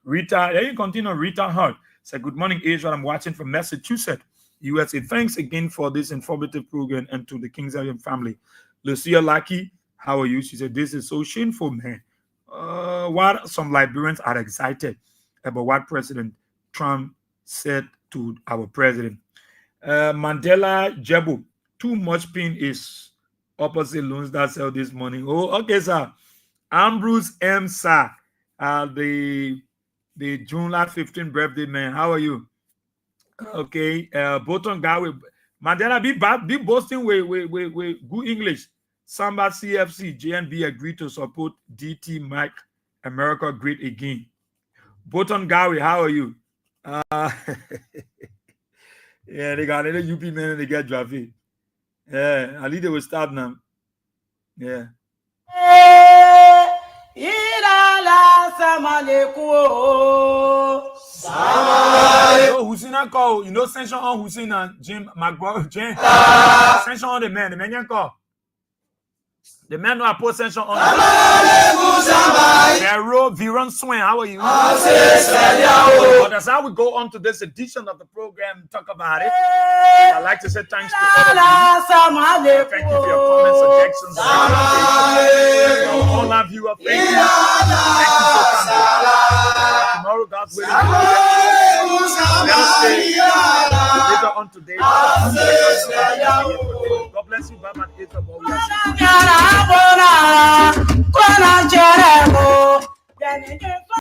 Rita, there you continue. Rita Hart said, good morning, Israel. I'm watching from Massachusetts, USA. Thanks again for this informative program and to the King's Island family. Lucia Lucky, how are you? She said, this is so shameful, man. What some Liberians are excited about what President Trump said to our president. Mandela Jebu, too much pain is opposite loans that sell this morning. Oh, okay, sir. Ambrose M. Sir, the June 15th birthday man. How are you? Okay, Boton guy with Mandela be boasting with good English. Samba CFC JNB agreed to support DT Mike America Great Again. Boton Gawi, how are you? Yeah, they got another UP man and they get drafted. Yeah, I lead they will start now. Yeah. Hussein call, you know, sanction on Hussein and Jim McBrown. Sanction on the man can call. The man who are put sanction on Vero Viron Swain. How are you? Well, that's how we go on to this edition of the program. Talk about it. I'd like to say thanks to all of you. Thank you for your comments, suggestions, all of you. Thank you. Thank you so much. Tomorrow, God willing, let us stay later on today. God bless you, Baba. It's